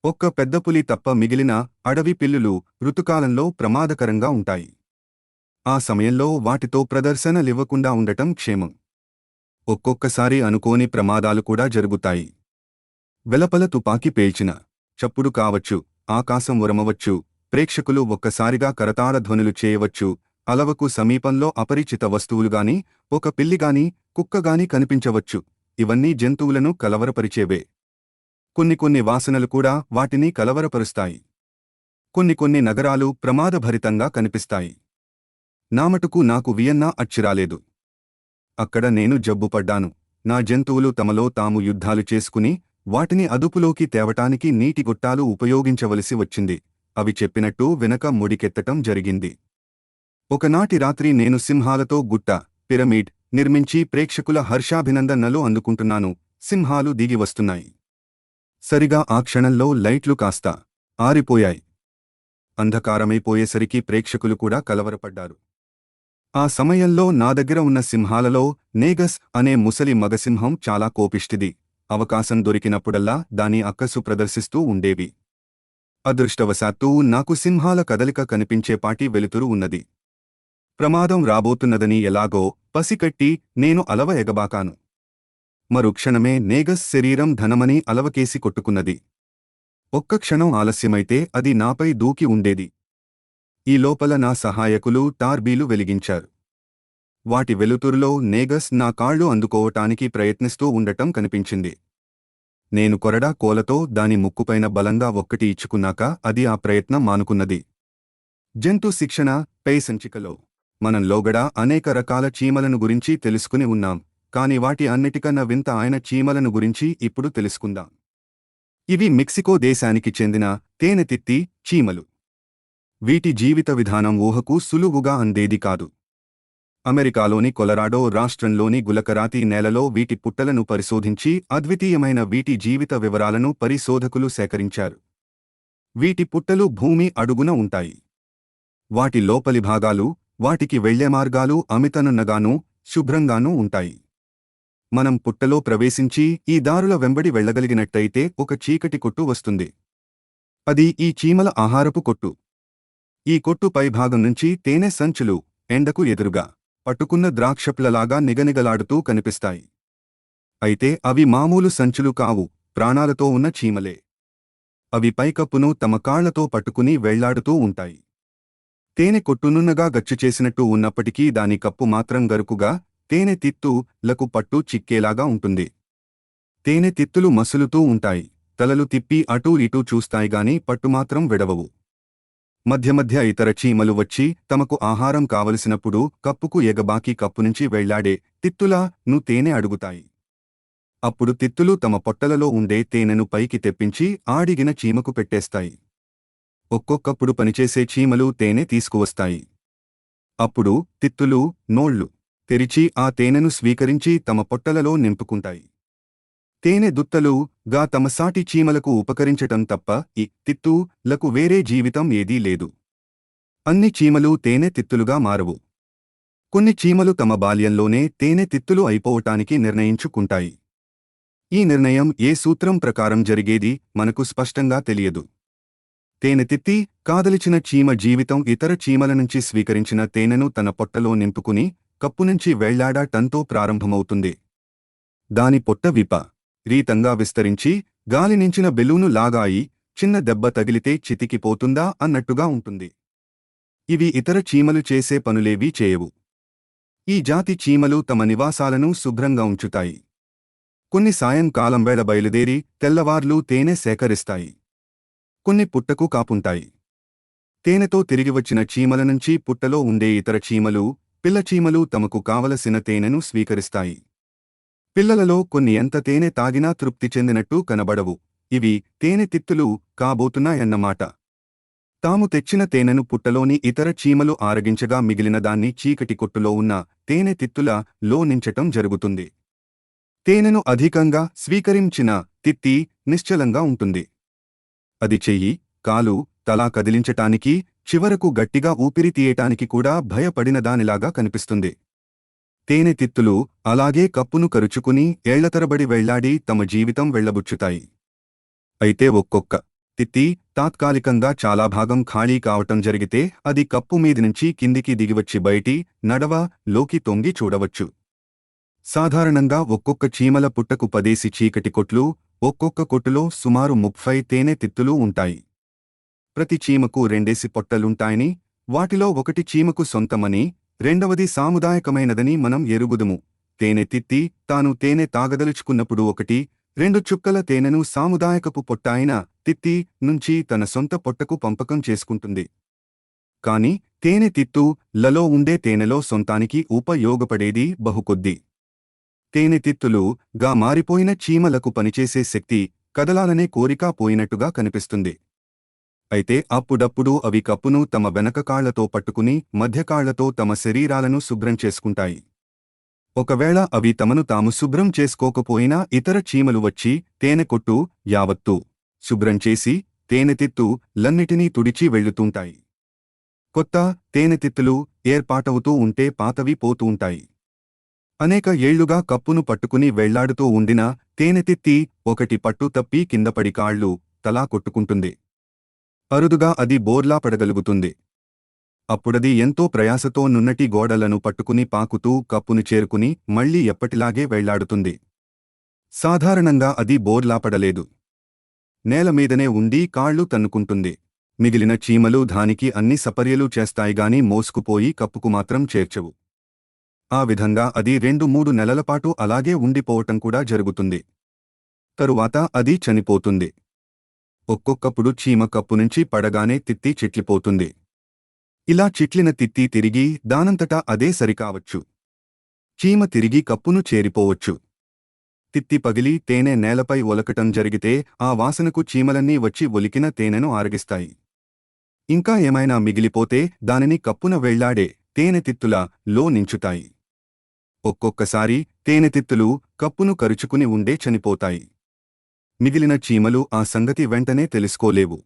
ఒక్క పెద్ద పులి తప్ప మిగిలిన అడవి పిల్లులు ఋతుకాలంలో ప్రమాదకరంగా ఉంటాయి. ఆ సమయంలో వాటితో ప్రదర్శనలివ్వకుండా ఉండటం క్షేమం. ఒక్కొక్కసారి అనుకోని ప్రమాదాలు కూడా జరుగుతాయి. వెలపల తుపాకీ పేల్చిన చప్పుడు కావచ్చు, ఆకాశం ఉరమవచ్చు, ప్రేక్షకులు ఒక్కసారిగా కరతాళ ధ్వనులు చేయవచ్చు, అలవకు సమీపంలో అపరిచిత వస్తువులుగాని ఒక పిల్లిగాని కుక్కగాని కనిపించవచ్చు. ఇవన్నీ జంతువులను కలవరపరిచేవే. కొన్ని వాసనలు కూడా వాటిని కలవరపరుస్తాయి. కొన్ని నగరాలు ప్రమాదభరితంగా కనిపిస్తాయి. నామటుకు నాకు వియన్నా అచ్చిరాలేదు. అక్కడ నేను జబ్బుపడ్డాను. నా జంతువులు తమలో తాము యుద్ధాలు చేసుకుని వాటిని అదుపులోకి తేవటానికి నీటి గొట్టాలు ఉపయోగించవలసి వచ్చింది. అవి చెప్పినట్టు వెనక ముడికెత్తటం జరిగింది. ఒకనాటి రాత్రి నేను సింహాలతో గుట్ట పిరమిడ్ నిర్మించి ప్రేక్షకుల హర్షాభినందనలు అందుకుంటున్నాను. సింహాలు దిగి వస్తున్నాయి. సరిగా ఆ క్షణంలో లైట్లు కాస్త ఆరిపోయాయి. అంధకారమైపోయేసరికి ప్రేక్షకులు కూడా కలవరపడ్డారు. ఆ సమయంలో నా దగ్గర ఉన్న సింహాలలో నేగస్ అనే ముసలి మగసింహం చాలా కోపిష్టిది. అవకాశం దొరికినప్పుడల్లా దాని అక్కసు ప్రదర్శిస్తూ ఉండేవి. అదృష్టవశాత్తూ నాకు సింహాల కదలిక కనిపించేపాటి వెలుతురు ఉన్నది. ప్రమాదం రాబోతున్నదని ఎలాగో పసికట్టి నేను అలవ ఎగబాకాను. మరుక్షణమే నేగస్ శరీరం ధనమని అలవకేసి కొట్టుకున్నది. ఒక్క క్షణం ఆలస్యమైతే అది నాపై దూకి ఉండేది. ఈ లోపల నా సహాయకులు టార్బీలు వెలిగించారు. వాటి వెలుతురులో నేగస్ నా కాళ్ళు అందుకోవటానికి ప్రయత్నిస్తూ ఉండటం కనిపించింది. నేను కొరడా కోలతో దాని ముక్కుపైన బలంగా ఒక్కటి ఇచ్చుకున్నాక అది ఆ ప్రయత్నం మానుకున్నది. జంతు శిక్షణ పై సంచికలో మనం లోగడ అనేక రకాల చీమలను గురించి తెలుసుకుని ఉన్నాం. కాని వాటి అన్నిటికన్నా వింత అయిన చీమలను గురించి ఇప్పుడు తెలుసుకుందాం. ఇవి మెక్సికో దేశానికి చెందిన తేనెతిత్తి చీమలు. వీటి జీవిత విధానం ఊహకు సులువుగా అందేది కాదు. అమెరికాలోని కొలరాడో రాష్ట్రంలోని గులకరాతి నేలలో వీటి పుట్టలను పరిశోధించి అద్వితీయమైన వీటి జీవిత వివరాలను పరిశోధకులు సేకరించారు. వీటి పుట్టలు భూమి అడుగున ఉంటాయి. వాటి లోపలి భాగాలు, వాటికి వెళ్లే మార్గాలు అమితనున్నగానూ శుభ్రంగానూ ఉంటాయి. మనం పుట్టలో ప్రవేశించి ఈ దారుల వెంబడి వెళ్లగలిగినట్టయితే ఒక చీకటి కొట్టు వస్తుంది. అది ఈ చీమల ఆహారపు కొట్టు. ఈ కొట్టు పైభాగం నుంచి తేనె సంచులు ఎండకు ఎదురుగా పట్టుకున్న ద్రాక్షప్లలాగా నిగనిగలాడుతూ కనిపిస్తాయి. అయితే అవి మామూలు సంచులు కావు, ప్రాణాలతో ఉన్న చీమలే. అవి పైకప్పును తమ కాళ్లతో పట్టుకుని వెళ్లాడుతూ ఉంటాయి. తేనె కొట్టునున్నగా గచ్చుచేసినట్టు ఉన్నప్పటికీ దాని కప్పు మాత్రం గరుకుగా తేనె తిత్తులకు పట్టు చిక్కేలాగా ఉంటుంది. తేనె తిత్తులు మసులుతూ ఉంటాయి. తలలు తిప్పి అటూ ఇటూ చూస్తాయిగాని పట్టుమాత్రం విడవవు. మధ్య మధ్య ఇతర చీమలు వచ్చి తమకు ఆహారం కావలసినప్పుడు కప్పుకు ఎగబాకి కప్పునుంచి వెళ్లాడే తిత్తులను తేనె అడుగుతాయి. అప్పుడు తిత్తులు తమ పొట్టలలో ఉండే తేనెను పైకి తెప్పించి ఆడిగిన చీమకు పెట్టేస్తాయి. ఒక్కొక్కప్పుడు పనిచేసే చీమలు తేనె తీసుకువస్తాయి. అప్పుడు తిత్తులు నోళ్లు తెరిచి ఆ తేనెను స్వీకరించి తమ పొట్టలలో నింపుకుంటాయి. తేనె దుత్తలు గా తమ సాటి చీమలకు ఉపకరించటం తప్ప ఈ తిత్తులకు వేరే జీవితం ఏదీ లేదు. అన్ని చీమలు తేనె తిత్తులుగా మారవు. కొన్ని చీమలు తమ బాల్యంలోనే తేనె తిత్తులు అయిపోవటానికి నిర్ణయించుకుంటాయి. ఈ నిర్ణయం ఏ సూత్రం ప్రకారం జరిగేది మనకు స్పష్టంగా తెలియదు. తేనె తిత్తి కాదలిచిన చీమ జీవితం ఇతర చీమల నుంచి స్వీకరించిన తేనెను తన పొట్టలో నింపుకుని కప్పునుంచి వెళ్లాడటంతో ప్రారంభమవుతుంది. దాని పొట్ట విపరీతంగా విస్తరించి గాలినించిన బెలూను లాగా అయి చిన్న దెబ్బ తగిలితే చితికిపోతుందా అన్నట్టుగా ఉంటుంది. ఇవి ఇతర చీమలు చేసే పనులేవీ చేయవు. ఈ జాతి చీమలు తమ నివాసాలను శుభ్రంగా ఉంచుతాయి. కొన్ని సాయంకాలం వేళ బయలుదేరి తెల్లవార్లు తేనె సేకరిస్తాయి. కొన్ని పుట్టకు కాపుంటాయి. తేనెతో తిరిగివచ్చిన చీమల నుంచి పుట్టలో ఉండే ఇతర చీమలు, పిల్లచీమలు తమకు కావలసిన తేనెను స్వీకరిస్తాయి. పిల్లలలో కొన్ని ఎంత తేనె తాగినా తృప్తి చెందినట్టు కనబడవు. ఇవి తేనె తిత్తులు కాబోతున్నాయన్నమాట. తాము తెచ్చిన తేనెను పుట్టలోని ఇతర చీమలు ఆరగించగా మిగిలిన దాన్ని చీకటి కొట్టులో ఉన్న తేనె తిత్తులలో నించటం జరుగుతుంది. తేనెను అధికంగా స్వీకరించిన తిత్తి నిశ్చలంగా ఉంటుంది. అది చెయ్యి, కాలు, తల కదిలించటానికి, చివరకు గట్టిగా ఊపిరి తీయటానికి కూడా భయపడినదానిలాగా కనిపిస్తుంది. తేనె తిత్తులు అలాగే కప్పును కరుచుకుని ఏళ్లతరబడి వెళ్లాడి తమ జీవితం వెళ్లబుచ్చుతాయి. అయితే ఒక్కొక్క తిత్తి తాత్కాలికంగా చాలా భాగం ఖాళీ కావటం జరిగితే అది కప్పు మీదినుంచి కిందికి దిగివచ్చి బయటి నడవలోకి తొంగి చూడవచ్చు. సాధారణంగా ఒక్కొక్క చీమల పుట్టకు 10 చీకటి కొట్లు, ఒక్కొక్క కొట్టులో సుమారు 30 తేనె తిత్తులు ఉంటాయి. ప్రతి చీమకు 2 పొట్టలుంటాయని, వాటిలో ఒకటి చీమకు సొంతమని, రెండవది సాముదాయకమైనదని మనం ఎరుగుదుము. తేనె తిత్తి తాను తేనె తాగదలుచుకున్నప్పుడు 1-2 చుక్కల తేనెను సాముదాయకపు పొట్ట అయిన తిత్తి నుంచి తన సొంత పొట్టకు పంపకం చేసుకుంటుంది. కాని తేనె తిత్తులలో ఉండే తేనెలో సొంతానికి ఉపయోగపడేది బహుకొద్ది. తేనె తిత్తులుగా మారిపోయిన చీమలకు పనిచేసే శక్తి, కదలాలనే కోరిక పోయినట్టుగా కనిపిస్తుంది. అయితే అప్పుడప్పుడు అవి కప్పును తమ వెనక కాళ్లతో పట్టుకుని మధ్యకాళ్లతో తమ శరీరాలను శుభ్రం చేసుకుంటాయి. ఒకవేళ అవి తమను తాము శుభ్రం చేసుకోకపోయినా ఇతర చీమలు వచ్చి తేనె కొట్టు యావత్తూ శుభ్రం చేసి తేనెతిత్తులన్నిటినీ తుడిచి వెళ్లుతుంటాయి. కొత్త తేనెతిత్తులు ఏర్పాటవుతూ ఉంటే పాతవి పోతూ ఉంటాయి. అనేక ఏళ్లుగా కప్పును పట్టుకుని వెళ్లాడుతూ ఉండిన తేనెతిత్తి ఒకటి పట్టు తప్పి కిందపడి కాళ్లు, తలా కొట్టుకుంటుంది. అరుదుగా అది బోర్లా పడగలుగుతుంది. అప్పుడది ఎంతో ప్రయాసతో నున్నటి గోడలను పట్టుకుని పాకుతూ కప్పును చేరుకుని మళ్లీ ఎప్పటిలాగే వెళ్లాడుతుంది. సాధారణంగా అది బోర్లాపడలేదు. నేలమీదనే ఉండి కాళ్లు తన్నుకుంటుంది. మిగిలిన చీమలు దానికి అన్ని సపర్యలు చేస్తాయిగాని మోసుకుపోయి కప్పుకు మాత్రం చేర్చవు. ఆ విధంగా అది 2-3 నెలలపాటు అలాగే ఉండిపోవటం కూడా జరుగుతుంది. తరువాత అది చనిపోతుంది. ఒక్కొక్కప్పుడు చీమ కప్పునుంచి పడగానే తిత్తి చిట్లిపోతుంది. ఇలా చిట్లిన తిత్తి తిరిగి దానంతటా అదే సరికావచ్చు. చీమ తిరిగి కప్పును చేరిపోవచ్చు. తిత్తి పగిలి తేనె నేలపై ఒలకటం జరిగితే ఆ వాసనకు చీమలన్నీ వచ్చి ఒలికిన తేనెను ఆరగిస్తాయి. ఇంకా ఏమైనా మిగిలిపోతే దానిని కప్పున వెళ్లాడే తేనెతిత్తులలో నించుతాయి. ఒక్కొక్కసారి తేనెతిత్తులు కప్పును కరుచుకుని ఉండే చనిపోతాయి. మిగిలిన చీమలు ఆ సంగతి వెంటనే తెలుసుకోలేవు.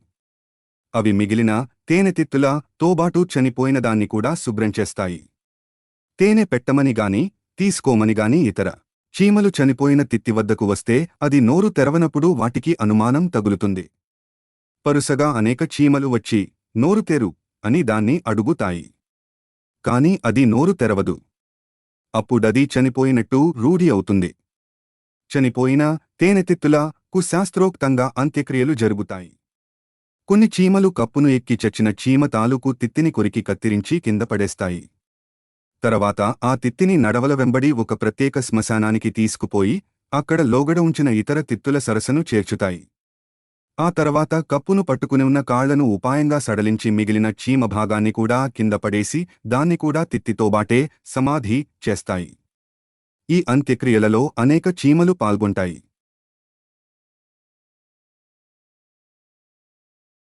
అవి మిగిలిన తేనెతిత్తుల తోబాటు చనిపోయిన దాన్ని కూడా శుభ్రం చేస్తాయి. తేనె పెట్టమనిగాని తీసుకోమనిగాని ఇతర చీమలు చనిపోయిన తిత్తి వద్దకు వస్తే అది నోరు తెరవనప్పుడు వాటికి అనుమానం తగులుతుంది. పరుసగా అనేక చీమలు వచ్చి నోరు తెరు అని దాన్ని అడుగుతాయి. కాని అది నోరు తెరవదు. అప్పుడది చనిపోయినట్టు రూఢి అవుతుంది. చనిపోయిన తేనెతిత్తులకు శాస్త్రోక్తంగా అంత్యక్రియలు జరుగుతాయి. కొన్ని చీమలు కప్పును ఎక్కి చచ్చిన చీమ తాలూకు తిత్తిని కొరికి కత్తిరించి కింద పడేస్తాయి. తర్వాత ఆ తిత్తిని నడవల వెంబడి ఒక ప్రత్యేక శ్మశానానికి తీసుకుపోయి అక్కడ లోగడ ఉంచిన ఇతర తిత్తుల సరసను చేర్చుతాయి. ఆ తర్వాత కప్పును పట్టుకుని ఉన్న కాళ్లను ఉపాయంగా సడలించి మిగిలిన చీమ భాగాన్ని కూడా కింద పడేసి దాన్ని కూడా తిత్తితోబాటే సమాధి చేస్తాయి. ఈ అంత్యక్రియలలో అనేక చీమలు పాల్గొంటాయి.